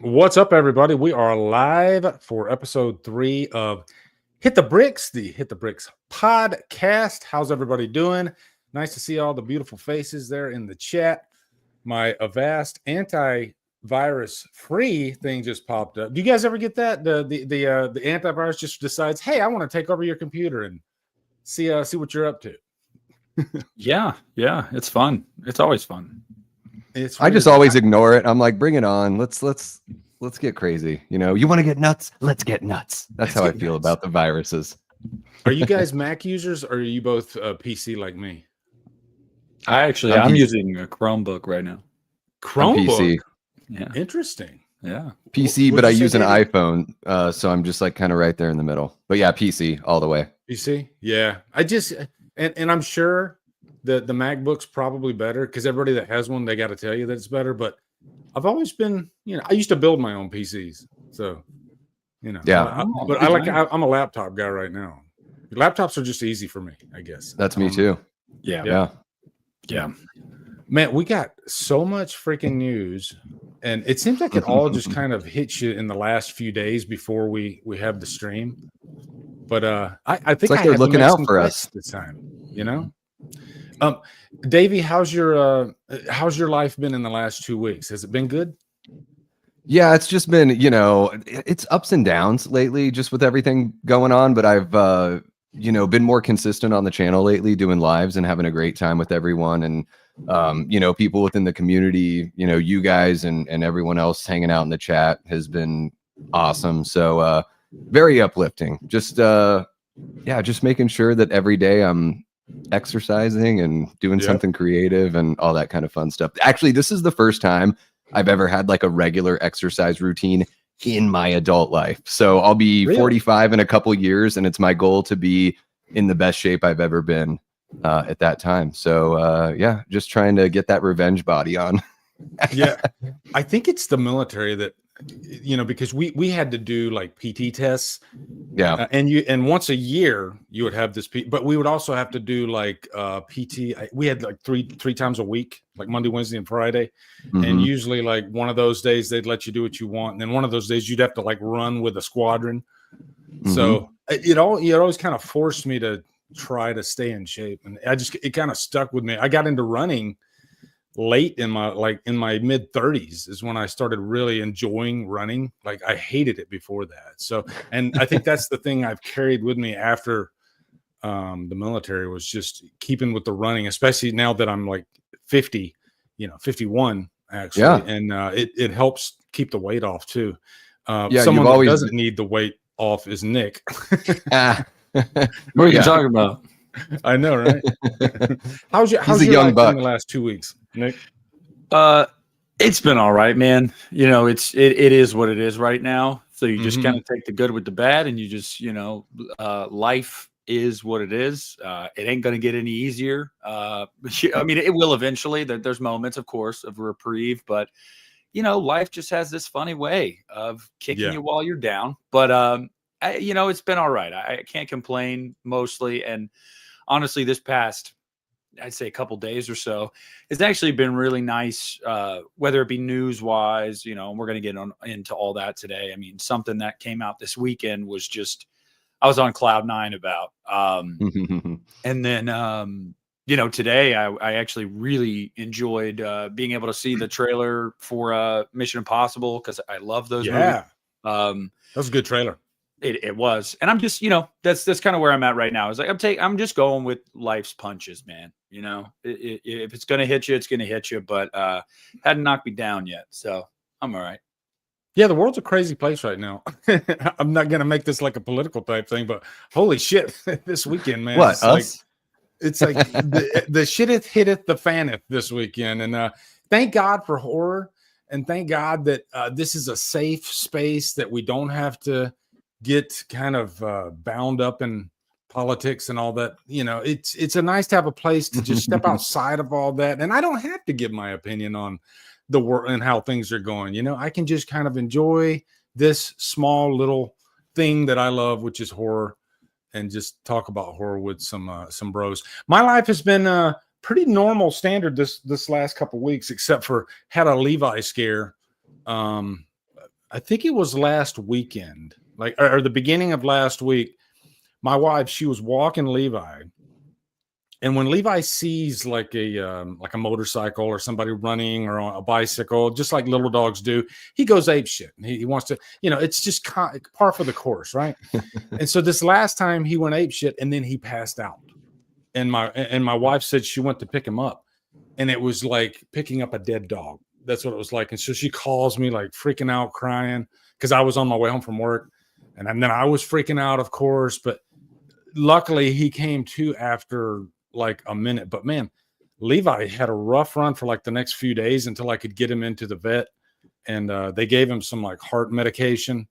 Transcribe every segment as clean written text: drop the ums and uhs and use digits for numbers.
What's up, everybody? We are live for episode 3 of Hit the Bricks, the Hit the Bricks podcast. How's everybody doing? Nice to see all the beautiful faces there in the chat. My Avast antivirus free thing just popped up. Do you guys ever get that? The antivirus just decides, hey, I want to take over your computer and see what you're up to. Yeah, it's fun. It's always fun. I just always ignore it. I'm like, bring it on. Let's get crazy. You know, you want to get nuts? Let's get nuts. That's how I feel about the viruses. Are you guys Mac users or are you both PC like me? I'm using a Chromebook right now. Chromebook? PC. Yeah. Interesting. Yeah. PC, but I use an iPhone. So I'm just like kind of right there in the middle. But yeah, PC all the way. PC? Yeah. I just and I'm sure the MacBook's probably better because everybody that has one, they got to tell you that it's better. But I've always been, I used to build my own PCs. So, Yeah. I'm a laptop guy right now. Laptops are just easy for me, I guess. That's me too. Yeah. Man, we got so much freaking news, and it seems like it all just kind of hits you in the last few days before we have the stream. But I think they're looking out for us this time. Davey, how's your life been in the last 2 weeks? Has it been good? Yeah, it's just been, it's ups and downs lately, just with everything going on. But I've, been more consistent on the channel lately, doing lives and having a great time with everyone. And, people within the community, you guys and everyone else hanging out in the chat has been awesome. So, very uplifting. Just making sure that every day I'm exercising and doing something creative and all that kind of fun stuff. Actually, this is the first time I've ever had like a regular exercise routine in my adult life. So I'll be 45 in a couple years, and it's my goal to be in the best shape I've ever been at that time. So just trying to get that revenge body on. Yeah, I think it's the military that, because we had to do like PT tests. Yeah. And once a year you would have this, but we would also have to do like PT. We had like three times a week, like Monday, Wednesday, and Friday. Mm-hmm. And usually like one of those days they'd let you do what you want. And then one of those days you'd have to like run with a squadron. Mm-hmm. So it always kind of forced me to try to stay in shape. And it kind of stuck with me. I got into running late in my mid 30s is when I started really enjoying running. Like I hated it before that. So, and I think that's the thing I've carried with me after the military was just keeping with the running, especially now that I'm like 50, 51 actually. Yeah. And it helps keep the weight off too. Someone who doesn't need the weight off is Nick. What are you talking about? I know, right? How's your young life in the last 2 weeks, Nick? It's been all right, man. It is what it is right now. So you just kind of take the good with the bad, and you just, life is what it is. It ain't going to get any easier. I mean, it will eventually. There's moments, of course, of reprieve, but life just has this funny way of kicking you while you're down. But it's been all right. I can't complain mostly, and honestly, this past, I'd say a couple days or so, it's actually been really nice, whether it be news-wise, and we're going to get into all that today. I mean, something that came out this weekend was just, I was on cloud 9 about. And then, today I actually really enjoyed being able to see the trailer for Mission Impossible, because I love those movies. That was a good trailer. It was, and I'm just, that's kind of where I'm at right now. It's like I'm just going with life's punches, man. If it's gonna hit you, it's gonna hit you. But hadn't knocked me down yet, so I'm all right. Yeah, the world's a crazy place right now. I'm not gonna make this like a political type thing, but holy shit, this weekend, man. What, us? It's like the shitteth hitteth the faneth this weekend, and thank God for horror, and thank God that this is a safe space that we don't have to get kind of bound up in politics and all that. It's a nice to have a place to just step outside of all that, and I don't have to give my opinion on the world and how things are going. I can just kind of enjoy this small little thing that I love, which is horror, and just talk about horror with some bros. My life has been pretty normal standard this last couple of weeks, except for had a Levi scare I think it was last weekend, like or the beginning of last week. My wife, she was walking Levi, and when Levi sees like a motorcycle or somebody running or on a bicycle, just like little dogs do, he goes ape shit. And he wants to, it's just par for the course, right? And so this last time he went ape shit, and then he passed out. And my wife said she went to pick him up, and it was like picking up a dead dog. That's what it was like. And so she calls me like freaking out, crying, because I was on my way home from work, and then I was freaking out, of course. But luckily, he came to after like a minute. But man, Levi had a rough run for like the next few days until I could get him into the vet, and they gave him some like heart medication.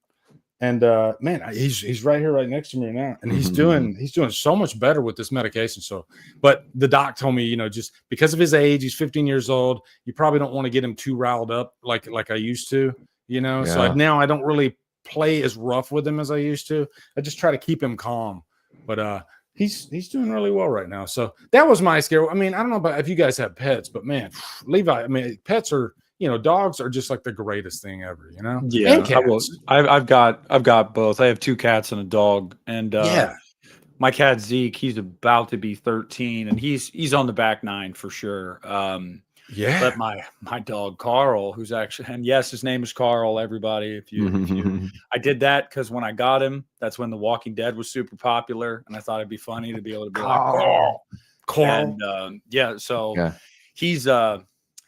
And man, he's right here, right next to me now, and he's doing so much better with this medication. So, but the doc told me, just because of his age, he's 15 years old. You probably don't want to get him too riled up like I used to, Yeah. So now I don't really play as rough with him as I used to. I just try to keep him calm. But he's doing really well right now. So that was my scare. I mean, I don't know about if you guys have pets, but man, Levi, I mean, pets are. Dogs are just like the greatest thing ever, Yeah, and cats. I've got both. I have 2 cats and a dog, and my cat Zeke, he's about to be 13, and he's on the back 9 for sure. But my dog Carl, who's actually, and yes, his name is Carl. Everybody, if you I did that because when I got him, that's when The Walking Dead was super popular, and I thought it'd be funny to be able to be like Carl. And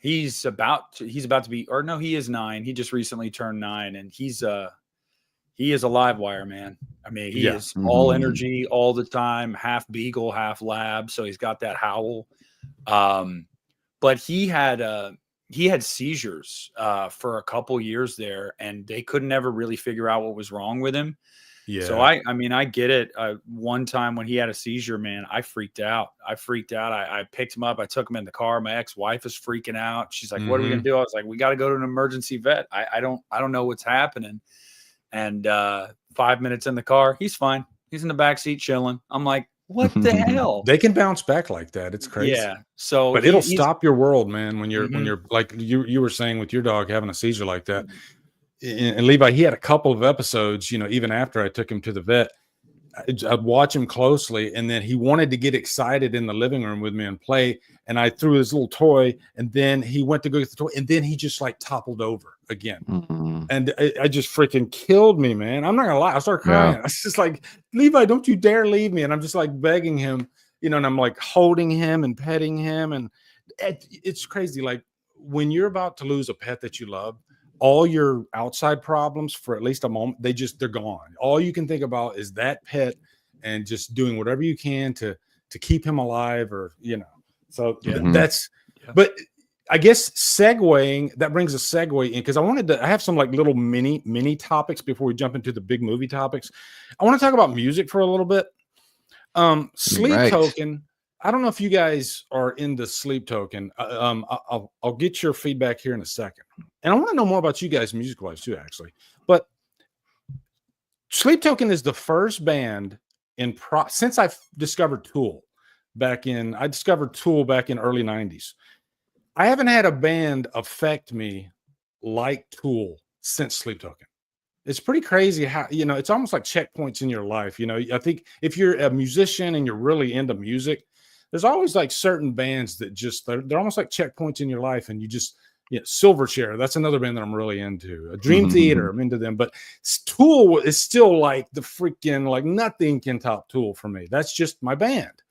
he's about to be, or no, he is 9. He just recently turned 9, and he is a live wire, man. I mean, he is all energy all the time, half beagle, half lab. So he's got that howl. But he had seizures for a couple years there, and they could never really figure out what was wrong with him. Yeah. So I mean, I get it. One time when he had a seizure, man, I freaked out. I picked him up. I took him in the car. My ex-wife is freaking out. She's like, "What are we gonna do?" I was like, "We got to go to an emergency vet. I don't know what's happening." And 5 minutes in the car, he's fine. He's in the back seat chilling. I'm like, "What the hell?" They can bounce back like that. It's crazy. Yeah. So, but it'll stop your world, man. When you're like you were saying with your dog having a seizure like that. And Levi, he had a couple of episodes, even after I took him to the vet, I'd watch him closely, and then he wanted to get excited in the living room with me and play. And I threw his little toy, and then he went to go get the toy, and then he just like toppled over again. And I just freaking killed me, man. I'm not gonna lie. I started crying. I was just like, Levi, don't you dare leave me. And I'm just like begging him, and I'm like holding him and petting him. And it's crazy. Like when you're about to lose a pet that you love, all your outside problems for at least a moment, they're gone. All you can think about is that pet and just doing whatever you can to keep him alive, or, so that's, but I guess that brings a segue in, because I have some like little mini topics before we jump into the big movie topics. I want to talk about music for a little bit. Sleep Token. I don't know if you guys are into Sleep Token. I'll get your feedback here in a second. And I want to know more about you guys music-wise too, actually. But Sleep Token is the first band since I've discovered Tool I discovered Tool back in early 90s. I haven't had a band affect me like Tool since Sleep Token. It's pretty crazy how, it's almost like checkpoints in your life. I think if you're a musician and you're really into music, there's always like certain bands that just, they're almost like checkpoints in your life, and you just, Silverchair, that's another band that I'm really into. Dream Theater, I'm into them. But Tool is still like the freaking, like nothing can top Tool for me. That's just my band.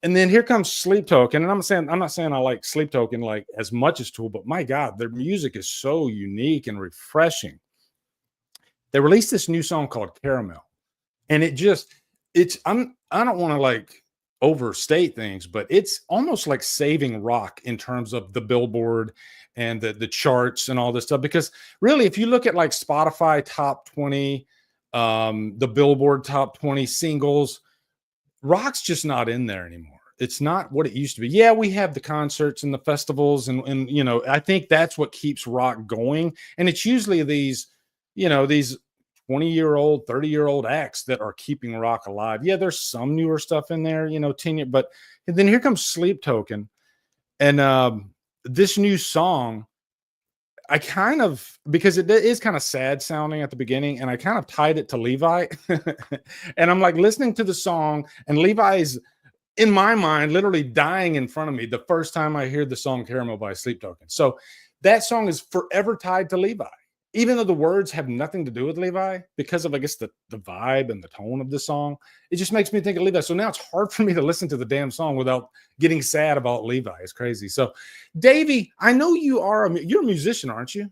And then here comes Sleep Token. And I'm not saying I like Sleep Token like as much as Tool, but my God, their music is so unique and refreshing. They released this new song called Caramel. And I don't want to like overstate things, but it's almost like saving rock in terms of the Billboard and the charts and all this stuff. Because really, if you look at like Spotify top 20, the Billboard top 20 singles, rock's just not in there anymore. It's not what it used to be. Yeah, we have the concerts and the festivals, and I think that's what keeps rock going. And it's usually these 20-year-old, 30-year-old acts that are keeping rock alive. Yeah, there's some newer stuff in there, 10 years, but then here comes Sleep Token. And this new song, I kind of, because it is kind of sad sounding at the beginning, and I kind of tied it to Levi. And I'm like listening to the song, and Levi's in my mind literally dying in front of me the first time I hear the song Caramel by Sleep Token. So that song is forever tied to Levi, even though the words have nothing to do with Levi, because of, I guess, the vibe and the tone of the song. It just makes me think of Levi. So now it's hard for me to listen to the damn song without getting sad about Levi. It's crazy. So Davey, I know you're a musician, aren't you?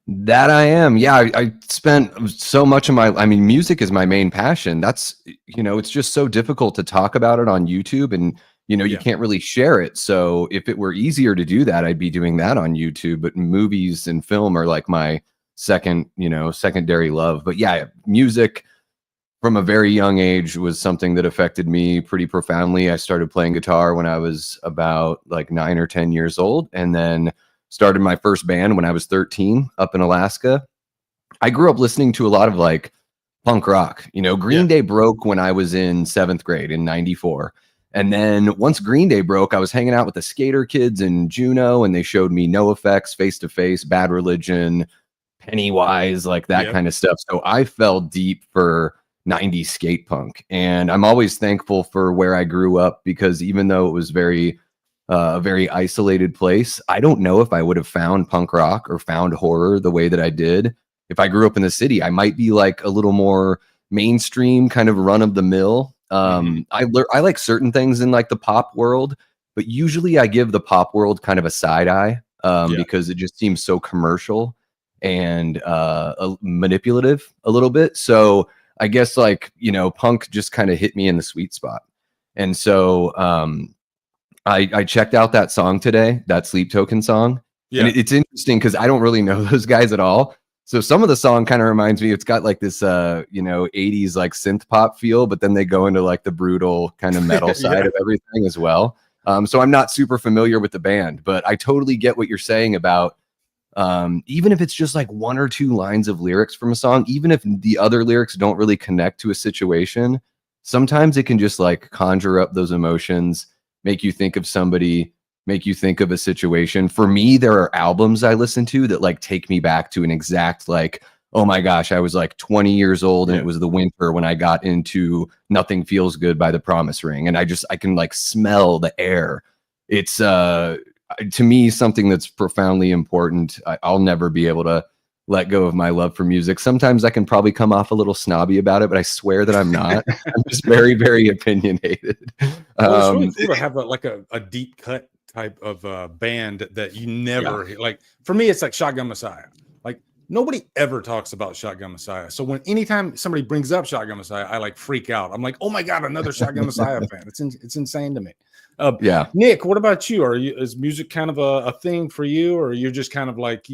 That I am. Yeah, I spent so much of music is my main passion. That's, it's just so difficult to talk about it on YouTube, and, you can't really share it. So if it were easier to do that, I'd be doing that on YouTube. But movies and film are like my secondary love. But yeah, music from a very young age was something that affected me pretty profoundly. I started playing guitar when I was about like 9 or 10 years old, and then started my first band when I was 13 up in Alaska. I grew up listening to a lot of like punk rock. Green Day broke when I was in 7th grade in 94. And then once Green Day broke, I was hanging out with the Skater Kids in Juneau, and they showed me NoFX, Face to Face, Bad Religion, Pennywise, like that kind of stuff. So I fell deep for 90s skate punk. And I'm always thankful for where I grew up, because even though it was a very isolated place, I don't know if I would have found punk rock or found horror the way that I did if I grew up in the city. I might be like a little more mainstream, kind of run of the mill. I like certain things in like the pop world, but usually I give the pop world kind of a side eye because it just seems so commercial and manipulative a little bit. So I guess like, punk just kind of hit me in the sweet spot. And so I checked out that song today, that Sleep Token song. Yeah. And it's interesting because I don't really know those guys at all. So some of the song kind of reminds me, it's got like this, 80s like synth pop feel, but then they go into like the brutal kind of metal side of everything as well. So I'm not super familiar with the band, but I totally get what you're saying about even if it's just like 1 or 2 lines of lyrics from a song, even if the other lyrics don't really connect to a situation, sometimes it can just like conjure up those emotions, make you think of somebody, make you think of a situation. For me, there are albums I listen to that like take me back to an exact like, oh my gosh, I was like 20 years old and it was the winter when I got into Nothing Feels Good by The Promise Ring. And I can like smell the air. It's to me something that's profoundly important. I'll never be able to let go of my love for music. Sometimes I can probably come off a little snobby about it, but I swear that I'm not. I'm just very, very opinionated. Well, it's really cool to have a deep cut type of band that you never like. For me, it's like Shotgun Messiah. Like nobody ever talks about Shotgun Messiah. So anytime somebody brings up Shotgun Messiah, I like freak out. I'm like, oh my God, another Shotgun Messiah fan. It's insane to me. Nick, what about you? Is music kind of a thing for you, or you're just kind of like,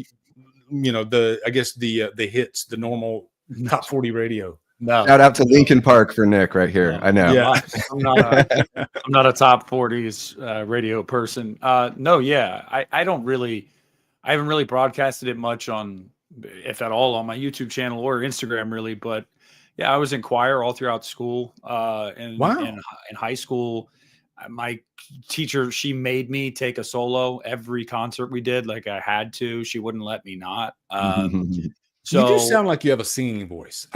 the hits, the normal top 40 radio? No. Shout out to Linkin Park for Nick right here. I know. Yeah. I'm not a top 40s radio person. I haven't really broadcasted it much on, if at all, on my YouTube channel or Instagram really. But yeah, I was in choir all throughout school. In high school, my teacher, she made me take a solo every concert we did. Like I had to. She wouldn't let me not. So you do sound like you have a singing voice.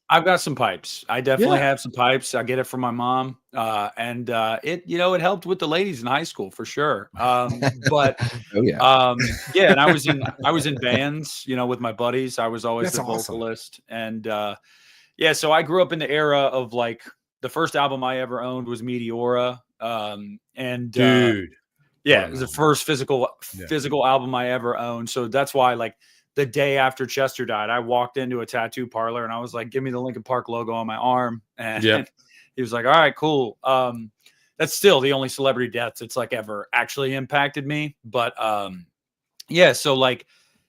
I've got some pipes. I definitely have some pipes. I get it from my mom. And it helped with the ladies in high school for sure. But and I was in bands, with my buddies. I was always the vocalist. And so I grew up in the era of like the first album I ever owned was Meteora. It was the first physical album I ever owned. So that's why like the day after Chester died, I walked into a tattoo parlor and I was like, give me the Linkin Park logo on my arm. And he was like, all right, cool. That's still the only celebrity death that's like ever actually impacted me. But so like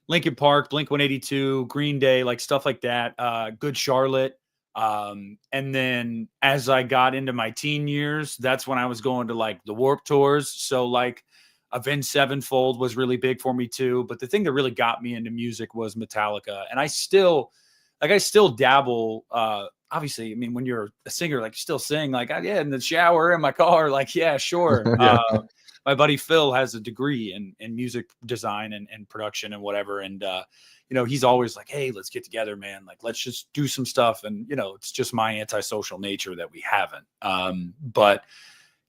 Linkin Park, Blink-182, Green Day, like stuff like that. Good Charlotte. And then as I got into my teen years, that's when I was going to like the Warped Tours. So like Avenged Sevenfold was really big for me too. But the thing that really got me into music was Metallica. And I still dabble. Obviously, I mean, when you're a singer, like you still sing, like, in the shower, in my car, like, yeah, sure. my buddy Phil has a degree in music design and production and whatever. And, you know, he's always like, hey, let's get together, man. Like, let's just do some stuff. And, you know, it's just my antisocial nature that we haven't. But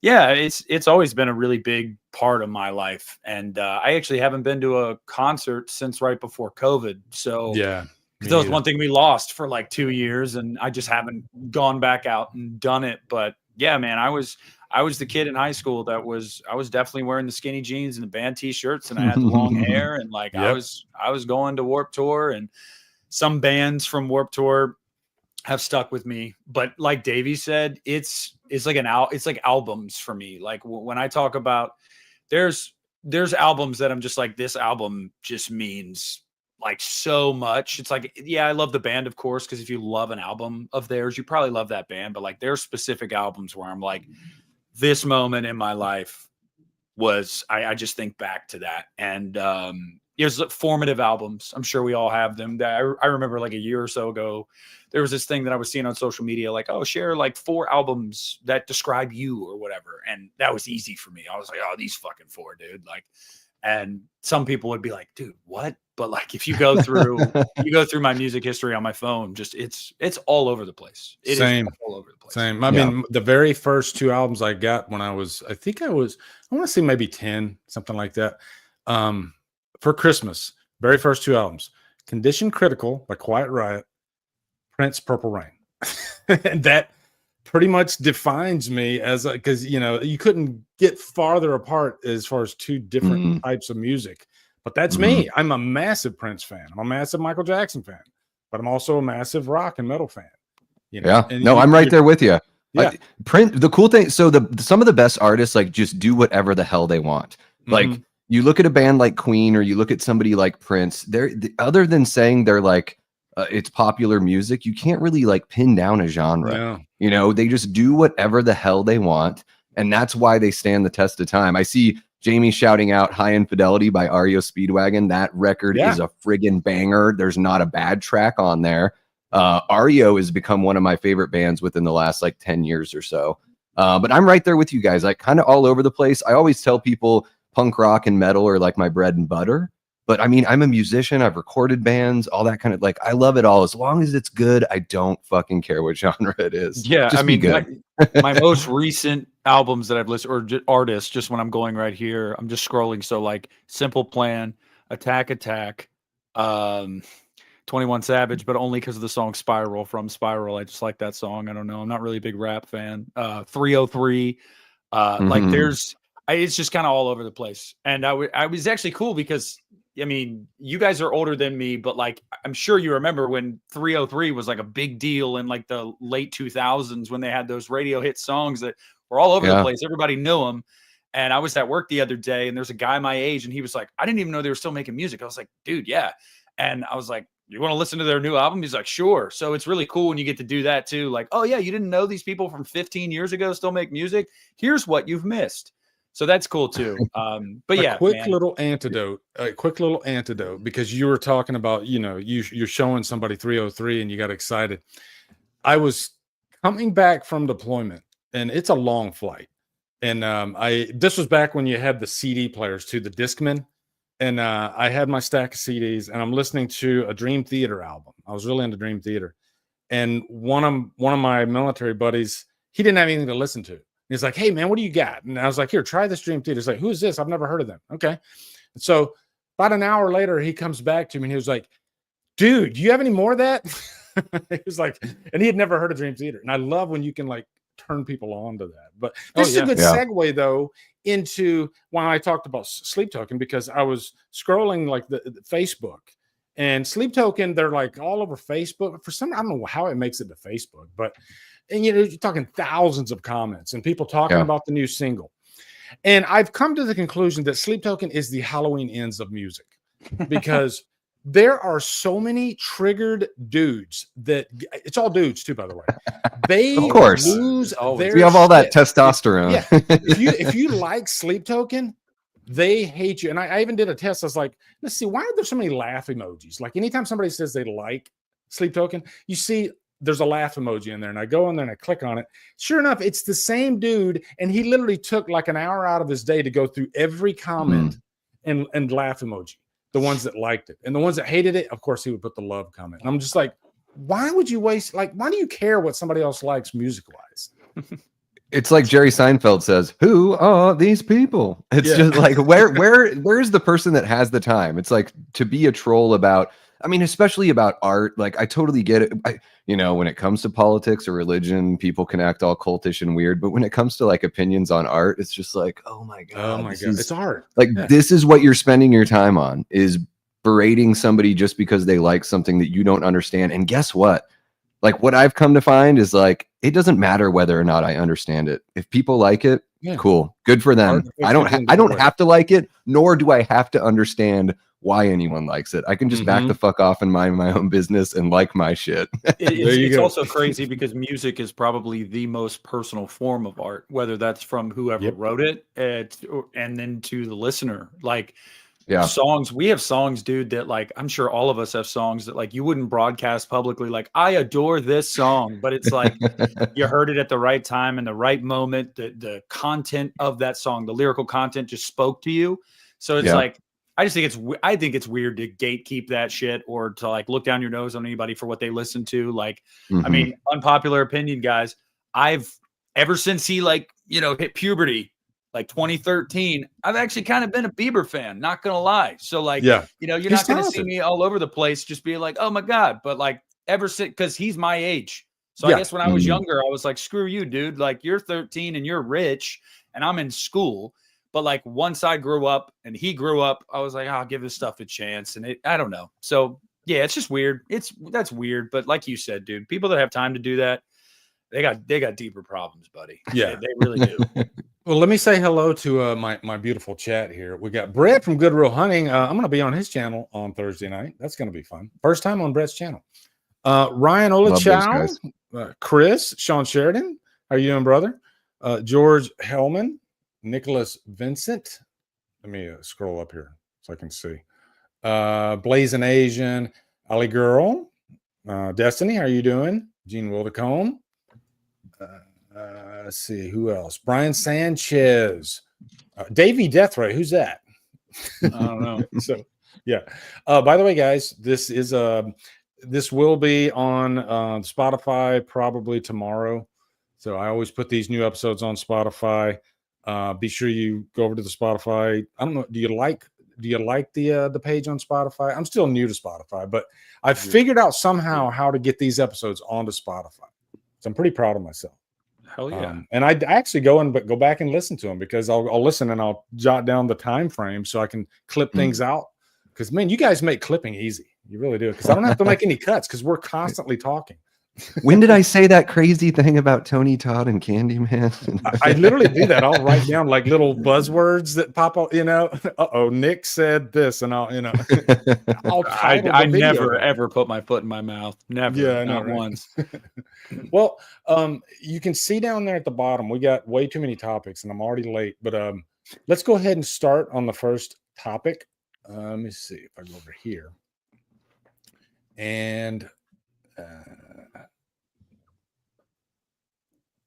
yeah, it's always been a really big part of my life. And I actually haven't been to a concert since right before COVID. So yeah, because that was one thing we lost for like 2 years, and I just haven't gone back out and done it. But yeah, man, I was the kid in high school I was definitely wearing the skinny jeans and the band t-shirts, and I had the long hair, and like I was going to Warped Tour, and some bands from Warped Tour have stuck with me. But like Davey said, it's like albums for me. Like when I talk about there's albums that I'm just like, this album just means like so much. It's like, yeah, I love the band, of course, because if you love an album of theirs, you probably love that band. But like, there's specific albums where I'm like, this moment in my life was, I just think back to that. And there's formative albums. I'm sure we all have them. That I remember like a year or so ago, there was this thing that I was seeing on social media, like, oh, share like 4 albums that describe you or whatever. And that was easy for me. I was like, oh, these fucking 4, dude. Like, and some people would be like, dude, what? But like, if you go through, my music history on my phone, just it's all over the place. It Same. is all over the place. Same. I mean, the very first 2 albums I got when I want to say maybe 10, something like that. For Christmas, very first 2 albums, Condition Critical by Quiet Riot, Prince, Purple Rain. And that pretty much defines me as because, you know, you couldn't get farther apart as far as 2 different types of music. But that's me. I'm a massive Prince fan. I'm a massive Michael Jackson fan, but I'm also a massive rock and metal fan. You know? Yeah. And no, I'm right there with you. Yeah. Prince, the cool thing. So some of the best artists like just do whatever the hell they want. Like you look at a band like Queen, or you look at somebody like Prince, other than saying they're like, it's popular music, you can't really like pin down a genre. No. You know, they just do whatever the hell they want. And that's why they stand the test of time. I see Jamie shouting out High Infidelity by REO Speedwagon. That record is a friggin' banger. There's not a bad track on there. REO has become one of my favorite bands within the last like 10 years or so. But I'm right there with you guys, like kind of all over the place. I always tell people punk rock and metal are like my bread and butter. But I mean, I'm a musician. I've recorded bands, all that kind of like, I love it all. As long as it's good, I don't fucking care what genre it is. Yeah. Just I mean, good. my most recent albums that I've listened, or artists, just when I'm going right here, I'm just scrolling. So like Simple Plan, Attack, 21 Savage, but only because of the song Spiral from Spiral. I just like that song. I don't know. I'm not really a big rap fan. 303. Like it's just kind of all over the place. And I was actually cool because, I mean, you guys are older than me, but like, I'm sure you remember when 303 was like a big deal in like the late 2000s when they had those radio hit songs that were all over the place. Everybody knew them. And I was at work the other day and there's a guy my age and he was like, I didn't even know they were still making music. I was like, dude, yeah. And I was like, you want to listen to their new album? He's like, sure. So it's really cool when you get to do that too. Like, oh yeah, you didn't know these people from 15 years ago still make music. Here's what you've missed. So that's cool too. But yeah, a quick little antidote, because you were talking about, you know, you're showing somebody 303 and you got excited. I was coming back from deployment and it's a long flight. And this was back when you had the CD players too, the Discman. And I had my stack of CDs and I'm listening to a Dream Theater album. I was really into Dream Theater. And one of my military buddies, he didn't have anything to listen to. He's like, hey, man, what do you got? And I was like, here, try this Dream Theater. He's like, who is this? I've never heard of them. Okay. And so about an hour later, he comes back to me and he was like, dude, do you have any more of that? He was like, and he had never heard of Dream Theater. And I love when you can like turn people on to that. But this is a good segue, though, into when I talked about Sleep Token, because I was scrolling like the Facebook. And Sleep Token, they're like all over Facebook. For some, I don't know how it makes it to Facebook, but and you know, you're talking thousands of comments and people talking about the new single. And I've come to the conclusion that Sleep Token is the Halloween Ends of music, because there are so many triggered dudes that it's all dudes too, by the way. They of course lose we have all that testosterone. If you like Sleep Token, they hate you. And I even did a test. I was like, let's see, why are there so many laugh emojis? Like anytime somebody says they like Sleep Token, you see there's a laugh emoji in there, and I go in there and I click on it. Sure enough, it's the same dude, and he literally took like an hour out of his day to go through every comment and laugh emoji, the ones that liked it, and the ones that hated it, of course, he would put the love comment. And I'm just like, why would you waste? Like, why do you care what somebody else likes music wise? It's like Jerry Seinfeld says, "Who are these people?" It's just like, where's the person that has the time? It's like to be a troll about, I mean, especially about art. Like, I totally get it. When it comes to politics or religion, people can act all cultish and weird. But when it comes to like opinions on art, it's just like, oh my God, it's art. Like, this is what you're spending your time on, is berating somebody just because they like something that you don't understand. And guess what? Like, what I've come to find is like, it doesn't matter whether or not I understand it. If people like it, cool, good for them. I don't have to like it, nor do I have to understand why anyone likes it. I can just back the fuck off and mind my own business and like my shit. It's also crazy because music is probably the most personal form of art, whether that's from whoever wrote it and then to the listener. Like, songs, we have songs, dude, that like, I'm sure all of us have songs that like you wouldn't broadcast publicly, like, I adore this song, but it's like you heard it at the right time and the right moment. The content of that song, the lyrical content just spoke to you. So it's like, I think it's weird to gatekeep that shit or to like look down your nose on anybody for what they listen to. Like, I mean, unpopular opinion, guys, I've ever since he like, hit puberty, like 2013, I've actually kind of been a Bieber fan, not gonna lie. So like, you're not gonna see me all over the place just being like, oh my God. But like, ever since, because he's my age. So I guess when I was younger, I was like, screw you, dude. Like, you're 13 and you're rich and I'm in school. But like, once I grew up and he grew up, I was like, I'll give this stuff a chance. And I don't know. So yeah, it's just weird. That's weird. But like you said, dude, people that have time to do that, they got deeper problems, buddy. Yeah, they really do. Well, let me say hello to my beautiful chat here. We got Brett from Good Real Hunting. I'm going to be on his channel on Thursday night. That's going to be fun. First time on Brett's channel. Ryan Olachow, Chris, Sean Sheridan. How are you doing, brother? George Hellman, Nicholas Vincent. Let me scroll up here so I can see. Blazing Asian, Ali Girl, Destiny. How are you doing? Gene Wildacombe. Let's see who else. Brian Sanchez, Davey Deathray. Who's that? I don't know. So, yeah. By the way, guys, this will be on Spotify probably tomorrow. So I always put these new episodes on Spotify. Be sure you go over to the Spotify. I don't know. Do you like the page on Spotify? I'm still new to Spotify, but I've figured out somehow how to get these episodes onto Spotify. So I'm pretty proud of myself. Hell yeah. And I actually go back and listen to them because I'll listen and I'll jot down the time frame so I can clip things out. Because, man, you guys make clipping easy. You really do. Because I don't have to make any cuts because we're constantly talking. When did I say that crazy thing about Tony Todd and Candyman? I literally do that. I'll write down like little buzzwords that pop up, Nick said this, and I'll I never ever put my foot in my mouth. Never. Yeah, not once. Well, you can see down there at the bottom, we got way too many topics and I'm already late, but let's go ahead and start on the first topic. Let me see if I go over here. And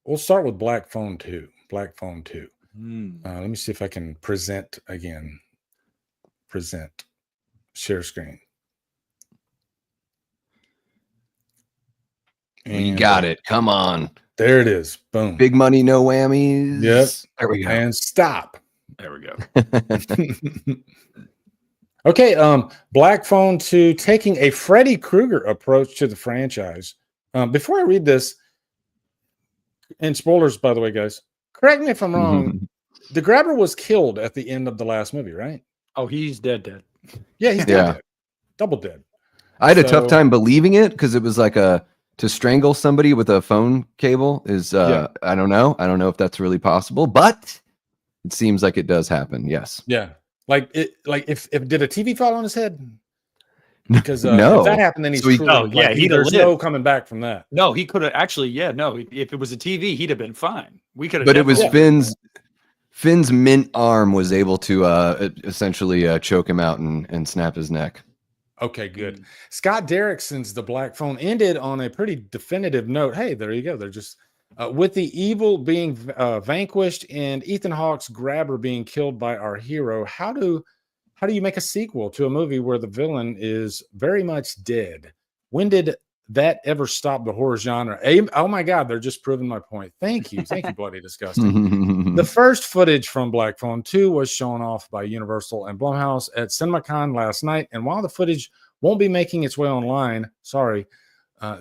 we'll start with Black Phone 2. Let me see if I can present again. Share screen. And you got it. Come on. There it is. Boom. Big money, no whammies. Yes. There we go. And stop. There we go. Okay. Black Phone 2 taking a Freddy Krueger approach to the franchise. Before I read this, and spoilers, by the way, guys, correct me if I'm wrong. The grabber was killed at the end of the last movie, right? Oh, he's dead. Yeah, he's dead. Double dead. I had a tough time believing it because it was like to strangle somebody with a phone cable is I don't know if that's really possible, but it seems like it does happen. Yes. Yeah. If did a TV fall on his head? Because no. If that happened, then he's there's no coming back from that. No, he could have actually. Yeah, no. If it was a TV, he'd have been fine. We could have. But it was Finn's mint arm was able to essentially choke him out and snap his neck. Okay, good. Scott Derrickson's The Black Phone ended on a pretty definitive note. Hey, there you go. They're just with the evil being vanquished and Ethan Hawke's grabber being killed by our hero. How do you make a sequel to a movie where the villain is very much dead? When did that ever stop the horror genre? Oh my God, they're just proving my point. Thank you, Bloody Disgusting. The first footage from Black Phone 2 was shown off by Universal and Blumhouse at CinemaCon last night, and while the footage won't be making its way online, sorry,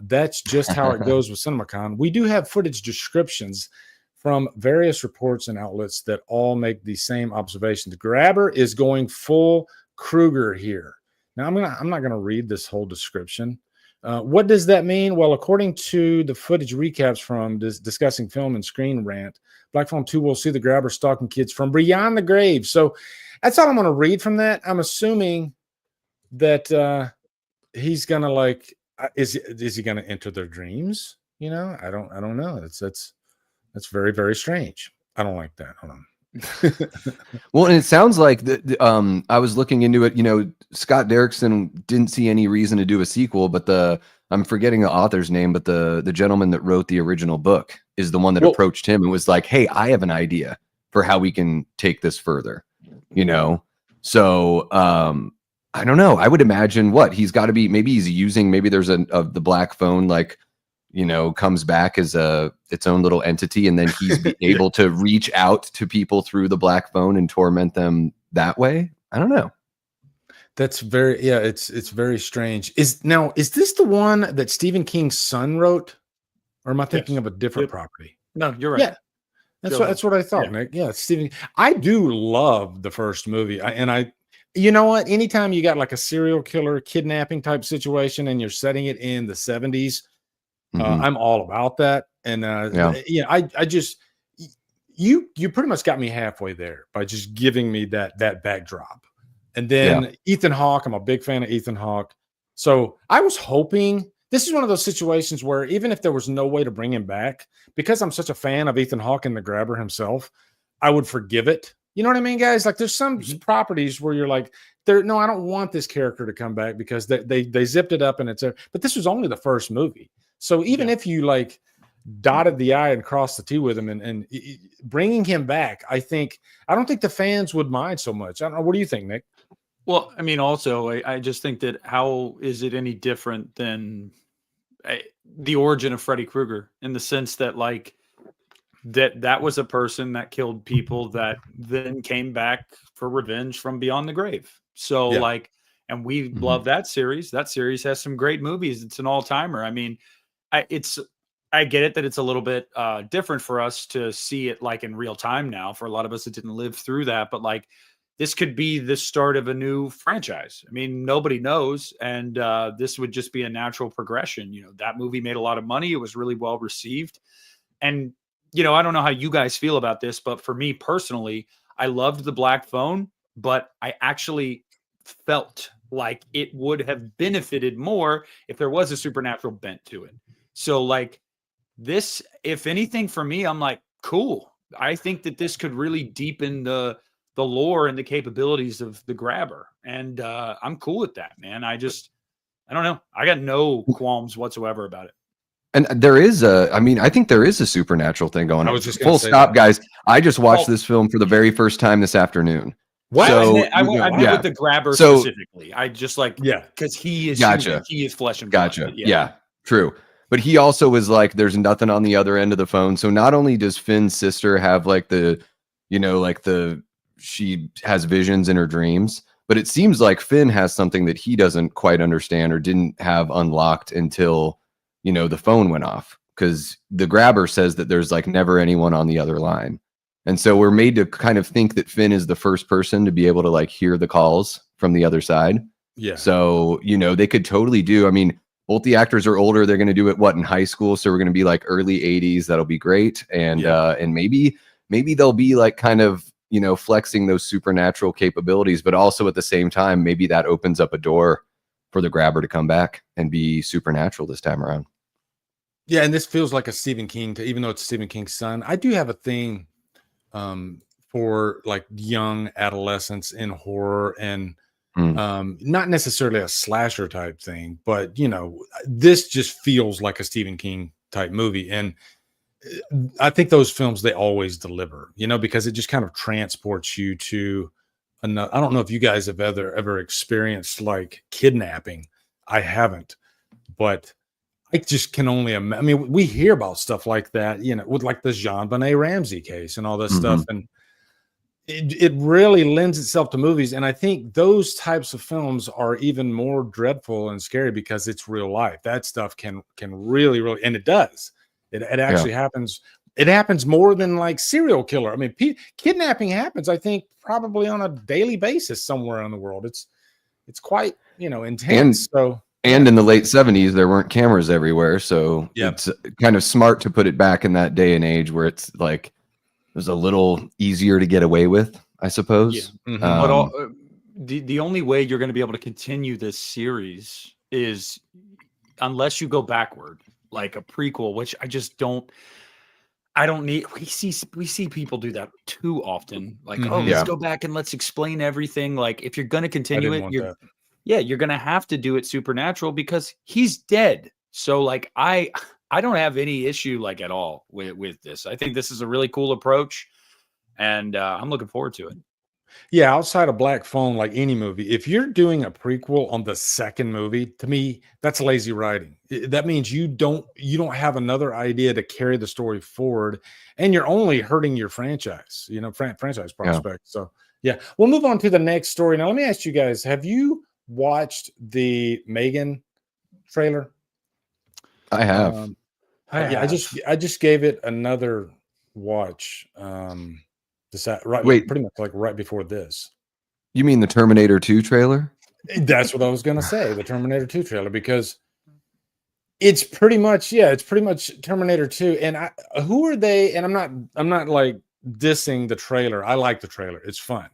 that's just how it goes with CinemaCon. We do have footage descriptions from various reports and outlets that all make the same observation. The grabber is going full Krueger here. Now, I'm not gonna read this whole description. What does that mean? Well, according to the footage recaps from Discussing Film and Screen Rant, Black Phone 2 will see the grabber stalking kids from beyond the grave. So that's all I'm going to read from that. I'm assuming that he's going to like, is he going to enter their dreams? You know, I don't know. That's very, very strange. I don't like that. Hold on. Well, and it sounds like I was looking into it. You know, Scott Derrickson didn't see any reason to do a sequel, but I'm forgetting the author's name, but the gentleman that wrote the original book is the one that approached him and was like, "Hey, I have an idea for how we can take this further." You know, so I don't know. I would imagine he's got to be. Maybe he's using. Maybe there's the Black Phone like, you know, comes back as its own little entity, and then he's able to reach out to people through the Black Phone and torment them that way. I don't know. That's very, it's very strange. Is this the one that Stephen King's son wrote, or am I thinking of a different property? No, you're right. Yeah, that's what I thought, Nick. Yeah, Stephen. I do love the first movie, you know what? Anytime you got like a serial killer kidnapping type situation and you're setting it in the 70s. I'm all about that. And I just you pretty much got me halfway there by just giving me that backdrop. And then Ethan Hawke, I'm a big fan of Ethan Hawke. So I was hoping this is one of those situations where even if there was no way to bring him back, because I'm such a fan of Ethan Hawke and the grabber himself, I would forgive it. You know what I mean, guys? Like there's some properties where you're like, no, I don't want this character to come back because they zipped it up and but this was only the first movie. So even if you like dotted the I and crossed the T with him and bringing him back, I don't think the fans would mind so much. I don't know. What do you think, Nick? Well, I mean, also, I just think that how is it any different than the origin of Freddy Krueger in the sense that like that was a person that killed people that then came back for revenge from beyond the grave. So like, and we love that series. That series has some great movies. It's an all-timer. I mean, I get it that it's a little bit different for us to see it like in real time now. For a lot of us that didn't live through that, but like this could be the start of a new franchise. I mean, nobody knows, and this would just be a natural progression. You know, that movie made a lot of money. It was really well received, and you know, I don't know how you guys feel about this, but for me personally, I loved the Black Phone, but I actually felt like it would have benefited more if there was a supernatural bent to it. So like this, if anything for me, I'm like, cool. I think that this could really deepen the lore and the capabilities of the grabber. And I'm cool with that, man. I don't know. I got no qualms whatsoever about it. And there is I think there is a supernatural thing going on. I was just full stop, guys. I just watched this film for the very first time this afternoon. Wow. So, I went with the grabber specifically. I just like, because he is human. He is flesh and blood. Gotcha. Yeah, true. But he also was like, there's nothing on the other end of the phone. So not only does Finn's sister have like she has visions in her dreams, but it seems like Finn has something that he doesn't quite understand or didn't have unlocked until, you know, the phone went off, because the grabber says that there's like never anyone on the other line. And so we're made to kind of think that Finn is the first person to be able to like hear the calls from the other side. Yeah. So, you know, they could totally do, I mean, both the actors are older. They're going to do it in high school. So we're going to be like early 80s. That'll be great. And and maybe they'll be like kind of, you know, flexing those supernatural capabilities, but also at the same time, maybe that opens up a door for the grabber to come back and be supernatural this time around. Yeah, and this feels like a Stephen King, even though it's Stephen King's son. I do have a thing for like young adolescents in horror, and Not necessarily a slasher type thing, but you know, this just feels like a Stephen King type movie. And I think those films, they always deliver, you know, because it just kind of transports you to another. I don't know if you guys have ever experienced like kidnapping. I haven't, but I just can only imagine. I mean, we hear about stuff like that, you know, with like the JonBenet Ramsey case and all this stuff. And it really lends itself to movies. And I think those types of films are even more dreadful and scary because it's real life. That stuff can really, and it does. It actually happens. It happens more than like serial killer. I mean, kidnapping happens, I think, probably on a daily basis somewhere in the world. It's quite, you know, intense. And in the late 70s, there weren't cameras everywhere. So it's kind of smart to put it back in that day and age where it's like, it was a little easier to get away with, I suppose. Yeah. But the only way you're going to be able to continue this series is unless you go backward, like a prequel, which I just don't. I don't need. We see people do that too often. Like, let's go back and let's explain everything. Like, if you're going to continue it, you're going to have to do it supernatural because he's dead. So, like, I don't have any issue like at all with this. I think this is a really cool approach, and I'm looking forward to it. Yeah, outside of Black Phone, like any movie, if you're doing a prequel on the second movie, to me, that's lazy writing. That means you don't have another idea to carry the story forward, and you're only hurting your franchise, you know, franchise prospects. So yeah, we'll move on to the next story. Now, let me ask you guys: have you watched the M3GAN trailer? I have. I just gave it another watch. Pretty much like right before this. You mean the Terminator 2 trailer? That's what I was gonna say, the Terminator 2 trailer, because it's pretty much Terminator 2. And who are they? And I'm not like dissing the trailer. I like the trailer, it's fun,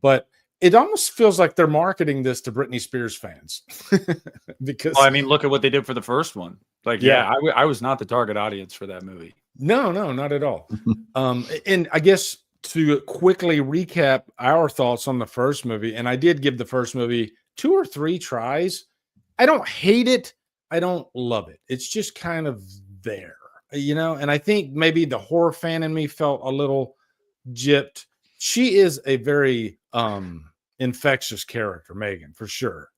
but it almost feels like they're marketing this to Britney Spears fans. Because I mean, look at what they did for the first one. Like, I was not the target audience for that movie. No, not at all. And I guess to quickly recap our thoughts on the first movie, and I did give the first movie 2 or 3 tries. I don't hate it. I don't love it. It's just kind of there, you know, and I think maybe the horror fan in me felt a little gypped. She is a very infectious character, M3GAN, for sure.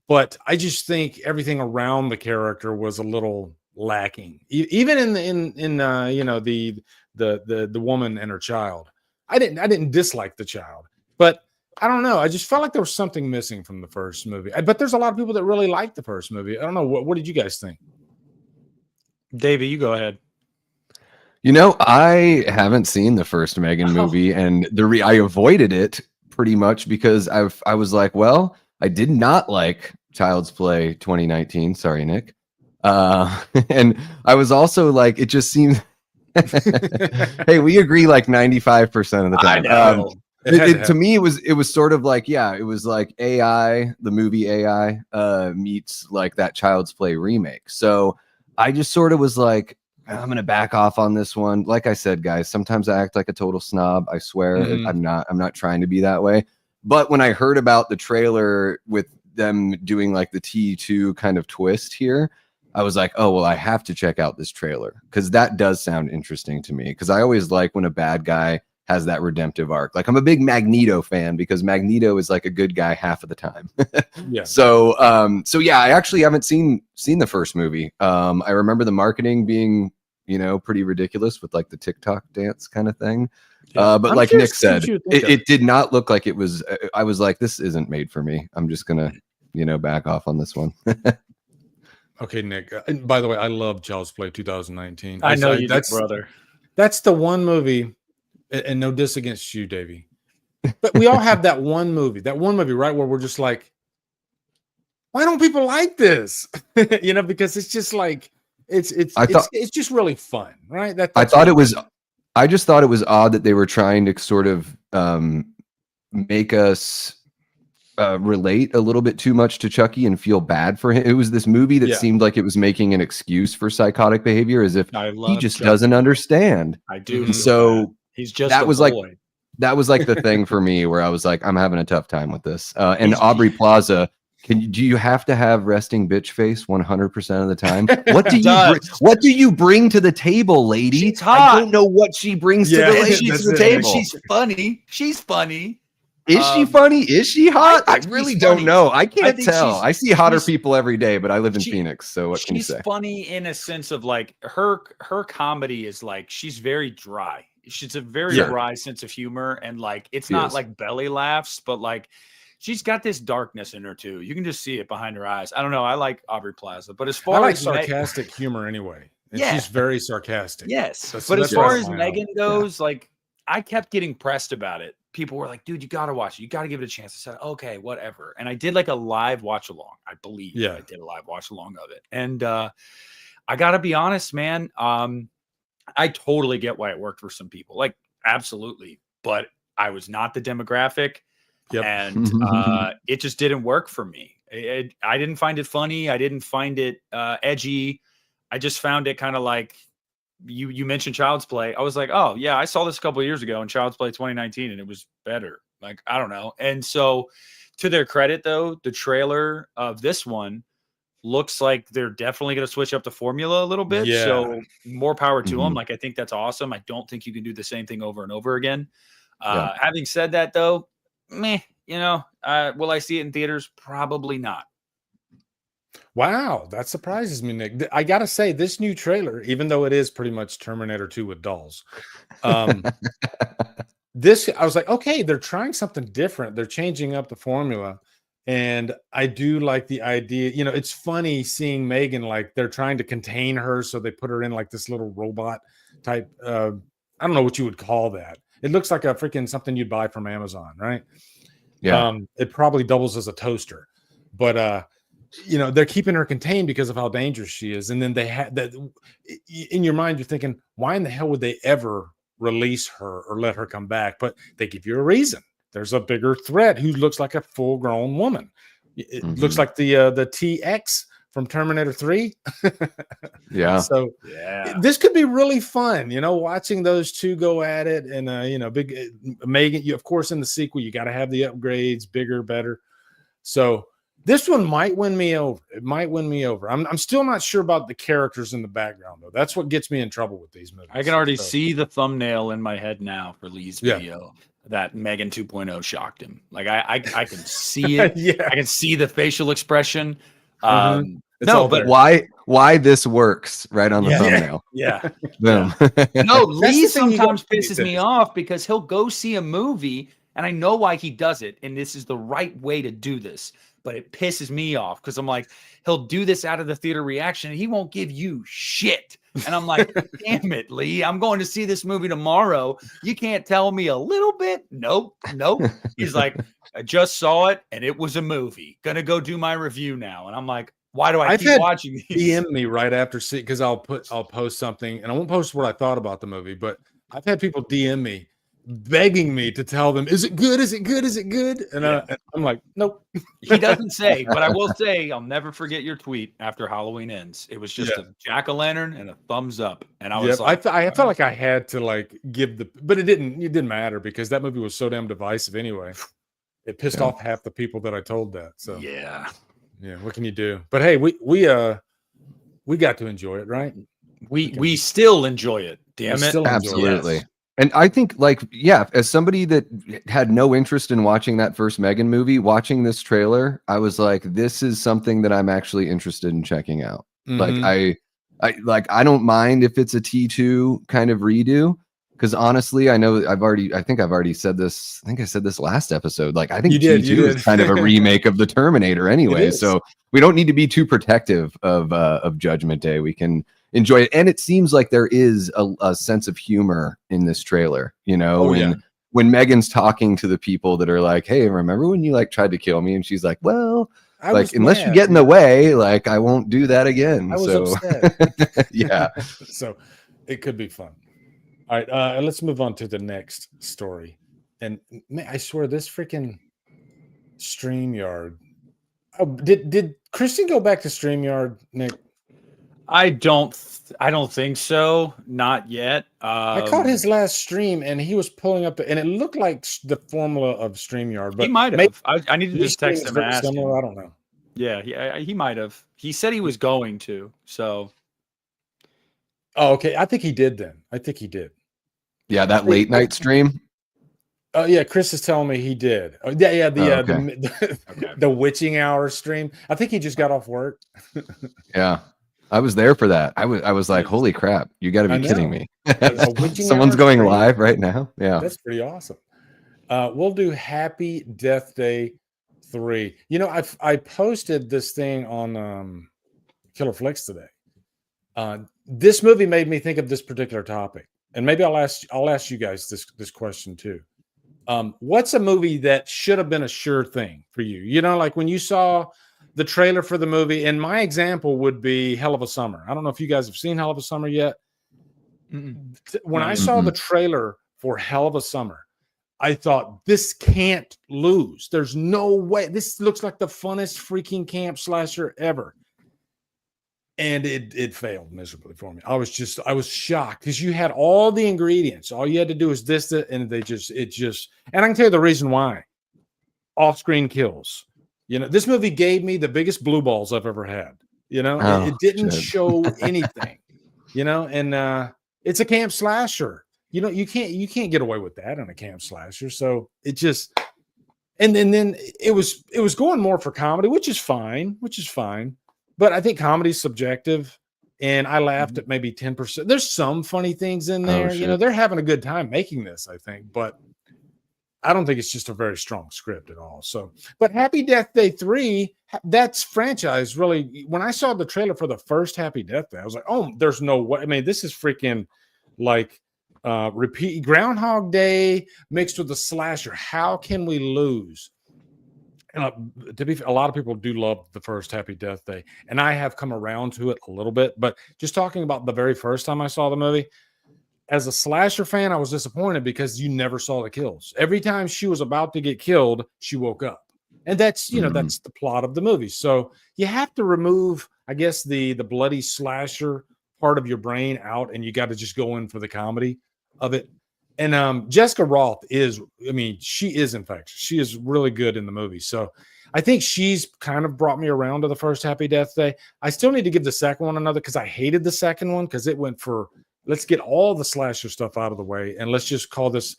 But I just think everything around the character was a little lacking. Even in you know, the woman and her child. I didn't dislike the child, but I don't know. I just felt like there was something missing from the first movie. But there's a lot of people that really liked the first movie. I don't know. What did you guys think? Davey, you go ahead. You know, I haven't seen the first M3GAN movie, and I avoided it pretty much because I was like, well, I did not like Child's Play 2019. Sorry, Nick. And I was also like, it just seemed. Hey, we agree like 95% of the time. I know. To me, it was sort of like, it was like AI, the movie AI meets like that Child's Play remake. So I just sort of was like, I'm gonna back off on this one. Like I said, guys, sometimes I act like a total snob. I swear, I'm not trying to be that way. But when I heard about the trailer with them doing like the T2 kind of twist here, I was like, oh, well, I have to check out this trailer because that does sound interesting to me. Because I always like when a bad guy has that redemptive arc. Like, I'm a big Magneto fan because Magneto is like a good guy half of the time. Yeah. So yeah, I actually haven't seen the first movie. I remember the marketing being, you know, pretty ridiculous with like the TikTok dance kind of thing. But I'm like Nick said, it did not look like it was. I was like, this isn't made for me. I'm just gonna, you know, back off on this one. Okay, Nick. And by the way, I love Child's Play 2019. I know you did, brother. That's the one movie, and no diss against you, Davey, but we all have that one movie, right, where we're just like, why don't people like this? You know, because it's just like it's just really fun, right? I just thought it was odd that they were trying to sort of make us relate a little bit too much to Chucky and feel bad for him. It was this movie that seemed like it was making an excuse for psychotic behavior, as if he just doesn't understand. I do. And so he's just that was boy. like that was like the thing for me where I was like, I'm having a tough time with this. And Aubrey Plaza, do you have to have resting bitch face 100% of the time? What do you bring to the table, lady? She's hot. I don't know what she brings to the ladies to the table. She's funny. She's funny. Is she funny? Is she hot? I really don't know. I can't tell. I see hotter people every day, but I live in Phoenix, so what can you say? She's funny in a sense of like her comedy is like she's very dry. She's a very dry sense of humor, and like it's not like belly laughs, but like she's got this darkness in her too. You can just see it behind her eyes. I don't know. I like Aubrey Plaza, but as far as sarcastic humor anyway, and she's very sarcastic. Yes, but as far as Megan goes, like I kept getting pressed about it. People were like, dude, you got to watch it. You got to give it a chance. I said, okay, whatever. And I did like a live watch along, I believe. Yeah. I did a live watch along of it. And I got to be honest, man. I totally get why it worked for some people. Like, absolutely. But I was not the demographic. Yep. And it just didn't work for me. I didn't find it funny. I didn't find it edgy. I just found it kind of like, you mentioned Child's Play. I was like, oh yeah, I saw this a couple of years ago in Child's Play 2019 and it was better. Like, I don't know. And so to their credit though, the trailer of this one looks like they're definitely going to switch up the formula a little bit. Yeah. So more power to them. Like, I think that's awesome. I don't think you can do the same thing over and over again. Having said that though, will I see it in theaters? Probably not. Wow, that surprises me, Nick. I gotta say, this new trailer, even though it is pretty much Terminator 2 with dolls, I was like, okay, they're trying something different. They're changing up the formula, and I do like the idea. It's funny seeing Megan, like they're trying to contain her, so they put her in like this little robot type. I don't know what you would call that. It looks like a freaking something you'd buy from Amazon, right? Yeah. It probably doubles as a toaster, but they're keeping her contained because of how dangerous she is. And then they had that in your mind, you're thinking, why in the hell would they ever release her or let her come back? But they give you a reason. There's a bigger threat who looks like a full-grown woman. It looks like the TX from Terminator 3. Yeah. So this could be really fun, watching those two go at it. And big Megan, you of course in the sequel, you got to have the upgrades, bigger, better. So this one might win me over. It might win me over. I'm still not sure about the characters in the background, though. That's what gets me in trouble with these movies. I can already see the thumbnail in my head now for Lee's video that M3GAN 2.0 shocked him. Like I can see it. I can see the facial expression. But why this works right on the thumbnail? Yeah. No, Lee sometimes pisses me off because he'll go see a movie and I know why he does it, and this is the right way to do this. But it pisses me off because I'm like, he'll do this out of the theater reaction and he won't give you shit. And I'm like, damn it, Lee, I'm going to see this movie tomorrow. You can't tell me a little bit? Nope. He's like, I just saw it and it was a movie. Gonna go do my review now. And I'm like, why do I keep watching these? DM me right after because I'll post something, and I won't post what I thought about the movie, but I've had people DM me begging me to tell them, is it good? Is it good? Is it good? And I'm like, nope. He doesn't say, but I will say, I'll never forget your tweet after Halloween ends. It was just a jack-o'-lantern and a thumbs up. And I was like, I felt like I had to like give but it didn't matter because that movie was so damn divisive anyway. It pissed off half the people that I told that. So yeah, what can you do? But hey, we got to enjoy it, right? We still enjoy it. Damn it. Absolutely. Yes. And I think, as somebody that had no interest in watching that first M3GAN movie, watching this trailer, I was like, this is something that I'm actually interested in checking out. I don't mind if it's a T2 kind of redo, because honestly, I think I've already said this. I think I said this last episode. Like, I think T2 is kind of a remake of the Terminator anyway. So we don't need to be too protective of Judgment Day. We can enjoy it. And it seems like there is a sense of humor in this trailer, when Megan's talking to the people that are like, hey, remember when you like tried to kill me? And she's like, well, unless you get in the way, like I won't do that again. I was upset. Yeah. So it could be fun. All right. Let's move on to the next story. And man, I swear this freaking StreamYard. Oh, did Christian go back to StreamYard, Nick? I don't think so. Not yet. I caught his last stream, and he was pulling up, and it looked like the formula of StreamYard. But he might have. I need to just text him and ask him. I don't know. Yeah, he might have. He said he was going to. So. Oh, okay. I think he did then. I think he did. Yeah, that late night stream. Oh yeah, Chris is telling me he did. Oh, yeah. The witching hour stream. I think he just got off work. Yeah, I was there for that. I was like, holy crap! You got to be kidding me. Someone's going live right now. Yeah, that's pretty awesome. We'll do Happy Death Day 3. You know, I posted this thing on Killer Flicks today. This movie made me think of this particular topic, and maybe I'll ask you guys this question too. What's a movie that should have been a sure thing for you? You know, like when you saw the trailer for the movie, and my example would be Hell of a Summer. I don't know if you guys have seen Hell of a Summer yet. When I saw the trailer for Hell of a Summer, I thought, this can't lose. There's no way. This looks like the funnest freaking camp slasher ever. And it failed miserably for me. I was shocked because you had all the ingredients. All you had to do is this, and and I can tell you the reason why. Off-screen kills. You know, this movie gave me the biggest blue balls I've ever had. You know, it didn't show anything. You know, and it's a camp slasher. You know, you can't get away with that on a camp slasher. So it just, and then it was going more for comedy, which is fine. But I think comedy is subjective, and I laughed at maybe 10%. There's some funny things in there. You know, they're having a good time making this, I think, but I don't think it's just a very strong script at all. So, but Happy Death Day 3, that's franchise really. When I saw the trailer for the first Happy Death Day, I was like, oh, there's no way. I mean, this is freaking like repeat Groundhog Day mixed with a slasher. How can we lose? And to be, a lot of people do love the first Happy Death Day, and I have come around to it a little bit. But just talking about the very first time I saw the movie, as a slasher fan, I was disappointed because you never saw the kills. Every time she was about to get killed, she woke up, and that's that's the plot of the movie. So you have to remove, I guess, the bloody slasher part of your brain out, and you got to just go in for the comedy of it. And Jessica Roth is, I mean, she is infectious. She is really good in the movie. So I think she's kind of brought me around to the first Happy Death Day. I still need to give the second one another because I hated the second one because it went for, let's get all the slasher stuff out of the way and let's just call this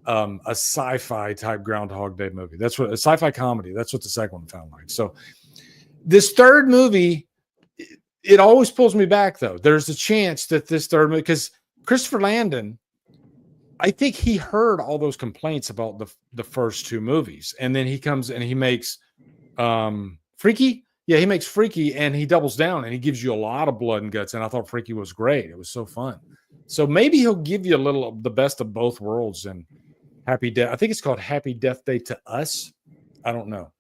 a sci-fi type Groundhog Day movie. That's what a sci-fi comedy. That's what the second one felt like. So this third movie, it always pulls me back though. There's a chance that this third movie, because Christopher Landon, I think he heard all those complaints about the first two movies, and then he comes and he makes Freaky. Yeah, he makes Freaky, and he doubles down and he gives you a lot of blood and guts. And I thought Freaky was great. It was so fun. So maybe he'll give you a little of the best of both worlds. And Happy Death. I think it's called Happy Death Day to Us. I don't know.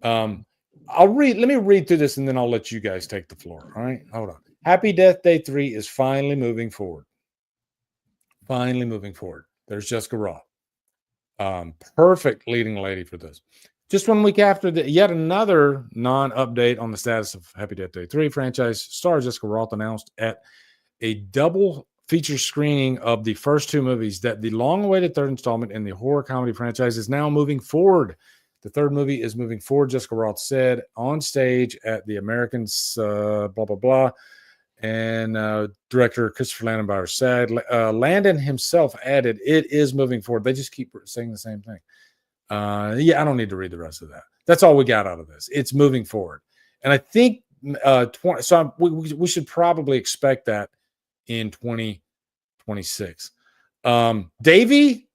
Let me read through this and then I'll let you guys take the floor. All right, hold on. Happy Death Day 3 is finally moving forward. Finally moving forward. There's Jessica Roth. Perfect leading lady for this. Just 1 week after yet another non-update on the status of Happy Death Day 3 franchise, star Jessica Roth announced at a double feature screening of the first two movies that the long-awaited third installment in the horror comedy franchise is now moving forward. The third movie is moving forward, Jessica Roth said on stage at the Americans, blah, blah, blah. And director Christopher Landon said, Landon himself added, it is moving forward. They just keep saying the same thing. Yeah, I don't need to read the rest of that. That's all we got out of this. It's moving forward. And I think we should probably expect that in 2026. Davey,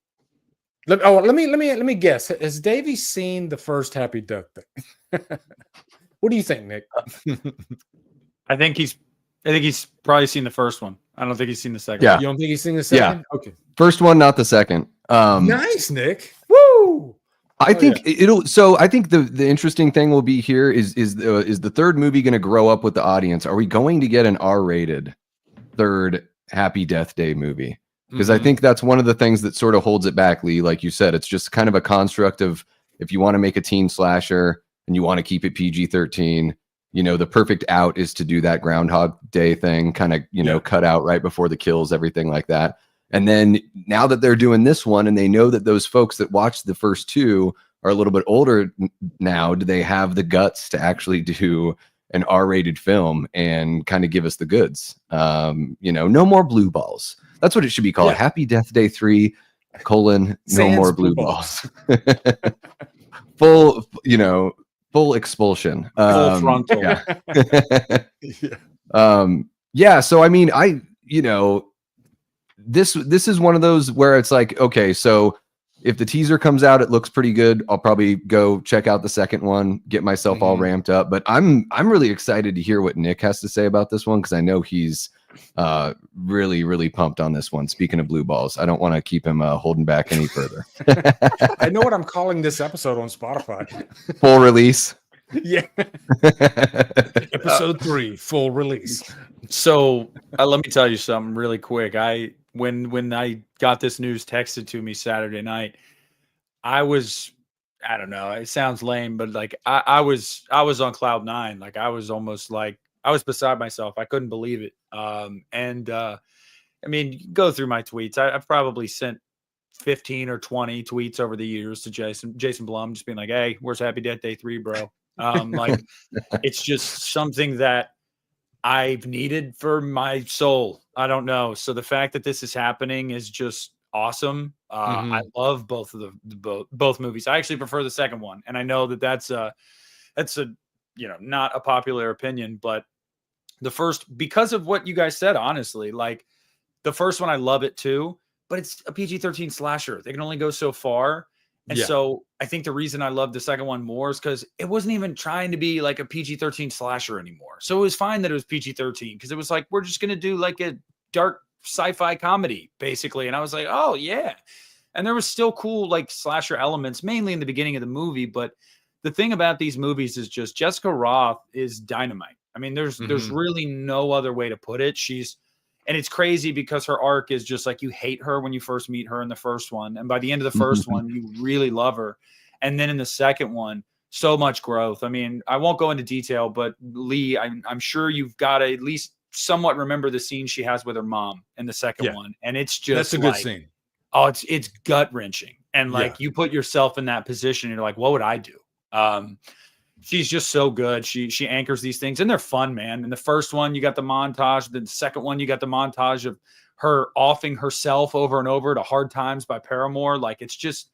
let me guess. Has Davey seen the first Happy Death Day? What do you think, Nick? I think he's probably seen the first one. I don't think he's seen the second. Yeah. one. You don't think he's seen the second? Yeah. Okay. First one, not the second. Nice, Nick. Woo! I think it'll. So I think the interesting thing will be here is the third movie going to grow up with the audience? Are we going to get an R-rated third Happy Death Day movie? Because I think that's one of the things that sort of holds it back, Lee. Like you said, it's just kind of a construct of if you want to make a teen slasher and you want to keep it PG-13, you know, the perfect out is to do that Groundhog Day thing, kind of, you know, cut out right before the kills, everything like that. And then now that they're doing this one and they know that those folks that watched the first two are a little bit older now, do they have the guts to actually do an R-rated film and kind of give us the goods? You know, no more blue balls. That's what it should be called. Happy Death Day 3, no Sans more blue balls. Full, you know, full expulsion. Full frontal. Yeah. So, I mean, you know, this is one of those where it's like, okay, so if the teaser comes out, it looks pretty good. I'll probably go check out the second one, get myself all ramped up. But I'm really excited to hear what Nick has to say about this one, because I know he's really, really pumped on this one. Speaking of blue balls, I don't want to keep him holding back any further. I know what I'm calling this episode on Spotify. Full release. Yeah. Episode 3, full release. So let me tell you something really quick. When I got this news texted to me Saturday night, I don't know, it sounds lame, but like I was on cloud 9. Like I was almost like I was beside myself. I couldn't believe it. I mean, you go through my tweets. I've probably sent 15 or 20 tweets over the years to Jason Blum, just being like, "Hey, where's Happy Death Day 3, bro?" Like it's just something that I've needed for my soul. I don't know. So the fact that this is happening is just awesome. I love both of both movies. I actually prefer the second one, and I know that that's a you know, not a popular opinion, but the first, because of what you guys said, honestly, like the first one, I love it too, but it's a PG-13 slasher. They can only go so far. And so I think the reason I love the second one more is because it wasn't even trying to be like a PG-13 slasher anymore. So it was fine that it was PG-13, because it was like, we're just going to do like a dark sci-fi comedy, basically. And I was like, oh, yeah. And there was still cool like slasher elements, mainly in the beginning of the movie. But the thing about these movies is just Jessica Roth is dynamite. I mean, there's really no other way to put it. And it's crazy because her arc is just like, you hate her when you first meet her in the first one. And by the end of the first one, you really love her. And then in the second one, so much growth. I mean, I won't go into detail, but Lee, I'm sure you've got to at least somewhat remember the scene she has with her mom in the second one. And it's just that's a good scene. Oh, it's gut wrenching. And like, you put yourself in that position and you're like, what would I do? She's just so good. She anchors these things, and they're fun, man. In the first one, you got the montage. The second one, you got the montage of her offing herself over and over to Hard Times by Paramore. Like, it's just,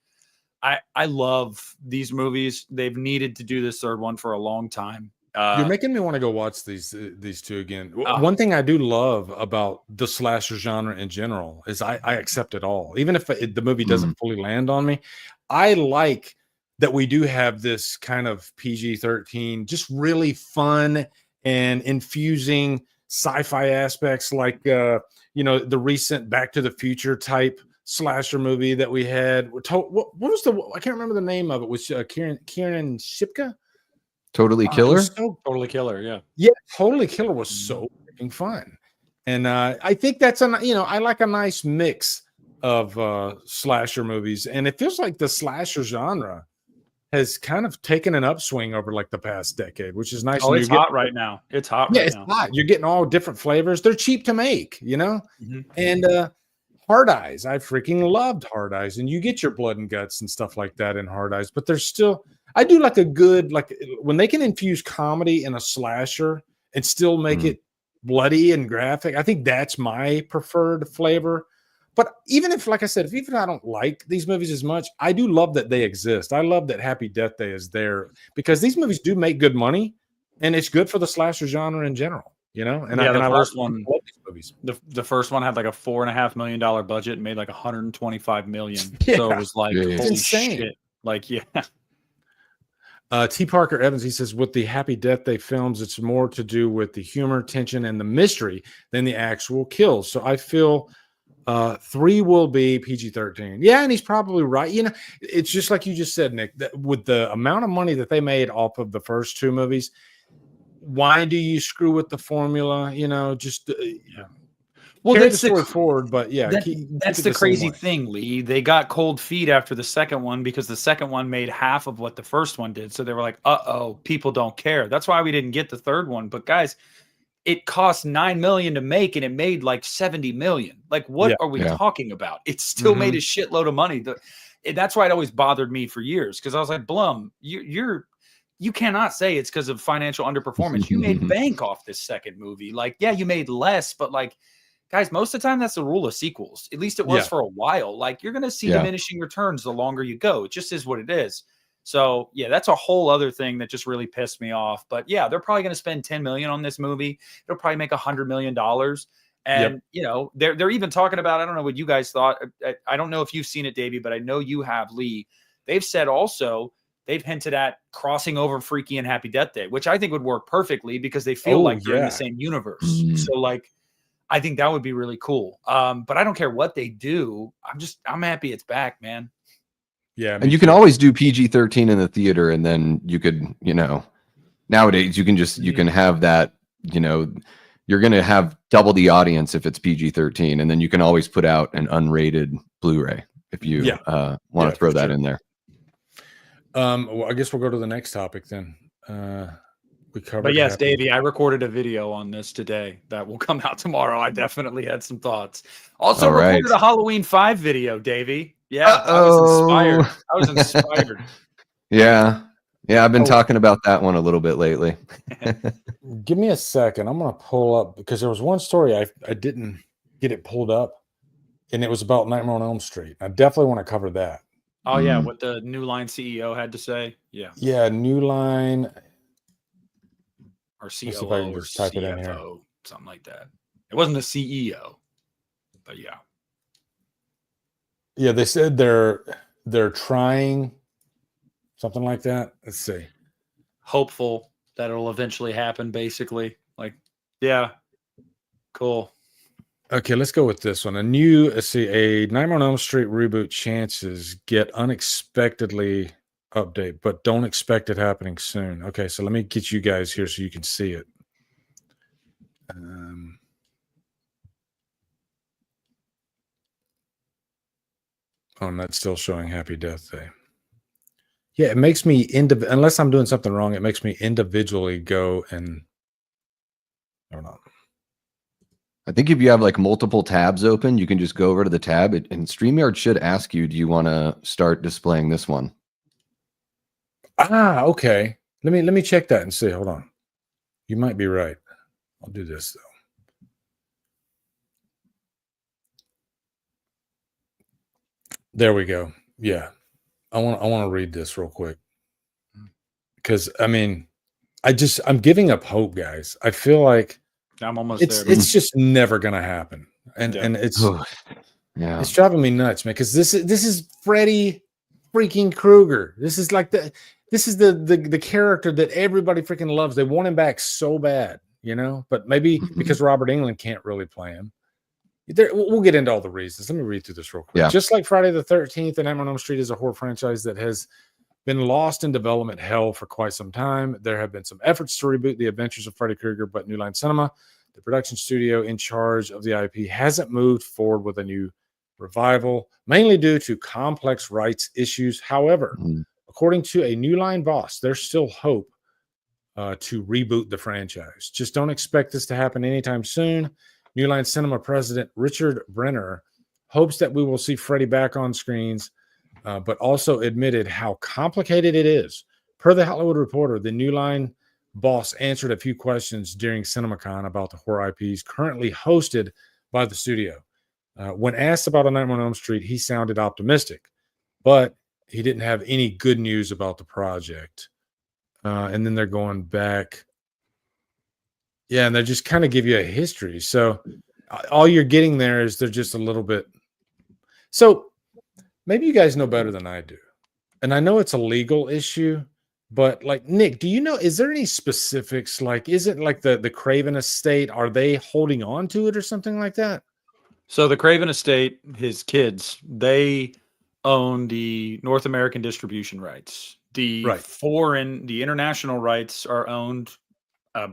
I love these movies. They've needed to do this third one for a long time. You're making me want to go watch these two again. One thing I do love about the slasher genre in general is I accept it all. Even if the movie doesn't fully land on me, I like that we do have this kind of PG-13, just really fun and infusing sci-fi aspects, like you know, the recent Back to the Future type slasher movie that we had. What was I can't remember the name of it. Was Kieran Shipka? Totally Killer? Totally Killer, yeah. Yeah, Totally Killer was so freaking fun. And I think that's I like a nice mix of slasher movies. And it feels like the slasher genre has kind of taken an upswing over like the past decade, which is nice. Oh, it's hot right now. It's hot right now. Hot. You're getting all different flavors. They're cheap to make, you know? And Hard Eyes. I freaking loved Hard Eyes. And you get your blood and guts and stuff like that in Hard Eyes. But there's still, I do like a good, like when they can infuse comedy in a slasher and still make it bloody and graphic. I think that's my preferred flavor. But even if, like I said, even if I don't like these movies as much, I do love that they exist. I love that Happy Death Day is there, because these movies do make good money, and it's good for the slasher genre in general, you know? And yeah, I love these movies. The first one had like a $4.5 million budget and made like $125 million. So it was like, holy insane. shit. Like, yeah. T. Parker Evans, he says, with the Happy Death Day films, it's more to do with the humor, tension, and the mystery than the actual kills. So I feel 3 will be PG-13. Yeah, and he's probably right. You know, it's just like you just said, Nick, that with the amount of money that they made off of the first 2 movies, why do you screw with the formula? You know, just Well, carry the that's story forward, but yeah, that's keep the it same crazy way. thing, Lee. They got cold feet after the second one because the second one made half of what the first one did. So they were like, "Uh-oh, people don't care." That's why we didn't get the third one. But guys, it cost $9 million to make and it made like 70 million. Like, what Yeah. are we Yeah. talking about? It still made a shitload of money. That's why it always bothered me for years, because I was like, Blum, you cannot say it's because of financial underperformance. You made bank off this second movie. Like, yeah, you made less, but like, guys, most of the time that's the rule of sequels. At least it was Yeah. for a while. Like, you're gonna see Yeah. diminishing returns the longer you go. It just is what it is. So yeah, that's a whole other thing that just really pissed me off. But yeah, they're probably going to spend 10 million on this movie. It'll probably make $100 million. And you know, they're even talking about, I don't know what you guys thought. I don't know if you've seen it, Davey, but I know you have, Lee. They've said also, they've hinted at crossing over Freaky and Happy Death Day, which I think would work perfectly because they feel like they're in the same universe. So like, I think that would be really cool. But I don't care what they do. I'm happy it's back, man. Yeah. And you can always do PG-13 in the theater, and then you could, nowadays you can have that, you're going to have double the audience if it's PG-13, and then you can always put out an unrated Blu-ray if you want to throw that in there. Well, I guess we'll go to the next topic then. We covered. But yes, Davey, I recorded a video on this today that will come out tomorrow. I definitely had some thoughts. Also recorded a Halloween 5 video, Davey. Yeah, I was inspired. Yeah. I've been talking about that one a little bit lately. Give me a second. I'm going to pull up, because there was one story I didn't get it pulled up, and it was about Nightmare on Elm Street. I definitely want to cover that. Oh yeah, what the New Line CEO had to say. Yeah, New Line or COO or CFO, something like that. It wasn't the CEO, but yeah. Yeah, they said they're trying something like that. Let's see. Hopeful that it'll eventually happen, basically. Like, yeah, cool. Okay, let's go with this one. A Nightmare on Elm Street reboot chances get unexpectedly update, but don't expect it happening soon. Okay, so let me get you guys here so you can see it. And that's still showing Happy Death Day. Yeah, it makes me unless I'm doing something wrong, it makes me individually go and I don't know. I think if you have like multiple tabs open, you can just go over to the tab, and StreamYard should ask you, do you want to start displaying this one? Okay. Let me check that and see. Hold on. You might be right. I'll do this though. There we go. Yeah. I want to read this real quick. Because I'm giving up hope, guys. I feel like I'm almost there. It's just never gonna happen. And it's it's driving me nuts, man. Because this is Freddy freaking Krueger. This is like the character that everybody freaking loves. They want him back so bad, but maybe because Robert Englund can't really play him. We'll get into all the reasons. Let me read through this real quick. Just like Friday the 13th and Nightmare on Elm Street is a horror franchise that has been lost in development hell for quite some time. There have been some efforts to reboot the adventures of Freddy Krueger, but New Line Cinema, the production studio in charge of the IP, hasn't moved forward with a new revival, mainly due to complex rights issues. However, according to a New Line boss, there's still hope to reboot the franchise. Just don't expect this to happen anytime soon. New Line Cinema president Richard Brenner hopes that we will see Freddy back on screens, but also admitted how complicated it is. Per the Hollywood Reporter, the New Line boss answered a few questions during CinemaCon about the horror IPs currently hosted by the studio. When asked about A Nightmare on Elm Street, he sounded optimistic, but he didn't have any good news about the project. And then they're going back. Yeah, and they just kind of give you a history. So all you're getting there is they're just a little bit. So maybe you guys know better than I do. And I know it's a legal issue, but like, Nick, do you know, is there any specifics? Like, is it like the Craven estate? Are they holding on to it or something like that? So the Craven estate, his kids, they own the North American distribution rights. The international rights are owned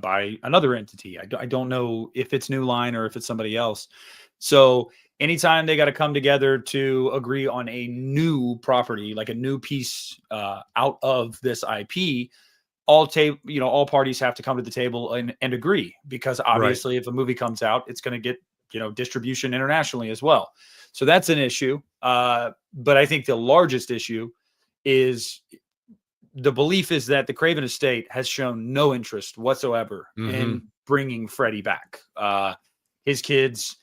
by another entity. I don't know if it's New Line or if it's somebody else. So anytime they got to come together to agree on a new property, like a new piece out of this IP, all parties have to come to the table and agree, because obviously if a movie comes out, it's going to get, distribution internationally as well. So that's an issue. But I think the largest issue is the belief is that the Craven estate has shown no interest whatsoever in bringing Freddie back. His kids,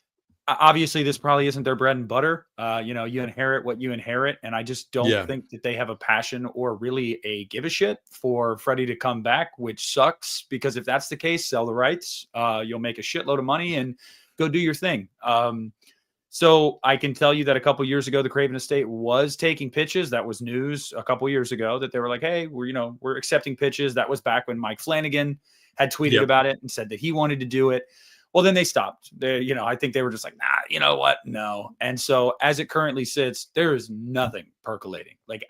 obviously this probably isn't their bread and butter. You inherit what you inherit. And I just don't think that they have a passion or really a give a shit for Freddie to come back, which sucks, because if that's the case, sell the rights. You'll make a shitload of money and go do your thing. So I can tell you that a couple years ago, the Craven estate was taking pitches. That was news a couple years ago, that they were like, hey, we're accepting pitches. That was back when Mike Flanagan had tweeted about it and said that he wanted to do it. Well, then they stopped. I think they were just like, nah, you know what? No. And so as it currently sits, there is nothing percolating. Like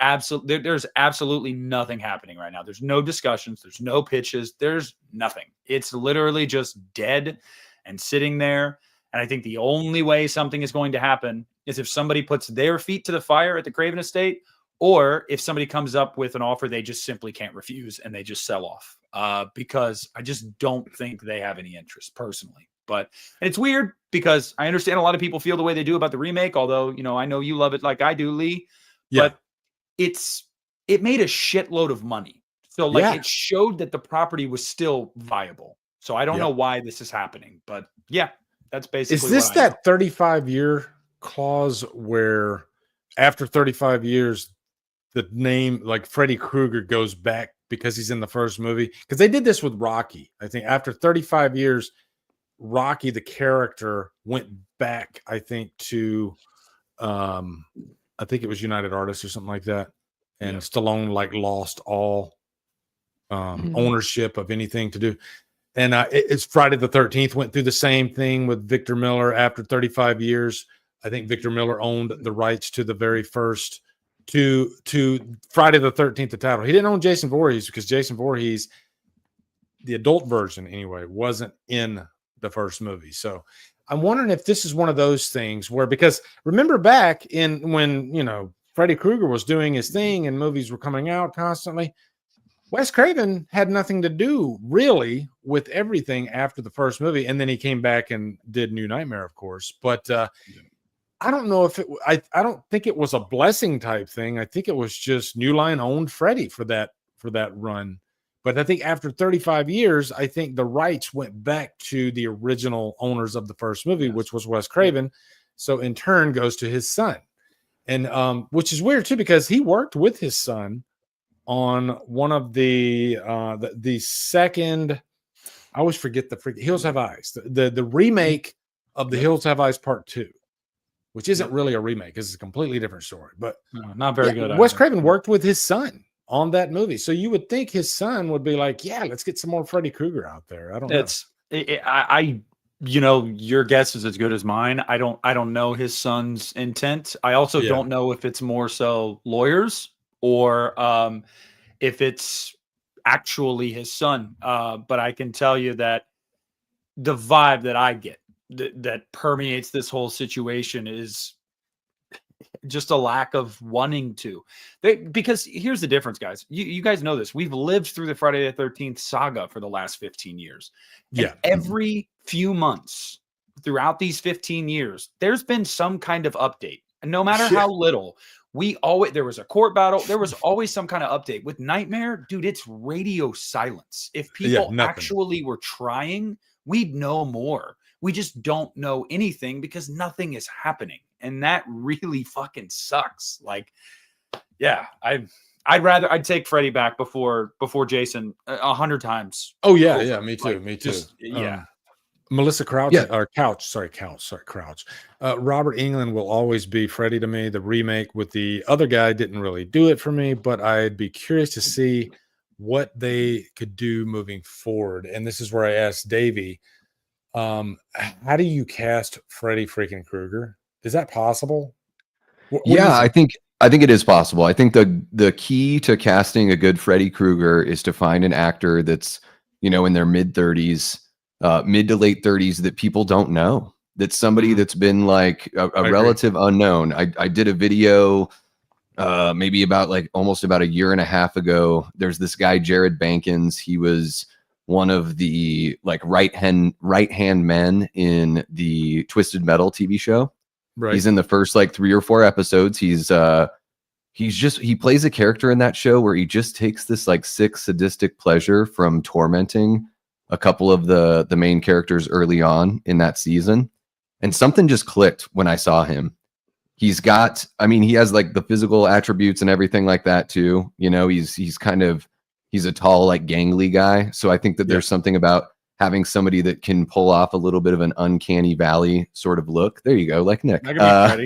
there's absolutely nothing happening right now. There's no discussions. There's no pitches. There's nothing. It's literally just dead and sitting there. And I think the only way something is going to happen is if somebody puts their feet to the fire at the Craven estate, or if somebody comes up with an offer they just simply can't refuse and they just sell off. Because I just don't think they have any interest personally. And it's weird because I understand a lot of people feel the way they do about the remake, although, I know you love it like I do, Lee. But it made a shitload of money. So it showed that the property was still viable. So I don't know why this is happening, but that's basically. Is this that 35-year clause where after 35 years, the name like Freddy Krueger goes back because he's in the first movie? Because they did this with Rocky. I think after 35 years, Rocky, the character, went back, I think, to I think it was United Artists or something like that. And Stallone lost all ownership of anything to do. And it's Friday the 13th went through the same thing with Victor Miller after 35 years. I think Victor Miller owned the rights to the very first to Friday the 13th, the title. He didn't own Jason Voorhees because Jason Voorhees, the adult version anyway, wasn't in the first movie. So I'm wondering if this is one of those things where, because remember back when Freddy Krueger was doing his thing and movies were coming out constantly, Wes Craven had nothing to do really with everything after the first movie. And then he came back and did New Nightmare, of course. But I don't know if I don't think it was a blessing type thing. I think it was just New Line owned Freddy for that run. But I think after 35 years, I think the rights went back to the original owners of the first movie, which was Wes Craven. So in turn goes to his son. And which is weird too, because he worked with his son on one of the second, I always forget the Hills Have Eyes, the remake of the Hills Have Eyes Part 2, which isn't really a remake. It's a completely different story, but not very good. Wes Craven worked with his son on that movie. So you would think his son would be like, yeah, let's get some more Freddy Krueger out there. I don't know. Your guess is as good as mine. I don't know his son's intent. I also don't know if it's more so lawyers or if it's actually his son. But I can tell you that the vibe that I get that permeates this whole situation is just a lack of wanting to. Because here's the difference, guys. You guys know this. We've lived through the Friday the 13th saga for the last 15 years. And every few months throughout these 15 years, there's been some kind of update. And no matter how little, there was a court battle. There was always some kind of update. With Nightmare, dude, it's radio silence. If people actually were trying, we'd know more. We just don't know anything because nothing is happening. And that really fucking sucks. I'd take Freddy back before Jason 100 times. Oh yeah. Me too. Melissa Crouch or Couch. Crouch. Robert Englund will always be Freddy to me. The remake with the other guy didn't really do it for me, but I'd be curious to see what they could do moving forward. And this is where I asked Davey, how do you cast Freddy freaking Krueger? Is that possible? I think it is possible. I think the key to casting a good Freddy Krueger is to find an actor that's in their mid 30s, mid to late 30s that people don't know. That's somebody that's been like a relative unknown. I did a video maybe about like almost about a year and a half ago. There's this guy, Jared Bankins. He was one of the like right hand men in the Twisted Metal TV show. Right. He's in the first like 3 or 4 episodes. He plays a character in that show where he just takes this like sick sadistic pleasure from tormenting a couple of the main characters early on in that season. And something just clicked when I saw him. He has like the physical attributes and everything like that too. He's a tall, like gangly guy. So I think that there's something about having somebody that can pull off a little bit of an uncanny valley sort of look. There you go, like Nick. Let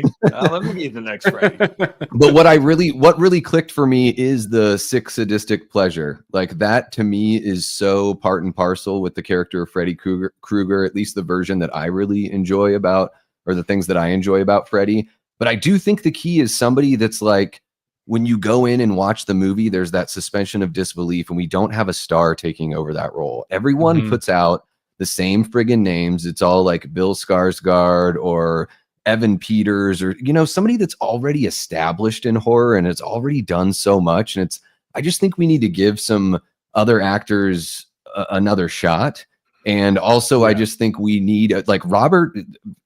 me be the next Freddy. But what really clicked for me is the sick sadistic pleasure. Like that to me is so part and parcel with the character of Freddy Krueger, at least the version that I really enjoy about, or the things that I enjoy about Freddy. But I do think the key is somebody that's like, when you go in and watch the movie, there's that suspension of disbelief, and we don't have a star taking over that role. Everyone puts out the same friggin' names. It's all like Bill Skarsgård or Evan Peters, or somebody that's already established in horror and it's already done so much. And I just think we need to give some other actors another shot. And also, I just think we need like Robert.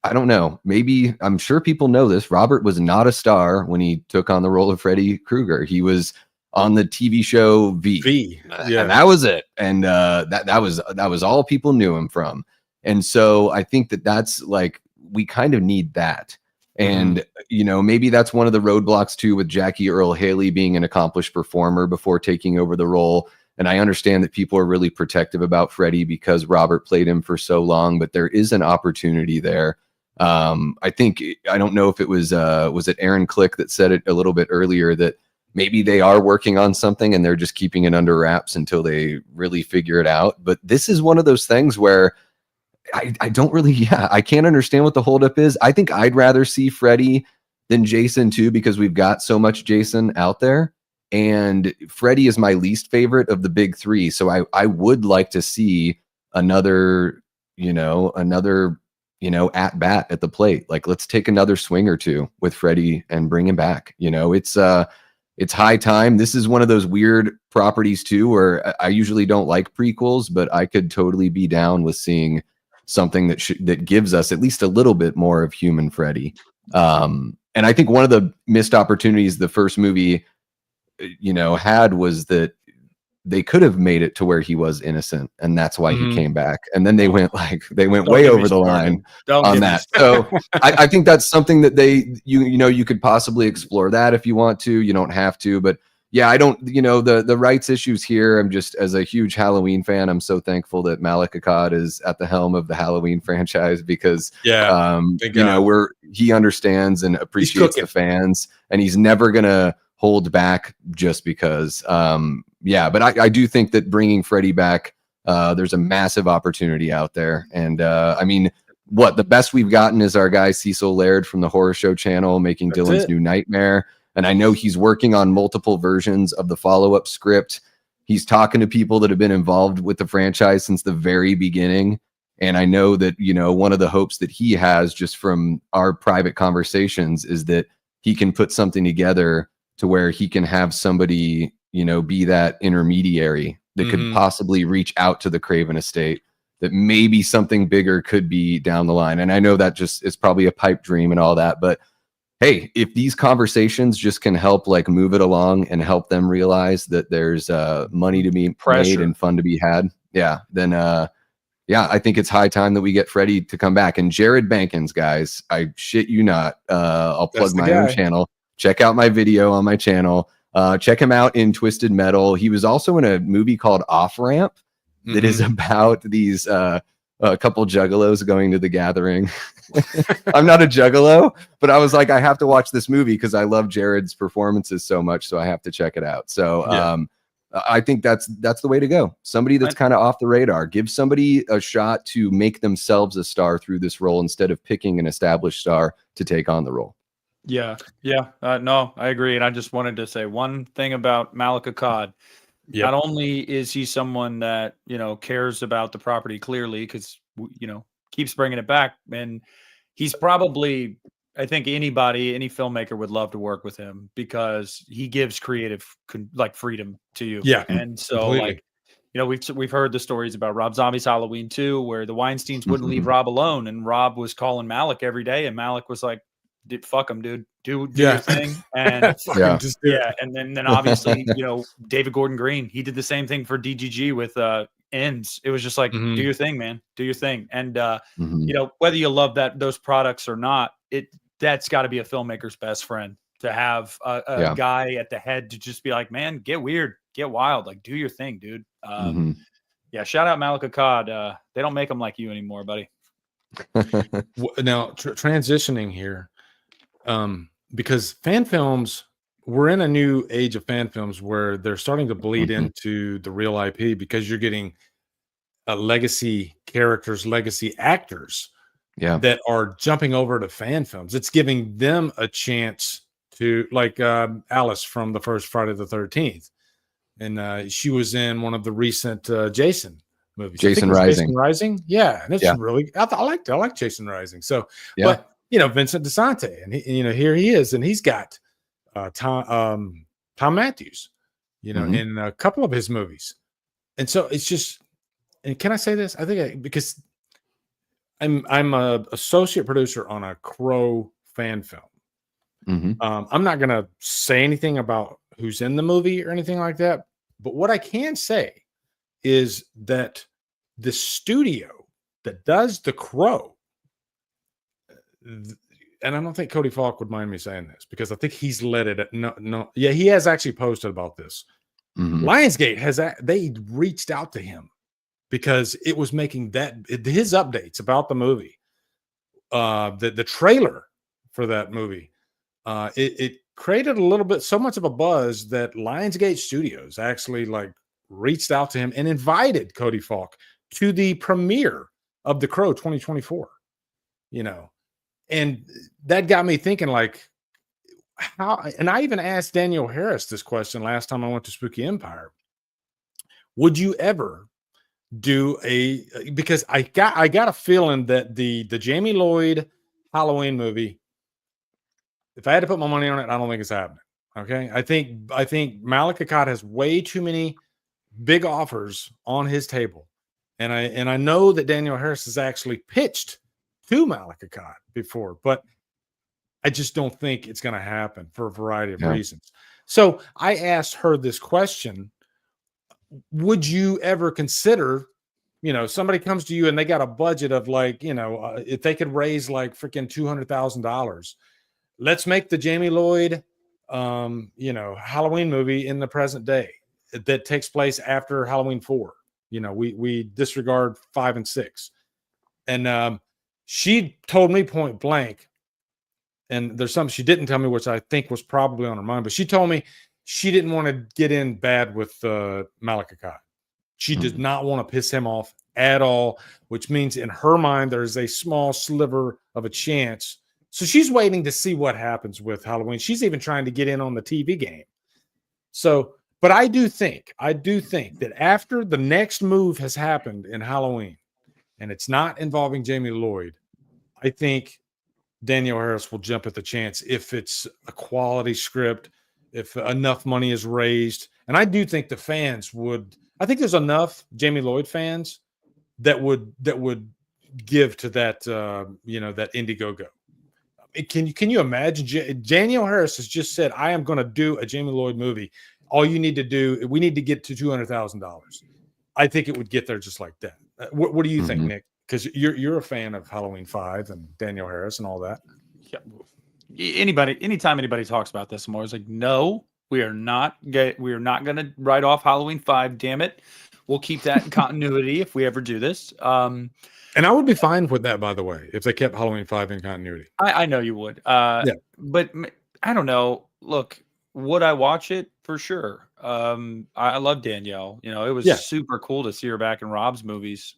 I don't know. Maybe I'm sure people know this. Robert was not a star when he took on the role of Freddy Krueger. He was on the TV show V. And that was it. And that was all people knew him from. And so I think that's like, we kind of need that. And maybe that's one of the roadblocks too, with Jackie Earle Haley being an accomplished performer before taking over the role. And I understand that people are really protective about Freddy because Robert played him for so long, but there is an opportunity there. I don't know if it was it Aaron Click that said it a little bit earlier, that maybe they are working on something and they're just keeping it under wraps until they really figure it out. But this is one of those things where I don't really, I can't understand what the holdup is. I think I'd rather see Freddy than Jason too, because we've got so much Jason out there. And Freddy is my least favorite of the big 3. So I would like to see another at bat at the plate. Like, let's take another swing or two with Freddy and bring him back. It's high time. This is one of those weird properties too, where I usually don't like prequels, but I could totally be down with seeing something that gives us at least a little bit more of human Freddy. And I think one of the missed opportunities the first movie had was that they could have made it to where he was innocent, and that's why he came back. And then they went way over the line on that. So I think that's something that you could possibly explore that if you want to. You don't have to, but I don't, the rights issues here. I'm just, as a huge Halloween fan, I'm so thankful that Malik Akkad is at the helm of the Halloween franchise, because he understands and appreciates the fans, and he's never gonna hold back just because. But I do think that bringing Freddy back, there's a massive opportunity out there. And the best we've gotten is our guy Cecil Laird from the Horror Show channel making Dylan's New Nightmare. And I know he's working on multiple versions of the follow-up script. He's talking to people that have been involved with the franchise since the very beginning. And I know that, one of the hopes that he has just from our private conversations is that he can put something together to where he can have somebody, be that intermediary that could possibly reach out to the Craven estate, that maybe something bigger could be down the line. And I know that just is probably a pipe dream and all that, but hey, if these conversations just can help like move it along and help them realize that there's money to be made and fun to be had, then I think it's high time that we get Freddy to come back. And Jared Bankins, guys, I shit you not, I'll plug my own channel. Check out my video on my channel. Check him out in Twisted Metal. He was also in a movie called Off Ramp that is about these a couple juggalos going to the gathering. I'm not a juggalo, but I was like, I have to watch this movie because I love Jared's performances so much, so I have to check it out. So I think that's the way to go. Somebody that's kind of off the radar. Give somebody a shot to make themselves a star through this role instead of picking an established star to take on the role. No, I agree. And I just wanted to say one thing about Malik Akkad. Not only is he someone that, you know, cares about the property clearly because, you know, keeps bringing it back, and he's probably, I think any filmmaker would love to work with him because he gives creative like freedom to you. Yeah, And so completely. like, you know, we've heard the stories about Rob Zombie's Halloween 2, where the Weinsteins wouldn't leave Rob alone, and Rob was calling Malik every day, and Malik was like, fuck him, dude. Do your thing. And Just do it. and then obviously, you know, David Gordon Green, he did the same thing for DGG with Ends. It was just like, do your thing, man. Do your thing. And you know, whether you love those products or not, that's got to be a filmmaker's best friend, to have a guy at the head to just be like, man, get weird, get wild, like do your thing, dude. Yeah, shout out Malika Cod. They don't make them like you anymore, buddy. Now transitioning here, because fan films, we're in a new age of fan films where they're starting to bleed into the real IP, because you're getting legacy characters, legacy actors that are jumping over to fan films. It's giving them a chance to, like Alice from the first Friday the 13th. And she was in one of the recent Jason movies. Jason Rising. Jason Rising. Yeah. And it's really, I like Jason Rising. So, but you know, Vincent DeSante, and he, you know, here he is, and he's got Tom Matthews, you know, in a couple of his movies. And so it's just, and can I say this? I think because I'm a associate producer on a Crow fan film. I'm not going to say anything about who's in the movie or anything like that. But what I can say is that the studio that does The Crow, and I don't think Cody Falk would mind me saying this, because I think he's let it. Yeah, he has actually posted about this. Lionsgate they reached out to him because it was making his updates about the movie, the trailer for that movie. It created a little bit, so much of a buzz that Lionsgate Studios actually like reached out to him and invited Cody Falk to the premiere of The Crow 2024, you know, and that got me thinking, like, how, and I even asked Daniel Harris this question last time I went to Spooky Empire. Would you ever do because I got a feeling that the Jamie Lloyd Halloween movie, if I had to put my money on it, I don't think it's happening. Okay. I think Malika Cott has way too many big offers on his table. And I know that Daniel Harris has actually pitched to Malika Cott before, but I just don't think it's going to happen for a variety of reasons. So I asked her this question: would you ever consider, you know, somebody comes to you and they got a budget of like, you know, if they could raise like freaking $200,000, let's make the Jamie Lloyd, you know, Halloween movie in the present day that takes place after Halloween 4. You know, we disregard 5 and 6. And she told me point blank, and there's something she didn't tell me, which I think was probably on her mind, but she told me she didn't want to get in bad with Malika Cott. She did not want to piss him off at all, which means in her mind, there's a small sliver of a chance. So she's waiting to see what happens with Halloween. She's even trying to get in on the TV game. So, but I do think that after the next move has happened in Halloween, and it's not involving Jamie Lloyd, I think Daniel Harris will jump at the chance if it's a quality script, if enough money is raised. And I do think the fans would, I think there's enough Jamie Lloyd fans that would give to that, you know, that Indiegogo. Can you imagine? Daniel Harris has just said, I am going to do a Jamie Lloyd movie. All you need to do, we need to get to $200,000. I think it would get there just like that. What do you think, Nick? Because you're a fan of Halloween 5 and Daniel Harris and all that. Yeah. Anytime anybody talks about this, I'm always like, no, we are not going to write off Halloween 5. Damn it. We'll keep that in continuity if we ever do this. And I would be fine with that, by the way, if they kept Halloween 5 in continuity. I know you would. But I don't know. Look, would I watch it? For sure. I love Danielle. You know, it was super cool to see her back in Rob's movies.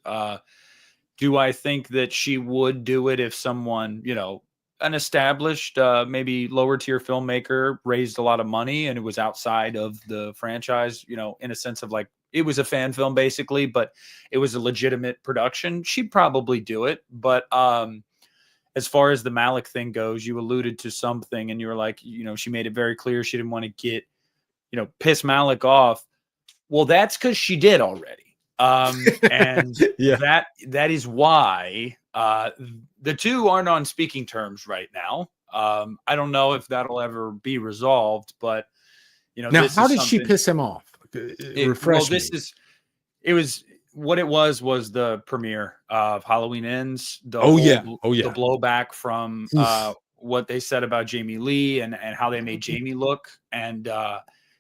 Do I think that she would do it if someone, you know, an established, maybe lower tier filmmaker raised a lot of money and it was outside of the franchise, you know, in a sense of like, it was a fan film basically, but it was a legitimate production, she'd probably do it. But as far as the Malik thing goes, you alluded to something and you were like, you know, she made it very clear she didn't want to get, you know, piss Malik off. Well, that's because she did already. And that is why the two aren't on speaking terms right now. I don't know if that'll ever be resolved, but you know, now how did she piss him off? Refresh me. It was what it was the premiere of Halloween Ends. The blowback from what they said about Jamie Lee and how they made Jamie look. And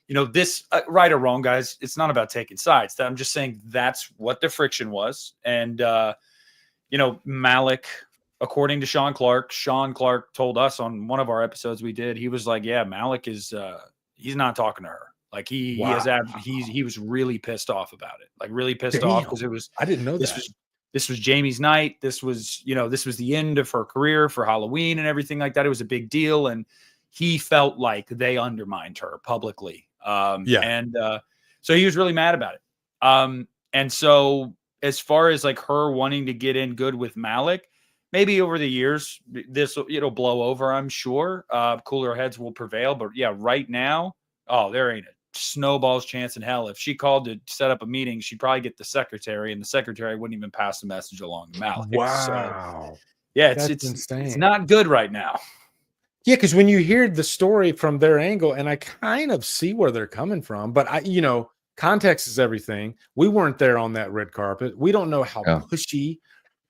you know, this right or wrong, guys, it's not about taking sides. I'm just saying that's what the friction was. And you know, Malik, according to Sean Clark told us on one of our episodes we did, he was like, yeah, Malik is he's not talking to her. Like he was really pissed off about it. Like really pissed off because it was, I didn't know this was Jamie's night. This was, you know, this was the end of her career for Halloween and everything like that. It was a big deal. And he felt like they undermined her publicly. And so he was really mad about it. And so as far as like her wanting to get in good with Malik, maybe over the years, it'll blow over, I'm sure. Cooler heads will prevail. But yeah, right now, there ain't a snowball's chance in hell. If she called to set up a meeting, she'd probably get the secretary, and the secretary wouldn't even pass the message along to Malik. Wow. So, yeah, it's insane. It's not good right now. Yeah, because when you hear the story from their angle, and I kind of see where they're coming from, but you know, context is everything. We weren't there on that red carpet. We don't know how pushy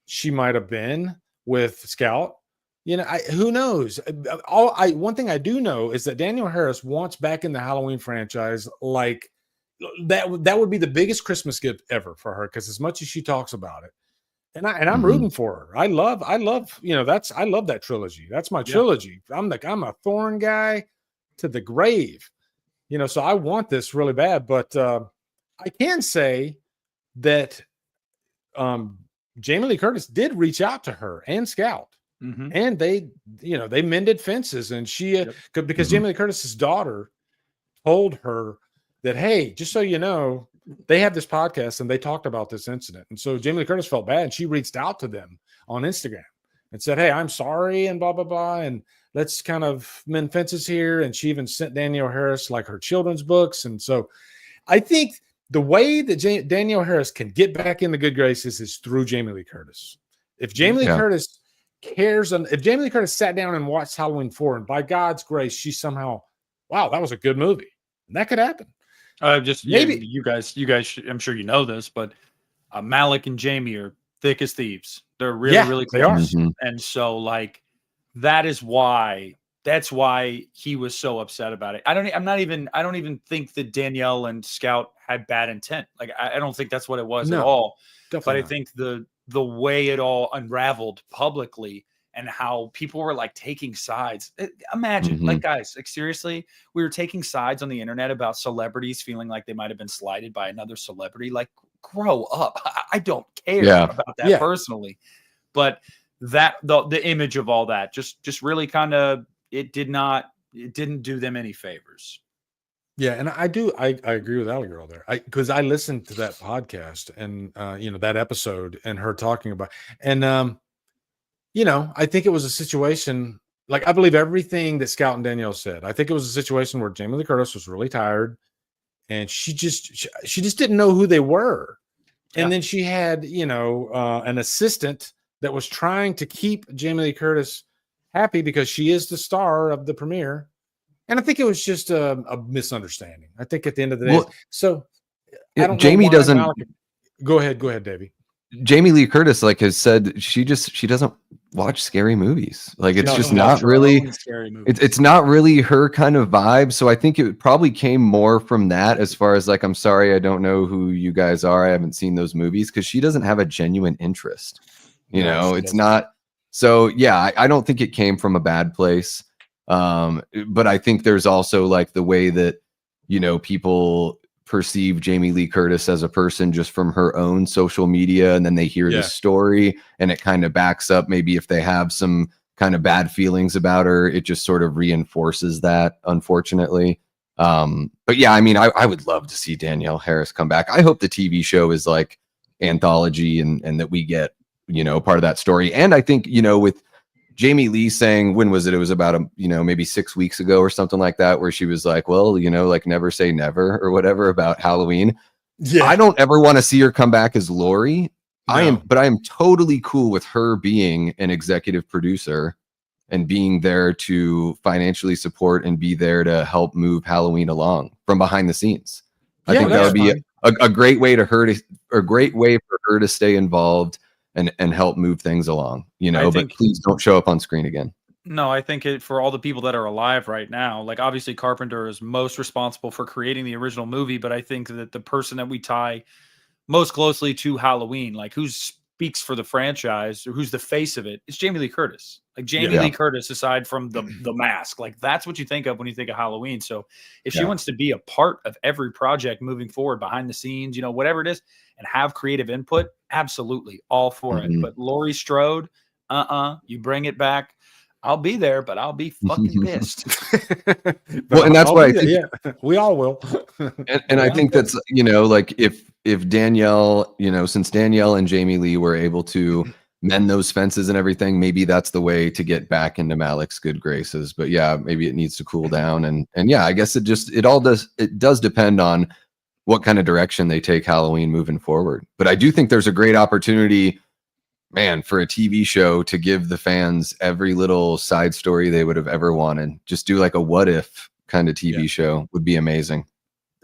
she might have been with Scout. You know, who knows? One thing I do know is that Danielle Harris wants back in the Halloween franchise. Like that would be the biggest Christmas gift ever for her, because as much as she talks about it, and I'm rooting for her. I love, you know, I love that trilogy. That's my trilogy. I'm a Thorn guy to the grave, you know, so I want this really bad. But I can say that Jamie Lee Curtis did reach out to her and Scout. And they, you know, they mended fences, and she, because Jamie Lee Curtis's daughter told her that, hey, just so you know, they have this podcast and they talked about this incident. And so Jamie Lee Curtis felt bad, and she reached out to them on Instagram and said, hey, I'm sorry, and blah, blah, blah. And let's kind of mend fences here. And she even sent Danielle Harris like her children's books. And so I think the way that Danielle Harris can get back in the good graces is through Jamie Lee Curtis. If Jamie Lee Curtis cares, and if Jamie Lee Curtis sat down and watched Halloween 4, and by God's grace, she somehow, wow, that was a good movie, and that could happen. Maybe you guys, I'm sure you know this, but Malik and Jamie are thick as thieves. They're really close. And so like, that's why he was so upset about it. I don't even think that Danielle and Scout had bad intent. Like, I don't think that's what it was at all. But I think the way it all unraveled publicly and how people were like taking sides. Imagine, like, guys, like, seriously, we were taking sides on the internet about celebrities feeling like they might have been slighted by another celebrity. Like, grow up. I don't care about that personally. But that the image of all that just really kind of, it didn't do them any favors. Yeah, and I agree with Alley Girl there. Because I listened to that podcast and you know, that episode, and her talking about, and you know, I think it was a situation, like, I believe everything that Scout and Danielle said. I think it was a situation where Jamie Lee Curtis was really tired, and she just didn't know who they were. And then she had, you know, an assistant that was trying to keep Jamie Lee Curtis happy because she is the star of the premiere. And I think it was just a misunderstanding. I think at the end of the day, I don't Jamie doesn't. Go ahead, Davey. Jamie Lee Curtis, like, has said she doesn't watch scary movies. Like, it's just not really. It's not really her kind of vibe. So I think it probably came more from that, as far as like, I'm sorry, I don't know who you guys are. I haven't seen those movies, because she doesn't have a genuine interest. You know, it's not. So yeah, I don't think it came from a bad place. But I think there's also like the way that, you know, people perceive Jamie Lee Curtis as a person just from her own social media, and then they hear this story, and it kind of backs up maybe if they have some kind of bad feelings about her, it just sort of reinforces that, unfortunately. But yeah, I mean, I would love to see Danielle Harris come back. I hope the TV show is like anthology and that we get, you know, part of that story. And I think, you know, with Jamie Lee saying, when was it? It was about, you know, maybe 6 weeks ago or something like that, where she was like, well, you know, like never say never or whatever about Halloween. Yeah. I don't ever want to see her come back as Laurie. No. But I am totally cool with her being an executive producer and being there to financially support and be there to help move Halloween along from behind the scenes. I think that would be a great way for her to stay involved and help move things along, you know, but please don't show up on screen again. No, I think for all the people that are alive right now, like obviously Carpenter is most responsible for creating the original movie, but I think that the person that we tie most closely to Halloween, like who speaks for the franchise or who's the face of it, it's Jamie Lee Curtis. Like Jamie Lee Curtis, aside from the mask, like that's what you think of when you think of Halloween. So if she wants to be a part of every project moving forward behind the scenes, you know, whatever it is, and have creative input, absolutely all for it. But Laurie Strode, you bring it back. I'll be there, but I'll be fucking pissed. Well, and that's why I think, we all will. and I think that's, you know, like if Danielle, you know, since Danielle and Jamie Lee were able to mend those fences and everything, maybe that's the way to get back into Malik's good graces. But yeah, maybe it needs to cool down. And yeah, I guess it does depend on what kind of direction they take Halloween moving forward. But I do think there's a great opportunity, man, for a TV show to give the fans every little side story they would have ever wanted. Just do like a what if kind of TV show would be amazing.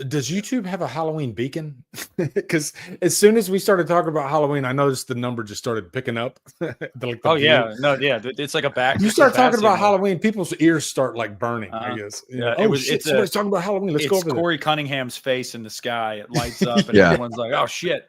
Does YouTube have a Halloween beacon? Because as soon as we started talking about Halloween, I noticed the number just started picking up. It's like a back. You start talking about Halloween, people's ears start like burning. I guess. Somebody's talking about Halloween. Let's go over Corey Cunningham's face in the sky. It lights up, and everyone's like, "Oh shit!"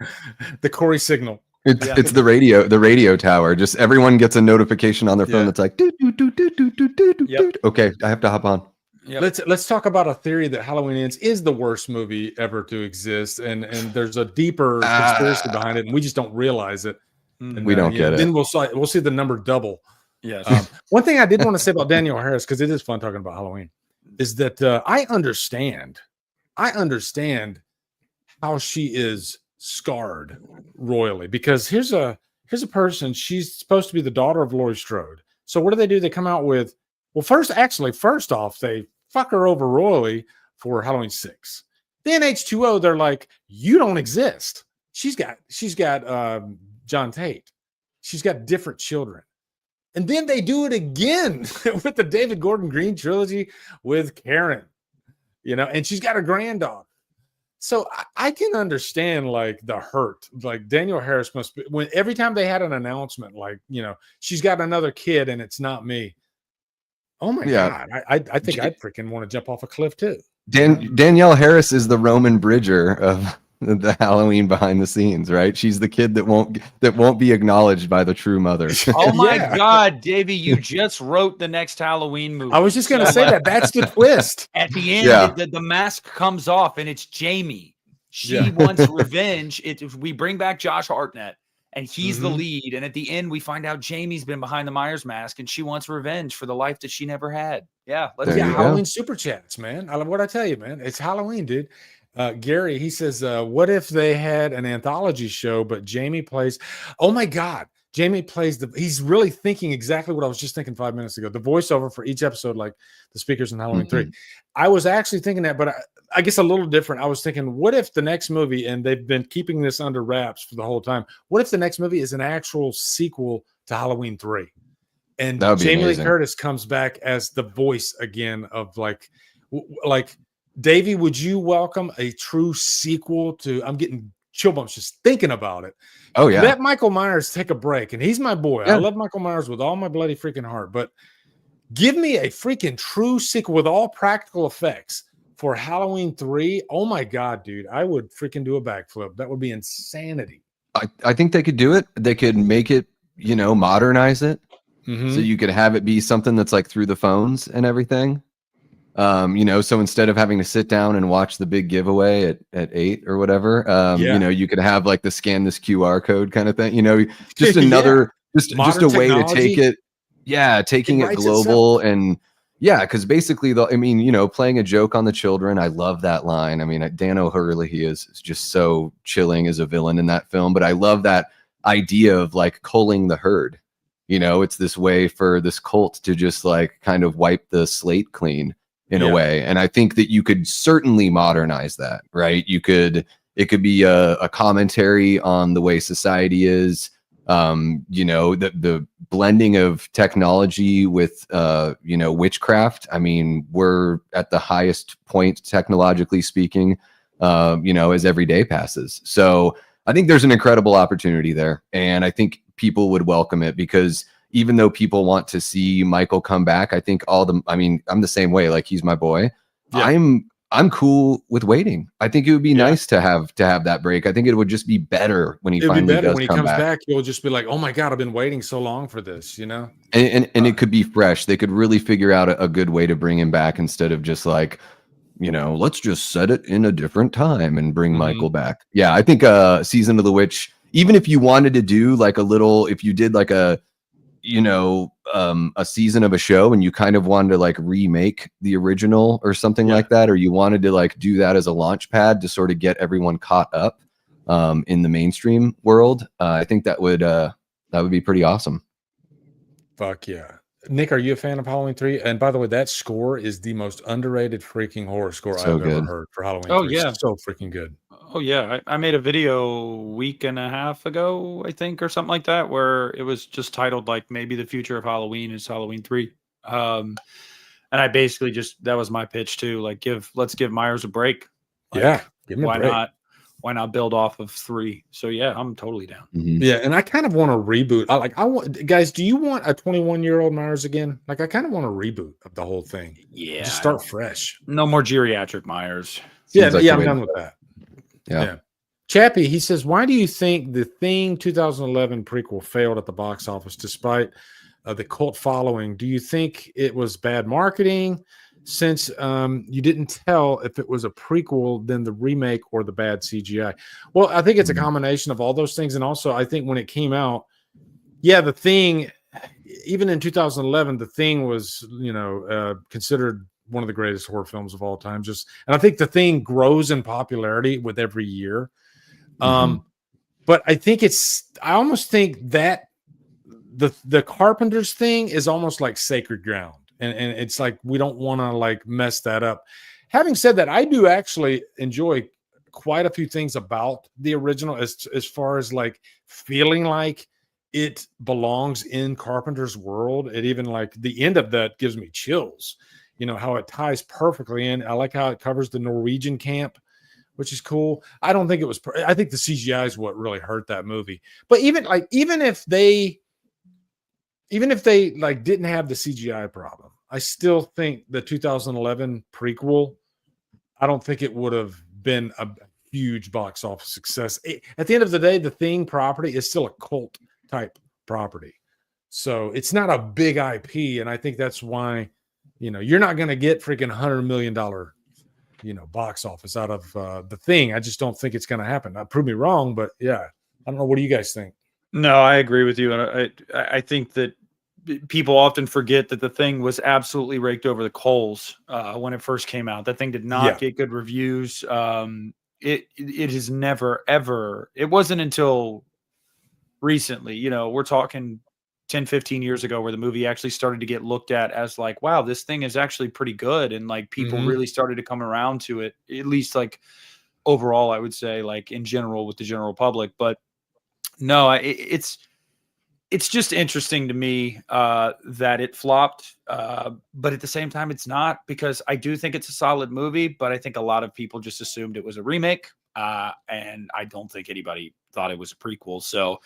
The Corey signal. It's the radio tower. Just everyone gets a notification on their phone that's like, doo, doo, doo, doo, doo, doo, doo, doo. Okay, I have to hop on. Yep. Let's talk about a theory that Halloween Ends is the worst movie ever to exist, and there's a deeper conspiracy behind it, and we just don't realize it. And, we don't get it. Then we'll see the number double. Yes. One thing I did want to say about Danielle Harris, because it is fun talking about Halloween, is that I understand how she is scarred royally, because here's a person, she's supposed to be the daughter of Laurie Strode. So what do? They come out with, well, first off, they fuck her over royally for Halloween 6. Then H2O, they're like, you don't exist. She's got John Tate. She's got different children. And then they do it again with the David Gordon Green trilogy with Karen, you know, and she's got a granddaughter. So I can understand like the hurt. Like Danielle Harris must be, when every time they had an announcement, like, you know, she's got another kid and it's not me. Oh my God. I think I'd freaking want to jump off a cliff too. Danielle Harris is the Roman Bridger of the Halloween behind the scenes, right? She's the kid that won't be acknowledged by the true mother. Oh my God, Davey, you just wrote the next Halloween movie. I was just going to say that's the twist. At the end, the mask comes off and it's Jamie. She wants revenge. We bring back Josh Hartnett and he's the lead. And at the end, we find out Jamie's been behind the Myers mask and she wants revenge for the life that she never had. Yeah. Let's get Halloween super chats, man. What I tell you, man, it's Halloween, dude. Gary, he says, what if they had an anthology show, but Jamie plays, oh my God, Jamie plays he's really thinking exactly what I was just thinking 5 minutes ago. The voiceover for each episode, like the speakers in Halloween 3. I was actually thinking that, but I guess a little different. I was thinking, what if the next movie, and they've been keeping this under wraps for the whole time, what if the next movie is an actual sequel to Halloween 3? And Jamie Lee Curtis comes back as the voice again of like Davey, would you welcome a true sequel to? I'm getting chill bumps just thinking about it. Oh yeah. Let Michael Myers take a break, and he's my boy. I love Michael Myers with all my bloody freaking heart. But give me a freaking true sequel with all practical effects for Halloween 3. Oh my God, dude! I would freaking do a backflip. That would be insanity. I think they could do it. They could make it, you know, modernize it, so you could have it be something that's like through the phones and everything. You know, so instead of having to sit down and watch the big giveaway at 8 or whatever, you know, you could have like the scan this QR code kind of thing, you know, just another, just a way to take it. Yeah, taking it writes global itself. and yeah, because basically, I mean, playing a joke on the children. I love that line. I mean, Dan O'Hurley is just so chilling as a villain in that film. But I love that idea of like culling the herd. It's this way for this cult to just like kind of wipe the slate clean in a Yeah. way. And I think that you could certainly modernize that, right? It could be a commentary on the way society is. The blending of technology with witchcraft. I mean, we're at the highest point technologically speaking, as every day passes. So I think there's an incredible opportunity there, and I think people would welcome it, because even though people want to see Michael come back, I think I'm the same way. Like, he's my boy. Yeah. I'm cool with waiting. I think it would be nice to have that break. I think it would just be better when he finally does when he come comes back. back. You'll just be like, oh my God, I've been waiting so long for this, And it could be fresh. They could really figure out a good way to bring him back, instead of just like, let's just set it in a different time and bring Michael back. Yeah, I think Season of the Witch, even if you wanted to do like if you did like a season of a show and you kind of wanted to like remake the original or something like that, or you wanted to like do that as a launch pad to sort of get everyone caught up in the mainstream world, I think that would be pretty awesome. Fuck yeah. Nick, are you a fan of Halloween 3? And by the way, that score is the most underrated freaking horror score So I've ever good. heard for Halloween 3. yeah. So freaking good. Oh yeah, I made a video a week and a half ago, I think, or something like that, where it was just titled like maybe the future of Halloween is Halloween 3. And I basically that was my pitch too. Like, let's give Myers a break. Like, give him a break. Why not build off of 3? So yeah, I'm totally down. Mm-hmm. Yeah, and I kind of want to reboot. I want, guys, do you want a 21-year-old Myers again? Like, I kind of want a reboot of the whole thing. Yeah. Just start fresh. No more geriatric Myers. I'm done with that. Yeah. Chappie, he says, why do you think The Thing 2011 prequel failed at the box office despite the cult following? Do you think it was bad marketing, since you didn't tell if it was a prequel, then the remake, or the bad CGI? Well, I think it's a combination of all those things. And also, I think when it came out, The Thing, even in 2011, The Thing was, considered one of the greatest horror films of all time. And I think The Thing grows in popularity with every year. But I think I almost think that the Carpenter's Thing is almost like sacred ground. And it's like, we don't want to like mess that up. Having said that, I do actually enjoy quite a few things about the original, as far as like feeling like it belongs in Carpenter's world. It even, like, the end of that gives me chills, how it ties perfectly in. I like how it covers the Norwegian camp, which is cool. I don't think it was, I think the CGI is what really hurt that movie. But even if they like didn't have the CGI problem, I still think the 2011 prequel, I don't think it would have been a huge box office success. At the end of the day, the Thing property is still a cult type property. So it's not a big IP. And I think that's why, you're not going to get freaking $100 million, box office out of the Thing. I just don't think it's going to happen. Prove me wrong, but yeah, I don't know. What do you guys think? No, I agree with you. And I think that people often forget that the Thing was absolutely raked over the coals when it first came out. That thing did not get good reviews. It has never, ever, it wasn't until recently, we're talking 10, 15 years ago, where the movie actually started to get looked at as like, wow, this thing is actually pretty good. And like, people really started to come around to it, at least like overall, I would say, like in general with the general public. But no, it's just interesting to me that it flopped. But at the same time, it's not, because I do think it's a solid movie, but I think a lot of people just assumed it was a remake. And I don't think anybody thought it was a prequel. So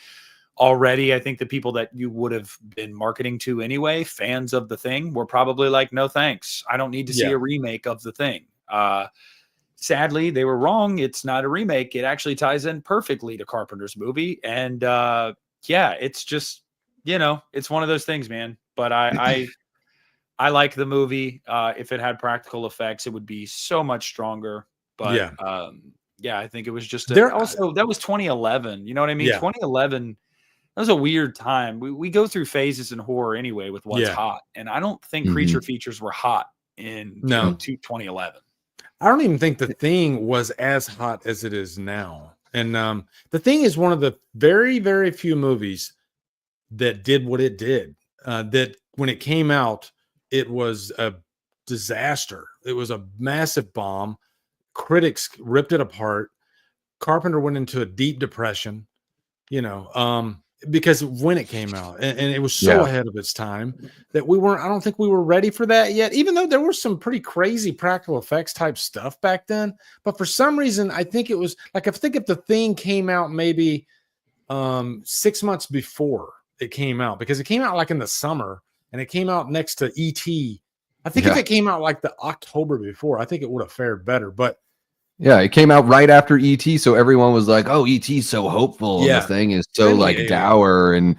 already, I think the people that you would have been marketing to anyway, fans of the Thing, were probably like, no, thanks. I don't need to see a remake of the Thing. Sadly, they were wrong. It's not a remake. It actually ties in perfectly to Carpenter's movie. And it's just, it's one of those things, man. But I like the movie. If it had practical effects, it would be so much stronger. But I think it was just also, that was 2011. You know what I mean? 2011, was a weird time. We go through phases in horror anyway with what's hot, and I don't think creature features were hot in 2011. I don't even think The Thing was as hot as it is now. And The Thing is one of the very, very few movies that did what it did. That when it came out, it was a disaster. It was a massive bomb. Critics ripped it apart. Carpenter went into a deep depression, because of when it came out, and it was so ahead of its time that I don't think we were ready for that yet, even though there was some pretty crazy practical effects type stuff back then. But for some reason, I think it was like, if The Thing came out maybe 6 months before it came out, because it came out like in the summer and it came out next to E.T. I think if it came out like the October before, I think it would have fared better. But yeah, it came out right after E.T., so everyone was like, "Oh, E.T.'s so hopeful." And The Thing is so like dour and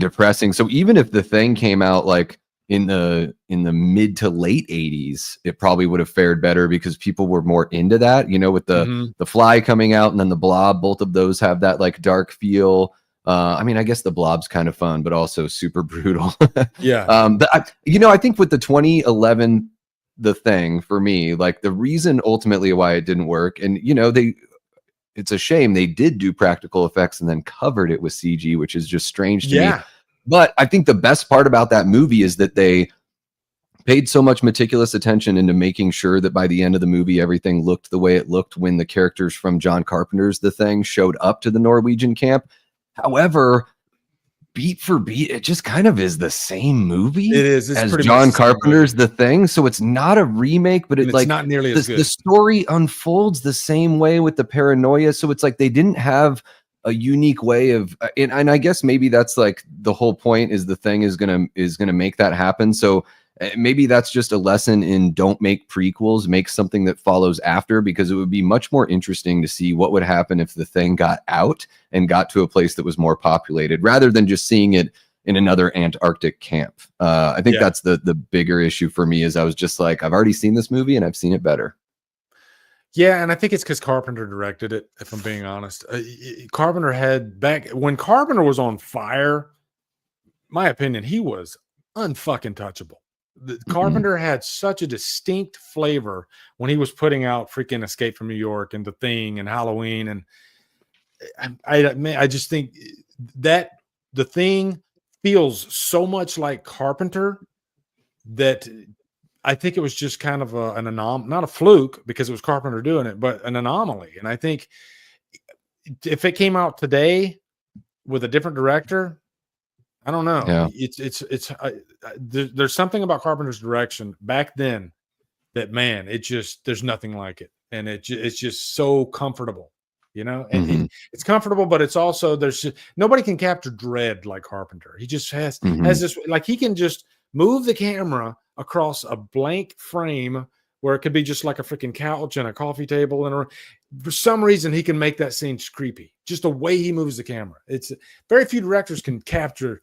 depressing. So even if The Thing came out like in the mid to late 80s, it probably would have fared better because people were more into that. With the Fly coming out and then the Blob, both of those have that like dark feel. I mean, I guess the Blob's kind of fun, but also super brutal. I think with the 2011 The Thing, for me, like the reason ultimately why it didn't work, and it's a shame they did do practical effects and then covered it with CG, which is just strange to me. But I think the best part about that movie is that they paid so much meticulous attention into making sure that by the end of the movie, everything looked the way it looked when the characters from John Carpenter's The Thing showed up to the Norwegian camp. However, beat for beat, it just kind of is the same movie. It is as John Carpenter's The Thing, so it's not a remake, but it's like not nearly as good. The story unfolds the same way with the paranoia, so it's like they didn't have a unique way of, and I guess maybe that's like the whole point, is The Thing is gonna make that happen. So maybe that's just a lesson in don't make prequels, make something that follows after, because it would be much more interesting to see what would happen if The Thing got out and got to a place that was more populated, rather than just seeing it in another Antarctic camp. I think that's the bigger issue for me, is I was just like, I've already seen this movie and I've seen it better. Yeah, and I think it's because Carpenter directed it, if I'm being honest. Carpenter had, back when Carpenter was on fire, my opinion, he was unfucking touchable. Carpenter had such a distinct flavor when he was putting out freaking Escape from New York and The Thing and Halloween, and I just think that The Thing feels so much like Carpenter that I think it was just kind of an anomaly, not a fluke because it was Carpenter doing it, but an anomaly. And I think if it came out today with a different director, I don't know. Yeah. There's something about Carpenter's direction back then that, man, there's nothing like it, and it's just so comfortable, And it's comfortable, but it's also nobody can capture dread like Carpenter. He just has this, like, he can just move the camera across a blank frame where it could be just like a freaking couch and a coffee table, and for some reason he can make that scene creepy. Just the way he moves the camera. It's very few directors can capture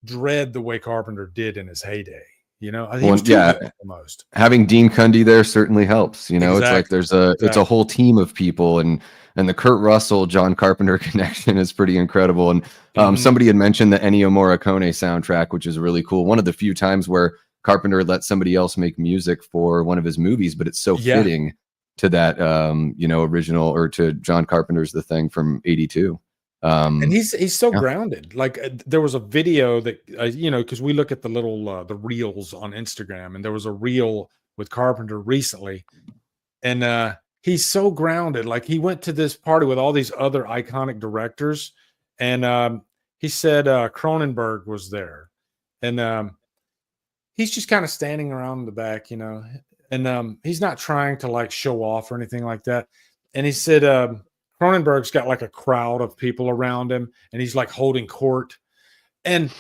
dread the way Carpenter did in his heyday. I think most. Having Dean Cundy there certainly helps. Exactly. It's like it's a whole team of people, and the Kurt Russell John Carpenter connection is pretty incredible. And somebody had mentioned the Ennio Morricone soundtrack, which is really cool. One of the few times where Carpenter let somebody else make music for one of his movies, but it's so fitting to that original, or to John Carpenter's The Thing from '82. And he's so grounded. Like there was a video that because we look at the little the reels on Instagram, and there was a reel with Carpenter recently, and he's so grounded. Like he went to this party with all these other iconic directors, and he said Cronenberg was there, and he's just kind of standing around in the back, and he's not trying to like show off or anything like that. And he said Cronenberg's got like a crowd of people around him, and he's like holding court, and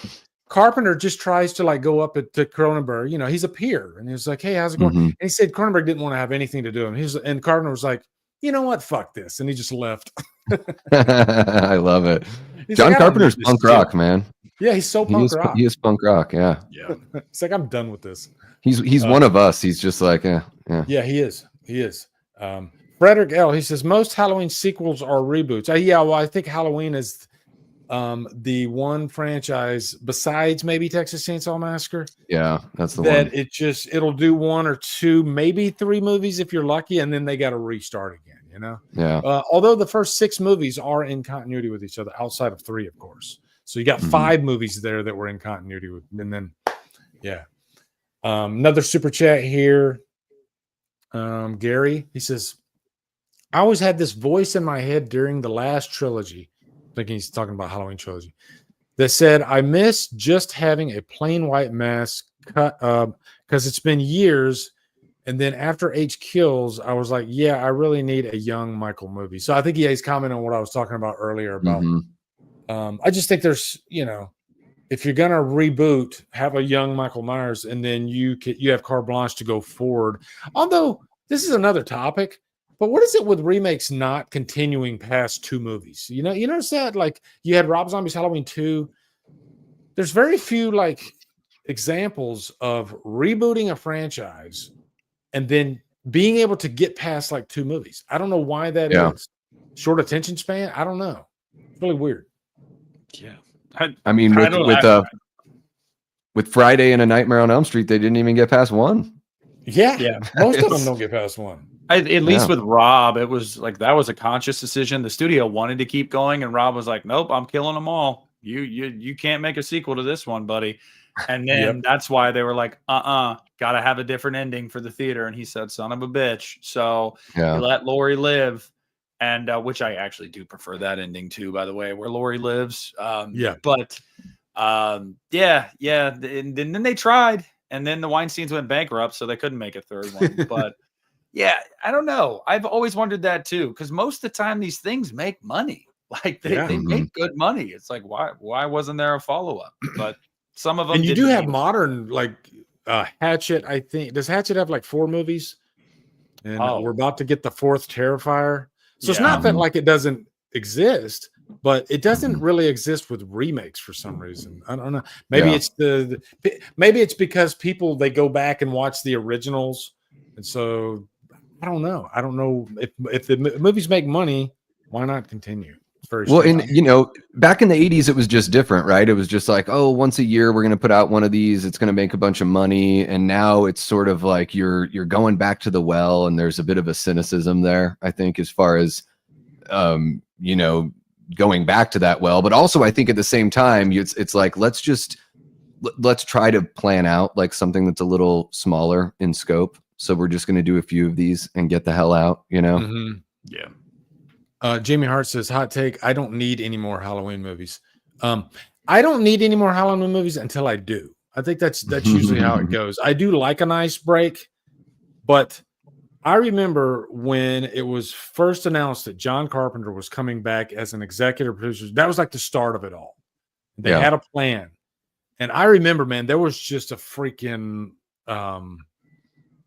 Carpenter just tries to like go up to Cronenberg. He's a peer, and he was like, "Hey, how's it going?" And he said Cronenberg didn't want to have anything to do with him. And Carpenter was like, "You know what? Fuck this," and he just left. I love it. John Carpenter's punk rock, man. Yeah, he's so punk rock. He is punk rock. Yeah. It's like, I'm done with this. He's one of us. He's just like, yeah. He is. Frederick L. He says most Halloween sequels are reboots. Well, I think Halloween is the one franchise besides maybe Texas Chainsaw Massacre. Yeah, that's the that one. it'll do 1 or 2, maybe 3 movies if you're lucky, and then they got to restart again. You know. Yeah. Although the first 6 movies are in continuity with each other, outside of 3, of course. So you got 5 movies there that were in continuity with, and then yeah. Another super chat here. Gary, he says, I always had this voice in my head during the last trilogy, thinking he's talking about Halloween trilogy, that said, I miss just having a plain white mask cut because it's been years. And then after H kills, I was like, yeah, I really need a young Michael movie. So I think he's commenting on what I was talking about earlier about, I just think there's, you know, if you're going to reboot, have a young Michael Myers, and then you have carte blanche to go forward. Although this is another topic, but what is it with remakes not continuing past 2 movies? You notice that, like, you had Rob Zombie's Halloween 2. There's very few like examples of rebooting a franchise and then being able to get past like 2 movies. I don't know why that is. Short attention span. I don't know. It's really weird. Yeah. I mean, with Friday and A Nightmare on Elm Street, they didn't even get past 1. Yeah. Most of them don't get past 1. At least with Rob, it was like that was a conscious decision. The studio wanted to keep going, and Rob was like, "Nope, I'm killing them all. You can't make a sequel to this one, buddy." And then that's why they were like, gotta have a different ending for the theater. And he said, "Son of a bitch." So he let Laurie live. And which I actually do prefer that ending too, by the way, where Laurie lives. But and then they tried, and then the Weinsteins went bankrupt, so they couldn't make a third one. But yeah, I don't know. I've always wondered that too, because most of the time these things make money. Like they make good money. It's like why wasn't there a follow up? But some of them. And you do have modern like Hatchet. I think does Hatchet have like 4 movies? And we're about to get the 4th Terrifier. So it's not that like it doesn't exist, but it doesn't really exist with remakes for some reason. I don't know. Maybe it's maybe it's because people they go back and watch the originals, and so I don't know. I don't know if the movies make money, why not continue? It's very strange. And back in the 80s, it was just different, right? It was just like, oh, once a year we're going to put out one of these. It's going to make a bunch of money, and now it's sort of like you're going back to the well, and there's a bit of a cynicism there, I think, as far as going back to that well. But also, I think at the same time, it's like let's try to plan out like something that's a little smaller in scope. So we're just going to do a few of these and get the hell out, Yeah. Jamie Hart says, hot take, I don't need any more Halloween movies. I don't need any more Halloween movies until I do. I think that's usually how it goes. I do like a nice break, but I remember when it was first announced that John Carpenter was coming back as an executive producer. That was like the start of it all. They had a plan. And I remember, man, there was just a freaking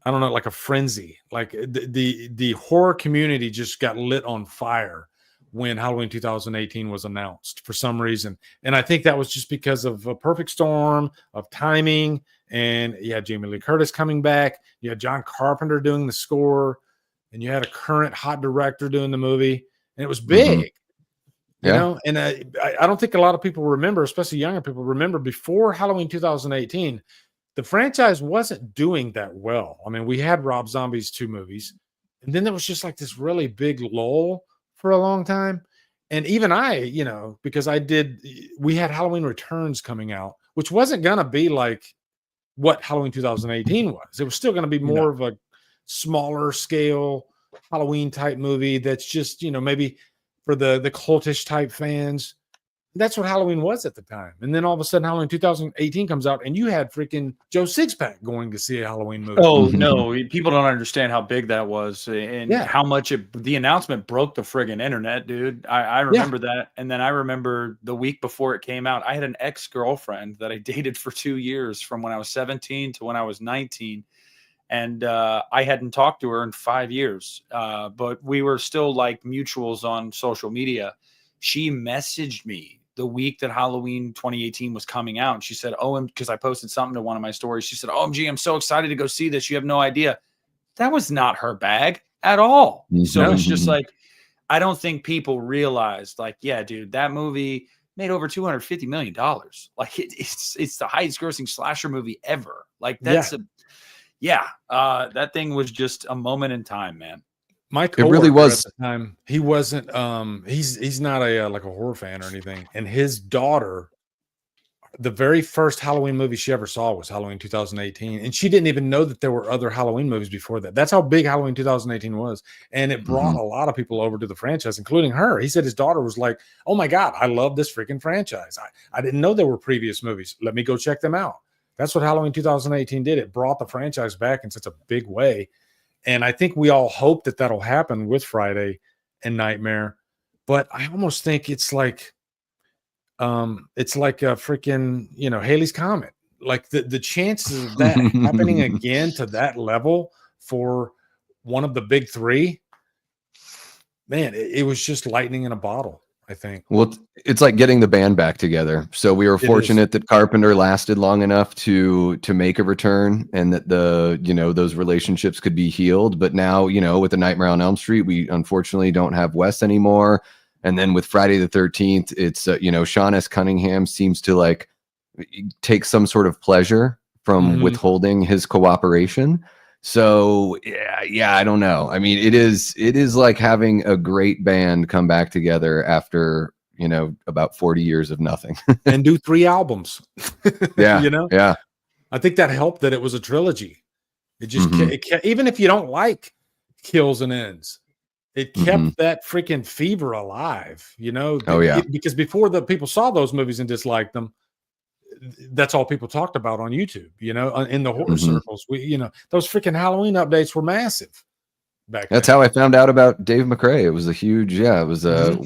I don't know, like a frenzy. Like the horror community just got lit on fire when Halloween 2018 was announced for some reason. And I think that was just because of a perfect storm of timing. And you had Jamie Lee Curtis coming back. You had John Carpenter doing the score. And you had a current hot director doing the movie. And it was big. You know? And I don't think a lot of people remember, especially younger people, remember before Halloween 2018, the franchise wasn't doing that well. I mean, we had Rob Zombie's 2 movies, and then there was just like this really big lull for a long time. And even because we had Halloween Returns coming out, which wasn't going to be like what Halloween 2018 was. It was still going to be more of a smaller scale Halloween type movie that's just, maybe for the cultish type fans. That's what Halloween was at the time. And then all of a sudden, Halloween 2018 comes out, and you had freaking Joe Sixpack going to see a Halloween movie. Oh, no. People don't understand how big that was and how much the announcement broke the friggin' internet, dude. I remember that. And then I remember the week before it came out, I had an ex-girlfriend that I dated for 2 years from when I was 17 to when I was 19. And I hadn't talked to her in 5 years, but we were still like mutuals on social media. She messaged me the week that Halloween 2018 was coming out. And she said, because I posted something to one of my stories. She said, OMG, I'm so excited to go see this. You have no idea. That was not her bag at all. So it's just like, I don't think people realized like, yeah, dude, that movie made over $250 million. Like it's the highest grossing slasher movie ever. Like that's that thing was just a moment in time, man. My It really coworker was. at the time, he wasn't he's not a like a horror fan or anything, and his daughter, the very first Halloween movie she ever saw was Halloween 2018, and she didn't even know that there were other Halloween movies before that. That's how big Halloween 2018 was, and it brought a lot of people over to the franchise, including her. He said his daughter was like, "Oh my god, I love this freaking franchise. I didn't know there were previous movies. Let me go check them out." That's what Halloween 2018 did. It brought the franchise back in such a big way, and I think we all hope that that'll happen with Friday and Nightmare, but I almost think it's like a freaking, Haley's Comet. Like the chances of that happening again to that level for one of the big three, man, it was just lightning in a bottle, I think. Well, it's like getting the band back together. So we were fortunate that Carpenter lasted long enough to make a return, and that those relationships could be healed. But now, with the Nightmare on Elm Street, we unfortunately don't have Wes anymore. And then with Friday the 13th, it's, Sean S. Cunningham seems to like take some sort of pleasure from withholding his cooperation. So yeah, I don't know. I mean, it is like having a great band come back together after, about 40 years of nothing. And do 3 albums. Yeah. Yeah. I think that helped that it was a trilogy. It just, even if you don't like Kills and Ends, it kept that freaking fever alive, Oh, yeah. because before the people saw those movies and disliked them, that's all people talked about on YouTube, in the horror circles. Those freaking Halloween updates were massive back then. That's how I found out about Dave McCoy. It was a huge, it was a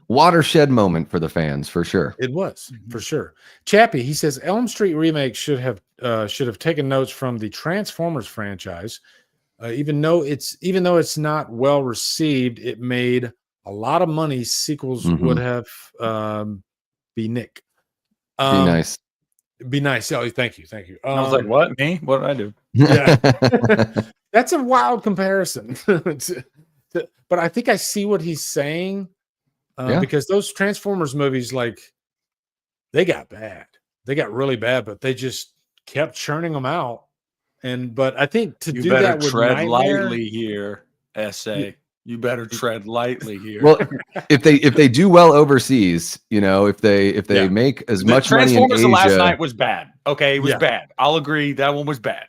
watershed moment for the fans, for sure. It was, for sure. Chappie, he says Elm Street remake should have taken notes from the Transformers franchise. Even though it's not well received, it made a lot of money. Sequels would have be Nick. Be nice. Be nice. Oh, thank you. I was like, what? Me? What did I do? Yeah. That's a wild comparison. But I think I see what he's saying, because those Transformers movies, like, they got bad. They got really bad, but they just kept churning them out. But I think you do that with tread Nightmare, lightly here, SA. You better tread lightly here. Well, if they do well overseas, if they make as much money in Asia. The last night was bad. Okay, it was bad. I'll agree that one was bad.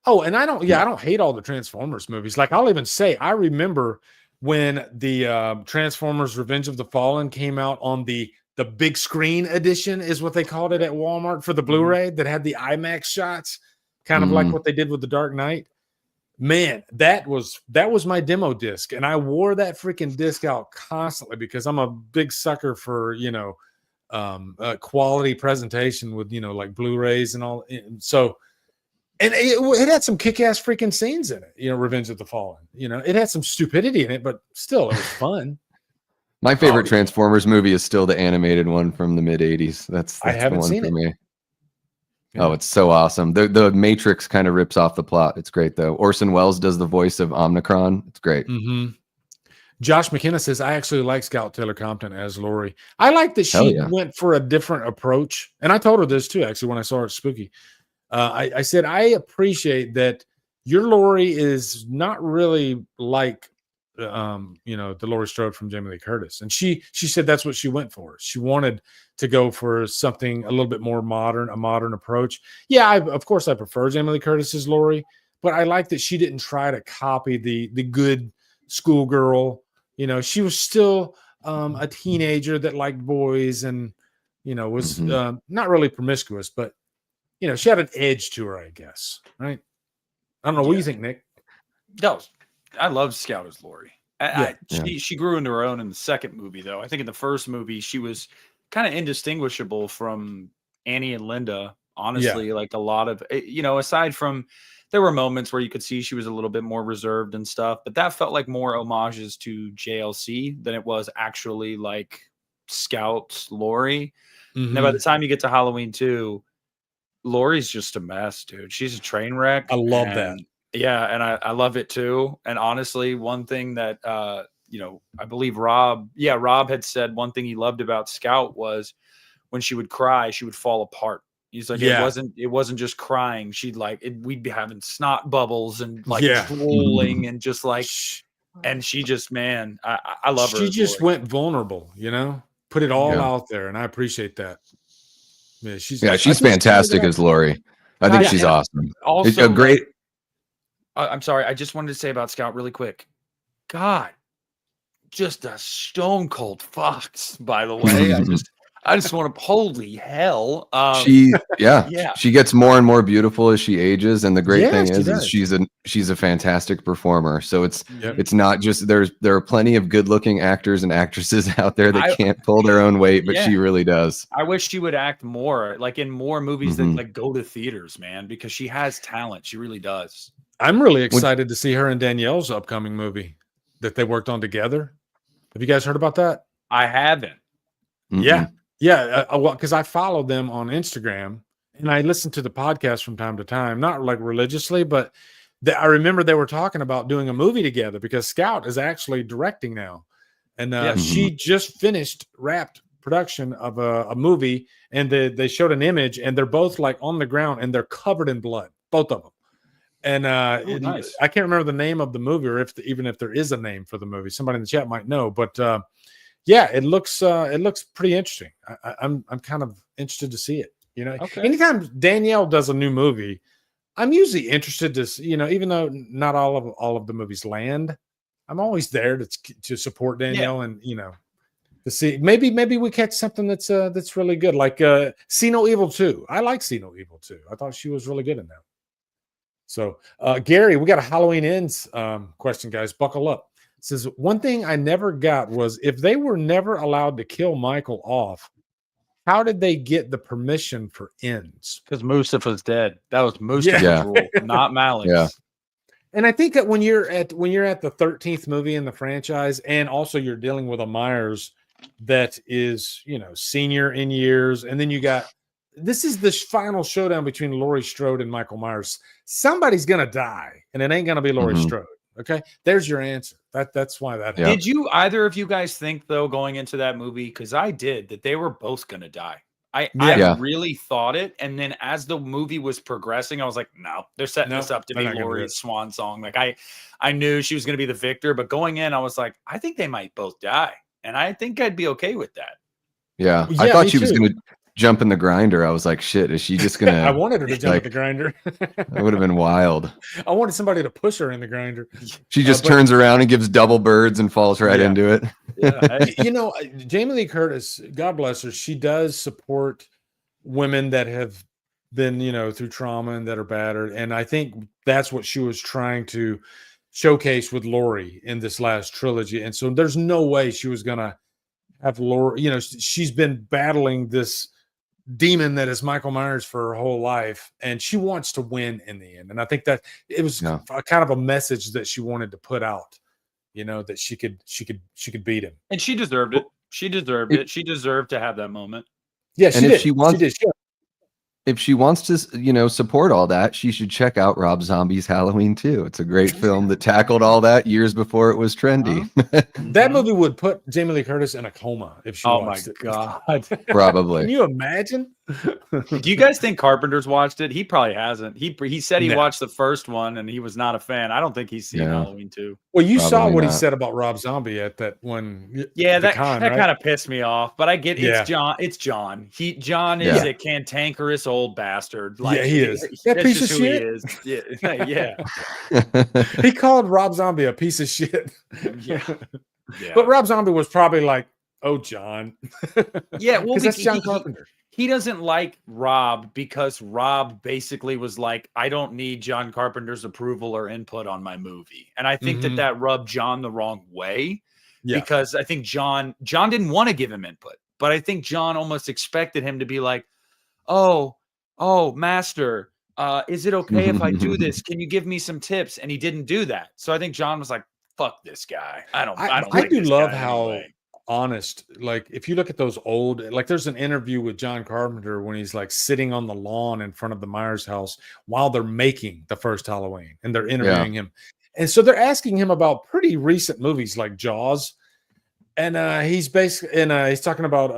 Oh, and I don't hate all the Transformers movies. Like, I'll even say, I remember when the Transformers Revenge of the Fallen came out on the big screen edition, is what they called it at Walmart, for the Blu-ray that had the IMAX shots, kind of like what they did with The Dark Knight. Man, that was my demo disc, and I wore that freaking disc out constantly because I'm a big sucker for quality presentation with like Blu-rays and all. So, and it had some kick-ass freaking scenes in it. Revenge of the Fallen. It had some stupidity in it, but still, it was fun. My favorite Transformers movie is still the animated one from the mid '80s. That's I haven't the one seen for it. me. Oh, it's so awesome. The Matrix kind of rips off the plot. It's great, though. Orson Welles does the voice of Omnicron. It's great. Josh McKenna says, I actually like Scout Taylor Compton as Laurie. I like that she went for a different approach. And I told her this, too, actually, when I saw her at Spooky. I said, I appreciate that your Laurie is not really like, the Laurie Strode from Jamie Lee Curtis. And she said that's what she went for. She wanted to go for something a little bit more modern, a modern approach. Yeah, of course I prefer Jamie Lee Curtis's Laurie, but I like that she didn't try to copy the good schoolgirl. She was still a teenager that liked boys and, was not really promiscuous, but, she had an edge to her, I guess. Right? I don't know. What do you think, Nick? No, I love Scout as Laurie. She grew into her own in the second movie, though. I think in the first movie, she was kind of indistinguishable from Annie and Linda. Honestly, like a lot of, aside from, there were moments where you could see she was a little bit more reserved and stuff, but that felt like more homages to JLC than it was actually like Scout Laurie. Now, by the time you get to Halloween 2, Laurie's just a mess, dude. She's a train wreck. I love that. Yeah, and I love it too. And honestly, one thing that I believe Rob had said one thing he loved about Scout was when she would cry, she would fall apart. He's like, it wasn't just crying. We'd be having snot bubbles and drooling and just like, and she just, man, I love her. She just went vulnerable, put it all out there. And I appreciate that. Yeah, she's fantastic as Lori. I think she's awesome. Also, a great. I'm sorry. I just wanted to say about Scout really quick. God, just a stone cold fox, by the way. I just want to, holy hell. She gets more and more beautiful as she ages. And the great thing is she's a fantastic performer. So it's not just, there are plenty of good looking actors and actresses out there that can't pull their own weight, but she really does. I wish she would act more, like in more movies that like go to theaters, man, because she has talent. She really does. I'm really excited to see her and Danielle's upcoming movie that they worked on together. Have you guys heard about that? I haven't. Yeah. Yeah, well, because I follow them on Instagram and I listen to the podcast from time to time, not like religiously, but I remember they were talking about doing a movie together because Scout is actually directing now. And she just wrapped production of a movie, and they showed an image, and they're both like on the ground and they're covered in blood, both of them. And nice. I can't remember the name of the movie, or even if there is a name for the movie. Somebody in the chat might know, but yeah, it looks pretty interesting. I'm kind of interested to see it. Anytime Danielle does a new movie, I'm usually interested to even though not all of the movies land, I'm always there to support Danielle and to see maybe we catch something that's really good, like See No Evil 2. I like See No Evil 2. I thought she was really good in that. So Gary, we got a Halloween Ends question, guys. Buckle up. It says, one thing I never got was, if they were never allowed to kill Michael off, how did they get the permission for Ends? Because Mustafa's dead. That was Mustafa's rule, not Malik's. Yeah. And I think that when you're at the 13th movie in the franchise, and also you're dealing with a Myers that is, senior in years, and then this is the final showdown between Laurie Strode and Michael Myers. Somebody's gonna die, and it ain't gonna be Laurie Strode. Okay, there's your answer. That's why that happened. Did you either of you guys think, though, going into that movie, because I did, that they were both gonna die? I really thought it, and then as the movie was progressing, I was like, no, they're setting this up to be Laurie's swan song. Like I knew she was gonna be the victor, but going in, I was like, I think they might both die, and I think I'd be okay with that. Yeah, I thought she was gonna jump in the grinder. I was like, shit, is she just gonna I wanted her to jump in the grinder. That would have been wild. I wanted somebody to push her in the grinder. She just turns around and gives double birds and falls right into it. Jamie Lee Curtis, God bless her, she does support women that have been through trauma and that are battered, and I think that's what she was trying to showcase with Laurie in this last trilogy. And so there's no way she was gonna have Laurie, she's been battling this demon that is Michael Myers for her whole life, and she wants to win in the end. And I think that it was a kind of a message that she wanted to put out, that she could beat him, and she deserved it. She deserved it. She deserved to have that moment. Yeah, she did. If she wants to, support all that, she should check out Rob Zombie's Halloween 2. It's a great film that tackled all that years before it was trendy. That movie would put Jamie Lee Curtis in a coma if she watched it. Oh my God. Probably. Can you imagine? Do you guys think Carpenter's watched it? He probably hasn't. He said he watched the first one and he was not a fan. I don't think he's seen Halloween 2. Well, you saw what he said about Rob Zombie at that one. Yeah, that kind of pissed me off. But I get it's John. It's John. John is a cantankerous old bastard. Like, he is. That piece of shit. He is. Yeah. He called Rob Zombie a piece of shit. Yeah. But Rob Zombie was probably like, "Oh, John." Yeah, well, that's John Carpenter. He doesn't like Rob because Rob basically was like, I don't need John Carpenter's approval or input on my movie. And I think that rubbed John the wrong way because I think John didn't want to give him input, but I think John almost expected him to be like, oh, master, is it okay if I do this? Can you give me some tips? And he didn't do that. So I think John was like, fuck this guy. I do love how honest, like if you look at those old, like there's an interview with John Carpenter when he's like sitting on the lawn in front of the Myers house while they're making the first Halloween and they're interviewing him, And so they're asking him about pretty recent movies like Jaws. And he's basically, and he's talking about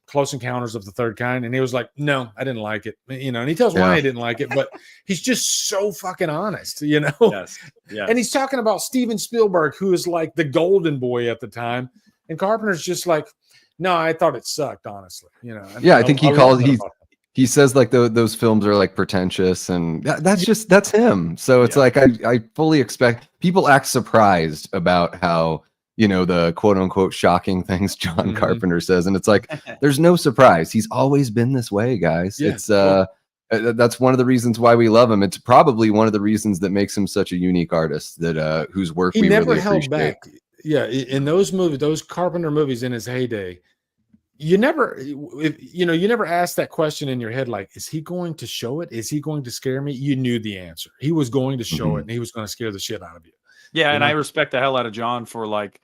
Close Encounters of the Third Kind. And he was like, no, I didn't like it. You know, and he tells why he didn't like it, but he's just so fucking honest, you know? Yes. And he's talking about Steven Spielberg, who is like the golden boy at the time. And Carpenter's just like, no, I thought it sucked, honestly. You know? Yeah, I think he says like those films are like pretentious, and that's him. So it's like I fully expect people act surprised about how, you know, the quote unquote shocking things John Carpenter says, and it's like there's no surprise. He's always been this way, guys. Yeah, it's that's one of the reasons why we love him. It's probably one of the reasons that makes him such a unique artist, that whose work he we never really held appreciate. back. Yeah, in those movies, those Carpenter movies in his heyday, you never asked that question in your head, like, is he going to show it? Is he going to scare me? You knew the answer. He was going to show it, and he was going to scare the shit out of you. Yeah, and I respect the hell out of John for like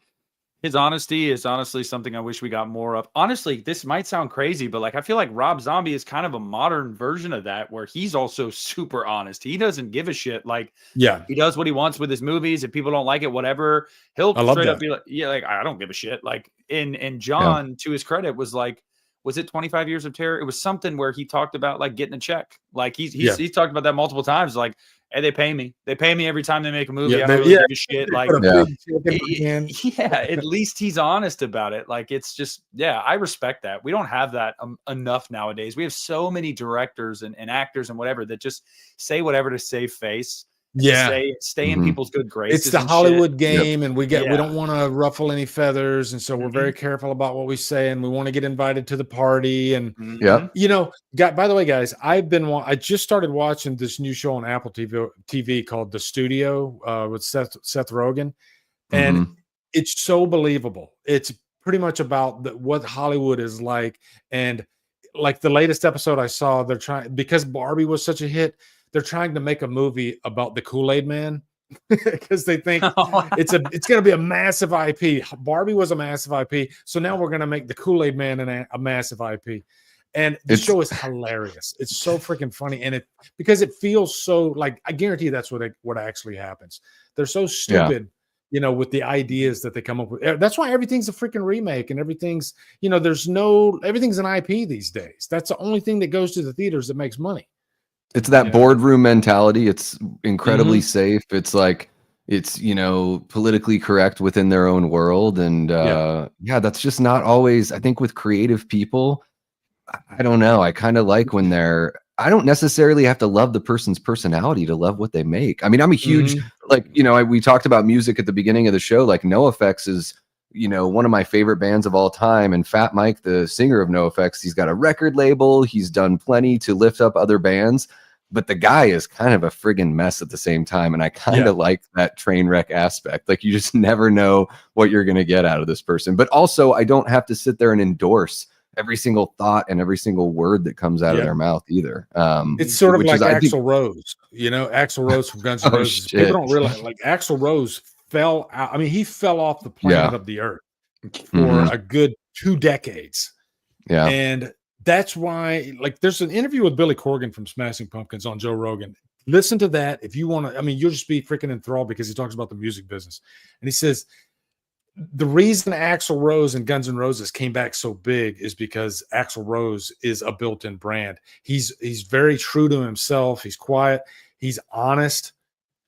his honesty is honestly something I wish we got more of. Honestly, this might sound crazy, but like I feel like Rob Zombie is kind of a modern version of that, where he's also super honest. He doesn't give a shit. Like, he does what he wants with his movies. If people don't like it, whatever, he'll straight up be like, yeah, like I don't give a shit. Like, and John, to his credit, was like, was it 25 Years of Terror? It was something where he talked about like getting a check. Like he's talked about that multiple times. Like, hey, they pay me every time they make a movie. I don't really give a shit. Like, at least he's honest about it. Like, it's just, I respect that. We don't have that enough nowadays. We have so many directors and actors and whatever that just say whatever to save face. Stay in people's good graces. It's the Hollywood game, and we don't want to ruffle any feathers, and so we're very careful about what we say, and we want to get invited to the party. And you know, by the way, guys, I just started watching this new show on Apple TV called The Studio with Seth Rogen, and it's so believable. It's pretty much about what Hollywood is like, and like the latest episode I saw, they're trying, because Barbie was such a hit, they're trying to make a movie about the Kool-Aid Man because they think it's going to be a massive IP. Barbie was a massive IP, so now we're going to make the Kool-Aid Man a massive IP. And the show is hilarious. It's so freaking funny, and because it feels so like, I guarantee that's what actually happens. They're so stupid, you know, with the ideas that they come up with. That's why everything's a freaking remake, and everything's, you know, everything's an IP these days. That's the only thing that goes to the theaters that makes money. It's that boardroom mentality. It's incredibly safe. It's like, it's, you know, politically correct within their own world. And that's just not always, I think, with creative people. I don't know. I kind of like when I don't necessarily have to love the person's personality to love what they make. I mean, I'm a huge, like, you know, we talked about music at the beginning of the show. Like, NoFX is, you know, one of my favorite bands of all time. And Fat Mike, the singer of NoFX, he's got a record label. He's done plenty to lift up other bands, but the guy is kind of a friggin' mess at the same time. And I kind of like that train wreck aspect. Like, you just never know what you're going to get out of this person. But also, I don't have to sit there and endorse every single thought and every single word that comes out of their mouth either. It's sort of like Axl Rose, you know, Axl Rose from Guns N' Roses. People don't realize, like, Axl Rose fell out. I mean, he fell off the planet of the earth for a good 2 decades. Yeah. And that's why, like, there's an interview with Billy Corgan from Smashing Pumpkins on Joe Rogan. Listen to that if you want to. I mean, you'll just be freaking enthralled, because he talks about the music business. And he says the reason Axl Rose and Guns N' Roses came back so big is because Axl Rose is a built-in brand. He's very true to himself. He's quiet. He's honest.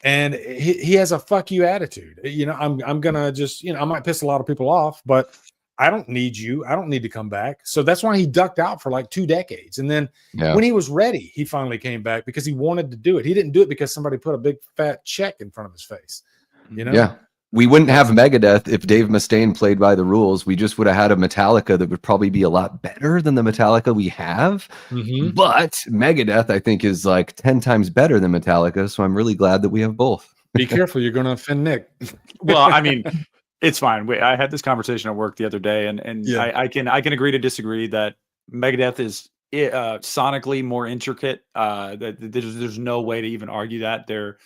And he has a fuck you attitude. You know, I'm gonna just, you know, I might piss a lot of people off, but I don't need you. I don't need to come back. So that's why he ducked out for like 2 decades. And then when he was ready, he finally came back because he wanted to do it. He didn't do it because somebody put a big fat check in front of his face. You know? Yeah. We wouldn't have Megadeth if Dave Mustaine played by the rules. We just would have had a Metallica that would probably be a lot better than the Metallica we have. But Megadeth, I think, is like 10 times better than Metallica. So I'm really glad that we have both. Be careful. You're going to offend Nick. Well, I mean, it's fine. I had this conversation at work the other day, and I can agree to disagree that Megadeth is sonically more intricate. There's no way to even argue that. They're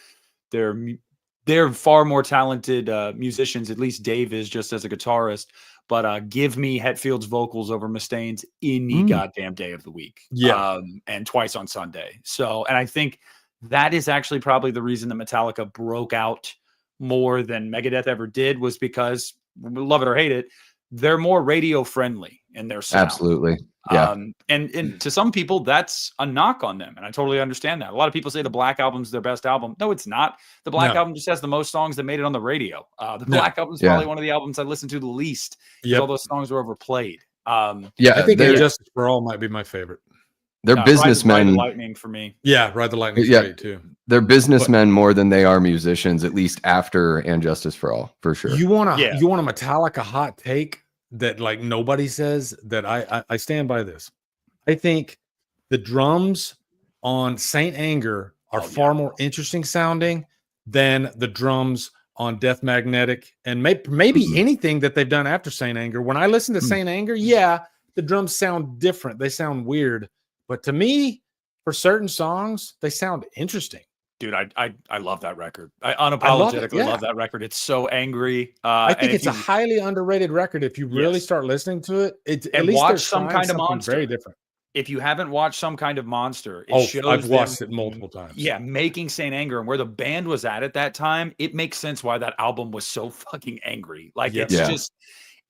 far more talented musicians. At least Dave is, just as a guitarist. But give me Hetfield's vocals over Mustaine's any goddamn day of the week. Yeah, and twice on Sunday. So, and I think that is actually probably the reason that Metallica broke out more than Megadeth ever did was because, love it or hate it, they're more radio friendly in their sound. Absolutely. Yeah. And to some people, that's a knock on them. And I totally understand that. A lot of people say the Black Album's their best album. No, it's not. The Black Album just has the most songs that made it on the radio. The Black Album's probably one of the albums I listened to the least. All those songs were overplayed. I think Justice for All might be my favorite. They're businessmen. Ride the Lightning for me. Yeah, Ride the Lightning is great too. They're businessmen more than they are musicians, at least after And Justice for All, for sure. You want a Metallica hot take that like nobody says, that I stand by this. I think the drums on Saint Anger are far more interesting sounding than the drums on Death Magnetic, and maybe anything that they've done after Saint Anger. When I listen to Saint Anger, the drums sound different. They sound weird. But to me, for certain songs, they sound interesting. Dude, I love that record. I unapologetically love that record. It's so angry. I think it's a highly underrated record. If you really start listening to it, at least watch Some Kind of Monster. Very different. If you haven't watched Some Kind of Monster, it shows I've watched it multiple times. Yeah, making Saint Anger and where the band was at that time, it makes sense why that album was so fucking angry. Like it's just,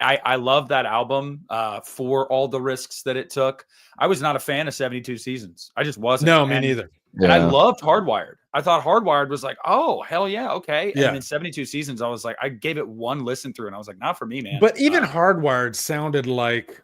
I love that album for all the risks that it took. I was not a fan of 72 Seasons. I just wasn't. No, me neither. And I loved Hardwired. I thought Hardwired was like, oh, hell yeah, okay. And then 72 Seasons, I was like, I gave it one listen through and I was like, not for me, man. But even Hardwired sounded like,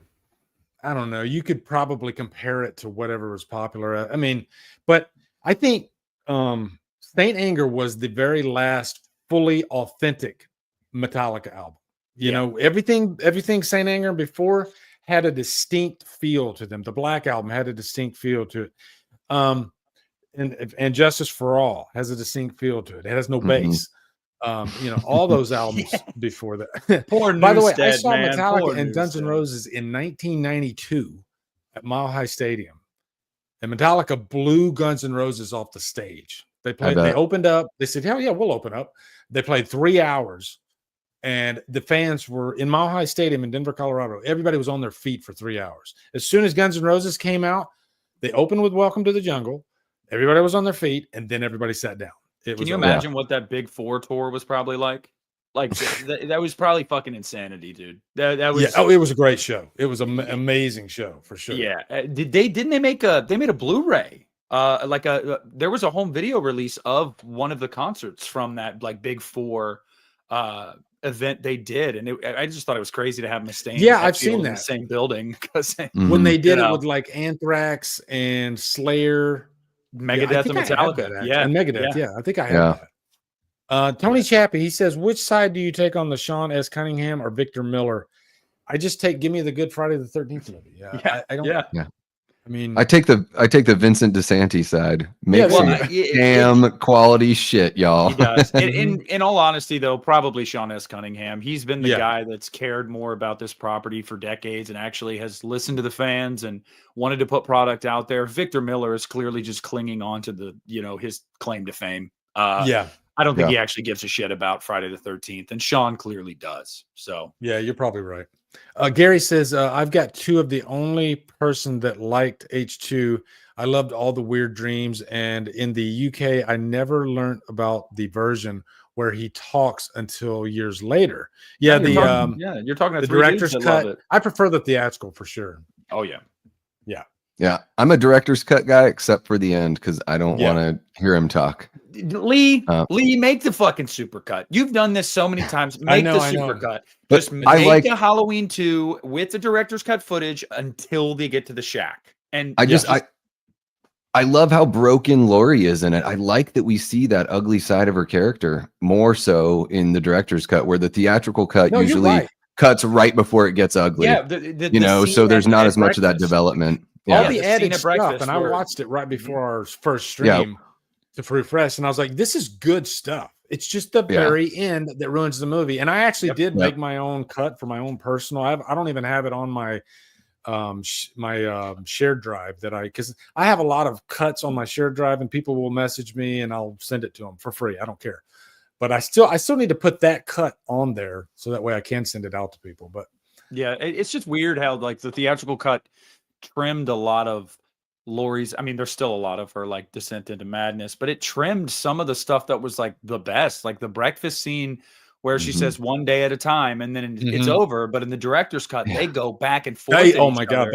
I don't know, you could probably compare it to whatever was popular. I mean, but I think Saint Anger was the very last fully authentic Metallica album. You know, everything Saint Anger before had a distinct feel to them. The Black Album had a distinct feel to it. And Justice for All has a distinct feel to it. It has no bass. You know, all those albums before that. By the way, I saw Metallica and Guns N' Roses in 1992 at Mile High Stadium. And Metallica blew Guns N' Roses off the stage. They opened up. They said, hell yeah, we'll open up. They played 3 hours. And the fans were in Mile High Stadium in Denver, Colorado. Everybody was on their feet for 3 hours. As soon as Guns N' Roses came out, they opened with Welcome to the Jungle. Everybody was on their feet, and then everybody sat down. Can you imagine what that Big Four tour was probably like? Like that was probably fucking insanity, dude. That was it was a great show. It was an amazing show for sure. Yeah. Didn't they make a Blu-ray? There was a home video release of one of the concerts from that like Big Four event they did, and I just thought it was crazy to have Mustaine. Yeah, I've seen that in the same building because when they did it with like Anthrax and Slayer, Megadeth and Metallica, and Megadeth. Yeah, I think I have that. Tony Chappie, he says, which side do you take on the Sean S. Cunningham or Victor Miller? I just give me the Good Friday the 13th movie. I don't. Yeah. I mean, I take the Vincent DeSantis side. Make some damn quality shit, y'all. He does. In all honesty, though, probably Sean S. Cunningham. He's been the guy that's cared more about this property for decades and actually has listened to the fans and wanted to put product out there. Victor Miller is clearly just clinging on to the, his claim to fame. I don't think he actually gives a shit about Friday the 13th, and Sean clearly does. So yeah, you're probably right. Gary says, I've got two of the only person that liked H2. I loved all the Weird Dreams. And in the UK, I never learned about the version where he talks until years later. Yeah, you're talking the director's cut. I prefer the theatrical for sure. Oh, yeah. Yeah, I'm a director's cut guy, except for the end, because I don't want to hear him talk. Lee, make the fucking supercut. You've done this so many times. Make the supercut. Just make a Halloween 2 with the director's cut footage until they get to the shack. And I love how broken Lori is in it. I like that we see that ugly side of her character more so in the director's cut, where the theatrical cut usually cuts right before it gets ugly. Yeah, so there's not as much of that development. All the added stuff, and I watched it right before our first stream to refresh, and I was like, "This is good stuff." It's just the very end that ruins the movie. And I actually did make my own cut for my own personal. I don't even have it on my shared drive because I have a lot of cuts on my shared drive, and people will message me, and I'll send it to them for free. I don't care, but I still need to put that cut on there so that way I can send it out to people. But yeah, it's just weird how like the theatrical cut trimmed a lot of Lori's, I mean, there's still a lot of her like descent into madness, but it trimmed some of the stuff that was like the best, like the breakfast scene where she says one day at a time and then it's over. But in the director's cut, they go back and forth. Oh my God.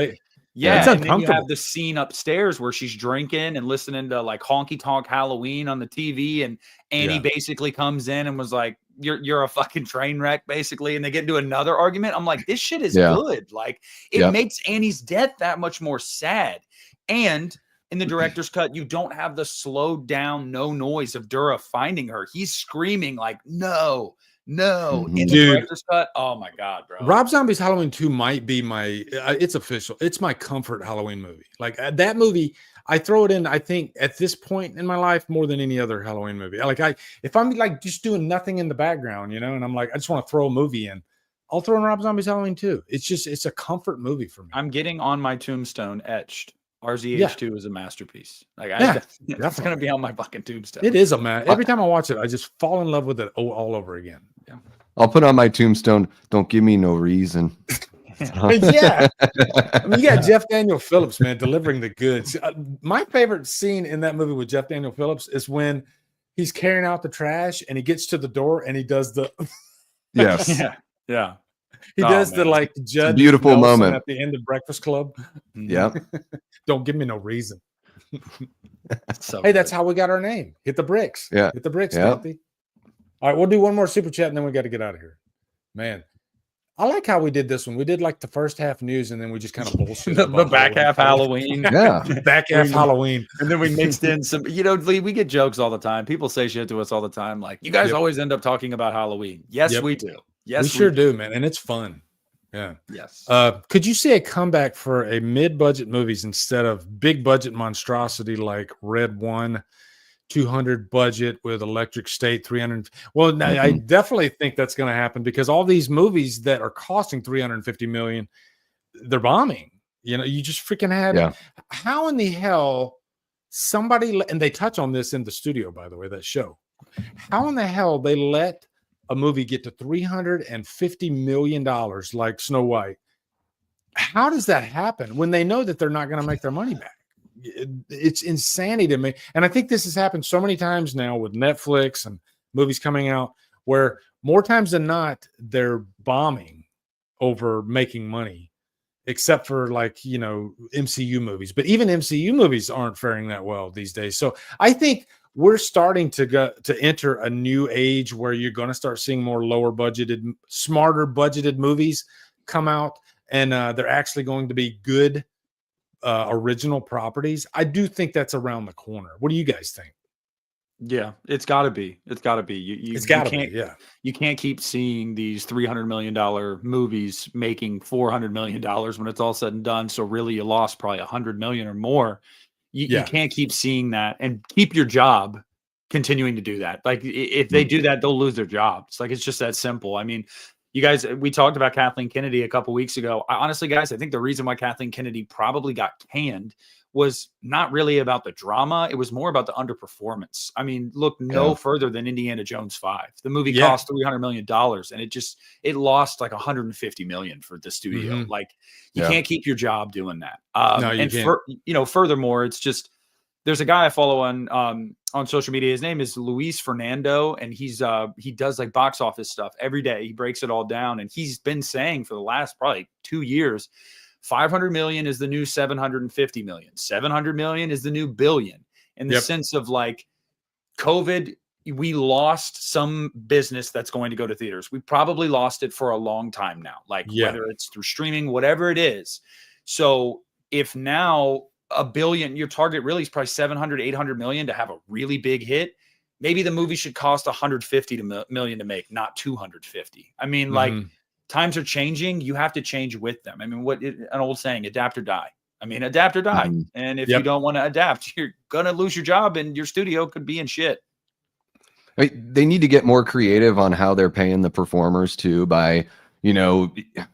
Yeah, and then you have the scene upstairs where she's drinking and listening to like Honky Tonk Halloween on the TV, and Annie basically comes in and was like, "You're a fucking train wreck," basically, and they get into another argument. I'm like, this shit is good. Like, it makes Annie's death that much more sad. And in the director's cut, you don't have the slowed down, no noise of Dura finding her. He's screaming like, "No, no!" In the director's cut, oh my God, bro! Rob Zombie's Halloween 2 might be my. It's official. It's my comfort Halloween movie. Like that movie, I throw it in. I think at this point in my life more than any other Halloween movie. Like if I'm like just doing nothing in the background, you know, and I'm like, I just want to throw a movie in, I'll throw in Rob Zombie's Halloween 2. It's a comfort movie for me. I'm getting on my tombstone etched. RZH2 is a masterpiece. Like, that's going to be on my fucking tombstone. It is every time I watch it, I just fall in love with it all over again. Yeah. I'll put on my tombstone, "Don't give me no reason." Yeah. I mean, you got Jeff Daniel Phillips, man, delivering the goods. My favorite scene in that movie with Jeff Daniel Phillips is when he's carrying out the trash and he gets to the door and he does the yes. Yeah. He does the like Judd beautiful Nelson moment at the end of Breakfast Club. Yeah. Don't give me no reason. So hey, that's how we got our name. Hit the bricks. Yeah. Hit the bricks, Yeah. Dorothy. All right, we'll do one more super chat and then we got to get out of here. Man, I like how we did this one. We did like the first half news and then we just kind of bullshit. the back half Halloween. Yeah. Back half Halloween. And then we mixed in some, you know, Lee, we get jokes all the time. People say shit to us all the time. Like, you guys always end up talking about Halloween. Yes, we do. Yes, we sure do, man. And it's fun. Yeah. Yes. Could you see a comeback for a mid-budget movies instead of big budget monstrosity like Red One, 200 budget with Electric State, 300? Well, I definitely think that's going to happen because all these movies that are costing 350 million, they're bombing. You know, you just freaking had how in the hell somebody, and they touch on this in the studio, by the way, that show. How in the hell they let a movie get to $350 million like Snow White? How does that happen when they know that they're not going to make their money back? It's insanity to me. And I think this has happened so many times now with Netflix and movies coming out where more times than not, they're bombing over making money, except for like, you know, MCU movies. But even MCU movies aren't faring that well these days. So I think we're starting to enter a new age where you're going to start seeing more lower budgeted, smarter budgeted movies come out, and they're actually going to be good original properties. I do think that's around the corner. What do you guys think? Yeah, it's got to be. It's got to be. You can't keep seeing these $300 million movies making $400 million when it's all said and done. So really, you lost probably $100 million or more. You can't keep seeing that and keep your job continuing to do that. Like if they do that, they'll lose their jobs. Like it's just that simple. I mean, you guys, we talked about Kathleen Kennedy a couple weeks ago. Honestly, guys, I think the reason why Kathleen Kennedy probably got canned was not really about the drama. It was more about the underperformance. I mean, look no further than Indiana Jones 5. The movie cost $300 million and it lost like $150 million for the studio. Like you can't keep your job doing that. No, you can't. Furthermore, it's just, there's a guy I follow on social media. His name is Luis Fernando, and he does like box office stuff every day. He breaks it all down, and he's been saying for the last probably 2 years, 500 million is the new 750 million. 700 million is the new billion. In the sense of like COVID, we lost some business that's going to go to theaters. We probably lost it for a long time now, like whether it's through streaming, whatever it is. So if now a billion, your target really is probably 700, 800 million to have a really big hit. Maybe the movie should cost 150 million to make, not 250. I mean, like times are changing. You have to change with them. I mean, an old saying, adapt or die. I mean, adapt or die. And if you don't want to adapt, you're going to lose your job and your studio could be in shit. They need to get more creative on how they're paying the performers too by, you know,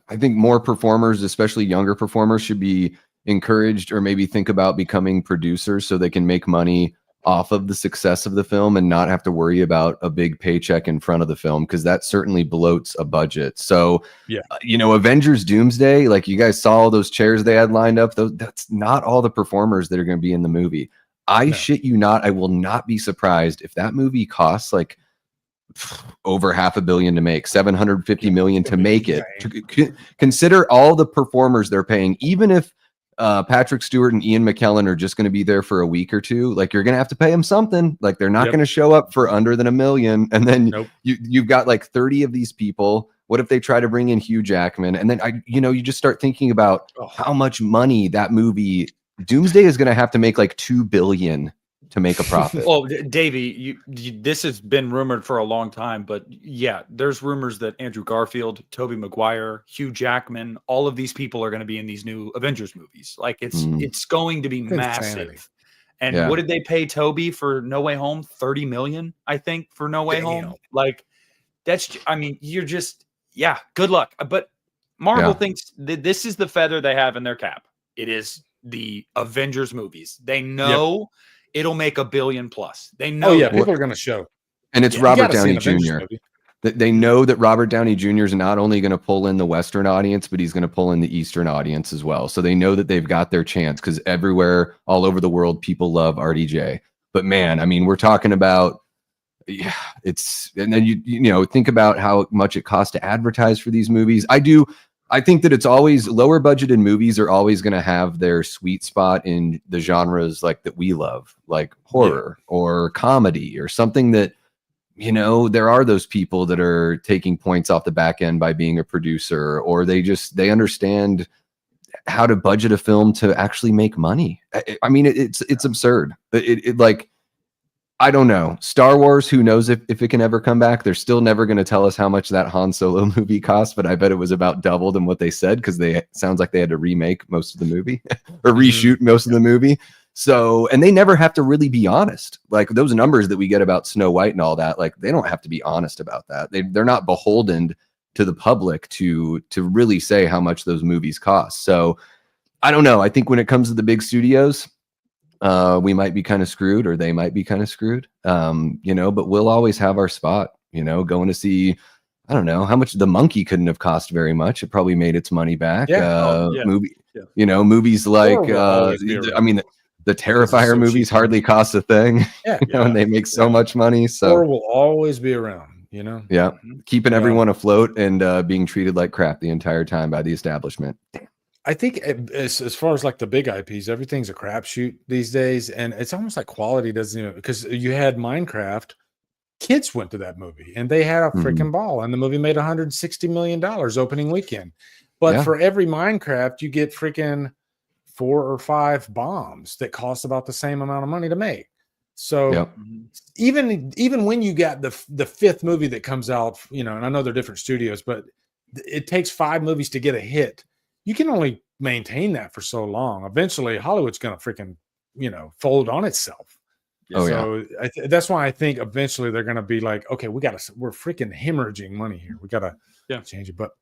I think more performers, especially younger performers, should be encouraged or maybe think about becoming producers so they can make money off of the success of the film and not have to worry about a big paycheck in front of the film, because that certainly bloats a budget. So, Yeah. Avengers Doomsday, like you guys saw all those chairs they had lined up. That's not all the performers that are going to be in the movie. I shit you not. I will not be surprised if that movie costs like over $500 million to make, $750 million to make it. Consider all the performers they're paying, even if Patrick Stewart and Ian McKellen are just going to be there for a week or two. Like, you're going to have to pay them something. Like, they're not going to show up for under than $1 million. And then you've got like 30 of these people. What if they try to bring in Hugh Jackman? And then you just start thinking about how much money that movie Doomsday is going to have to make, like $2 billion to make a profit. Well, Davey, this has been rumored for a long time, but yeah, there's rumors that Andrew Garfield, Tobey Maguire, Hugh Jackman, all of these people are going to be in these new Avengers movies. Like, it's going to be massive. And what did they pay Tobey for No Way Home? $30 million, I think, for No Way Home. Like, you're just, good luck. But Marvel thinks that this is the feather they have in their cap. It is the Avengers movies. They know it'll make $1 billion plus. They know. People are going to show. And it's Robert Downey Jr. They know that Robert Downey Jr. is not only going to pull in the Western audience, but he's going to pull in the Eastern audience as well. So they know that they've got their chance, because everywhere, all over the world, people love RDJ. But man, I mean, we're talking about, and then you think about how much it costs to advertise for these movies. I think that it's always lower budgeted movies are always going to have their sweet spot in the genres like that we love, like horror or comedy or something that, there are those people that are taking points off the back end by being a producer, or they understand how to budget a film to actually make money. I mean, it's absurd. I don't know. Star Wars, who knows if it can ever come back. They're still never going to tell us how much that Han Solo movie cost, but I bet it was about double than what they said, because sounds like they had to remake most of the movie or reshoot most of the movie. So, and they never have to really be honest. Like, those numbers that we get about Snow White and all that, like, they don't have to be honest about that. They're not beholden to the public to really say how much those movies cost. So I don't know. I think when it comes to the big studios, we might be kind of screwed, or they might be kind of screwed, but we'll always have our spot, going to see, I don't know how much. The Monkey couldn't have cost very much. It probably made its money back. Movies like, the Terrifier movies hardly cost a thing, and they make so much money. So horror will always be around, keeping everyone afloat and being treated like crap the entire time by the establishment. I think as far as like the big IPs, everything's a crapshoot these days, and it's almost like quality doesn't even, because you had Minecraft, kids went to that movie and they had a freaking ball, and the movie made $160 million opening weekend. But for every Minecraft, you get freaking 4 or 5 bombs that cost about the same amount of money to make. So even when you got the 5th movie that comes out, and I know they're different studios, but it takes 5 movies to get a hit. You can only maintain that for so long. Eventually, Hollywood's going to freaking, fold on itself. That's why I think eventually they're going to be like, okay, we're freaking hemorrhaging money here. We got to change it. But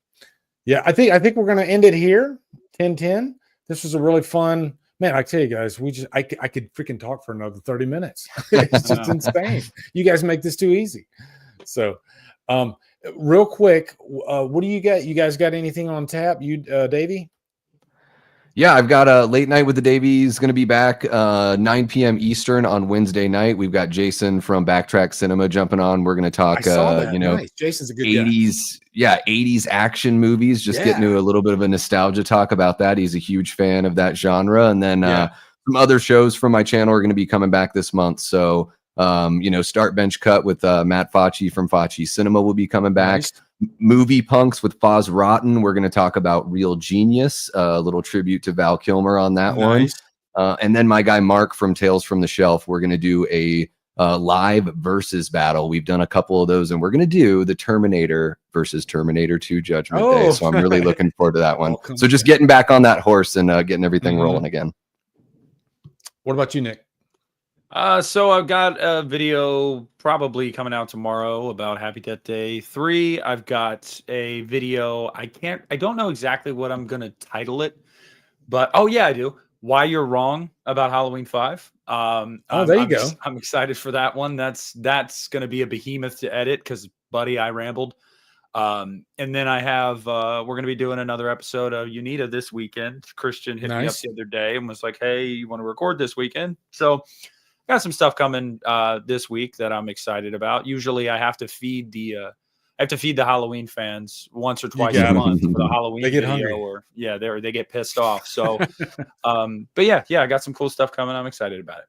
I think we're going to end it here. 10:10. This was a really fun, man. I tell you guys, I could freaking talk for another 30 minutes. It's just insane. You guys make this too easy. So, real quick, what do you got? You guys got anything on tap? You, Davey? Yeah, I've got a Late Night with the Davies going to be back 9 p.m. Eastern on Wednesday night. We've got Jason from Backtrack Cinema jumping on. We're going to talk, nice. Jason's a good 80s, guy. 80s action movies. Just getting to a little bit of a nostalgia talk about that. He's a huge fan of that genre. And then some other shows from my channel are going to be coming back this month. So, Start Bench Cut with Matt Facci from Facci Cinema will be coming back. Nice. Movie Punks with Foz Rotten. We're going to talk about Real Genius, a little tribute to Val Kilmer on that one. And then my guy Mark from Tales from the Shelf, we're going to do a live versus battle. We've done a couple of those, and we're going to do the Terminator versus Terminator 2 Judgment Day. So I'm really looking forward to that one. So just getting back on that horse and getting everything rolling again. What about you, Nick? So I've got a video probably coming out tomorrow about Happy Death Day 3. I've got a video. I don't know exactly what I'm going to title it, but I do. Why You're Wrong about Halloween 5. There you go. I'm excited for that one. That's going to be a behemoth to edit because, buddy, I rambled. And then I have we're going to be doing another episode of UNITA this weekend. Christian hit me up the other day and was like, "Hey, you want to record this weekend?" So got some stuff coming this week that I'm excited about. Usually I have to feed the Halloween fans once or twice a month for the Halloween video, hungry. Or they get pissed off. So but yeah, I got some cool stuff coming. I'm excited about it.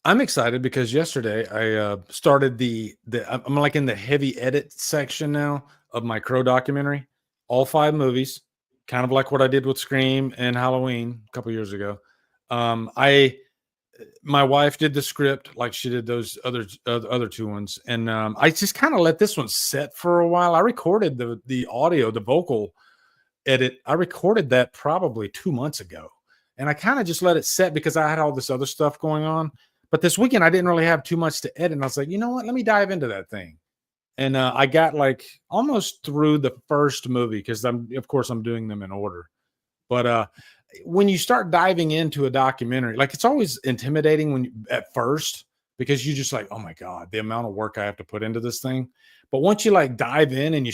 I'm excited because yesterday I started I'm like in the heavy edit section now of my Crow documentary, all 5 movies, kind of like what I did with Scream and Halloween a couple years ago. My wife did the script like she did those other 2 ones, and I just kind of let this one set for a while. I recorded the audio, the vocal edit. I recorded that probably 2 months ago, and I kind of just let it set because I had all this other stuff going on. But this weekend, I didn't really have too much to edit. And I was like, you know what? Let me dive into that thing. And I got like almost through the first movie because of course, I'm doing them in order. But when you start diving into a documentary, like it's always intimidating at first because you just like, oh my God, the amount of work I have to put into this thing. But once you like dive in and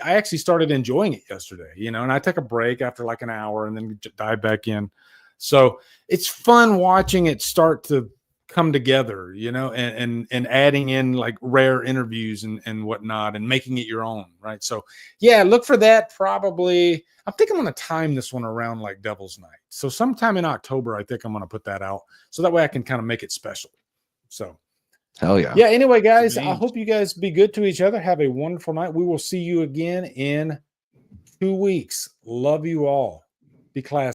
I actually started enjoying it yesterday, and I took a break after like an hour and then dive back in. So it's fun watching it start to come together, and adding in like rare interviews and whatnot and making it your own, right? So yeah, look for that. Probably I think I'm going to time this one around like Devil's Night. So sometime in October, I think I'm going to put that out so that way I can kind of make it special. So hell yeah. Yeah. Anyway, guys, I hope you guys be good to each other. Have a wonderful night. We will see you again in 2 weeks. Love you all. Be classy.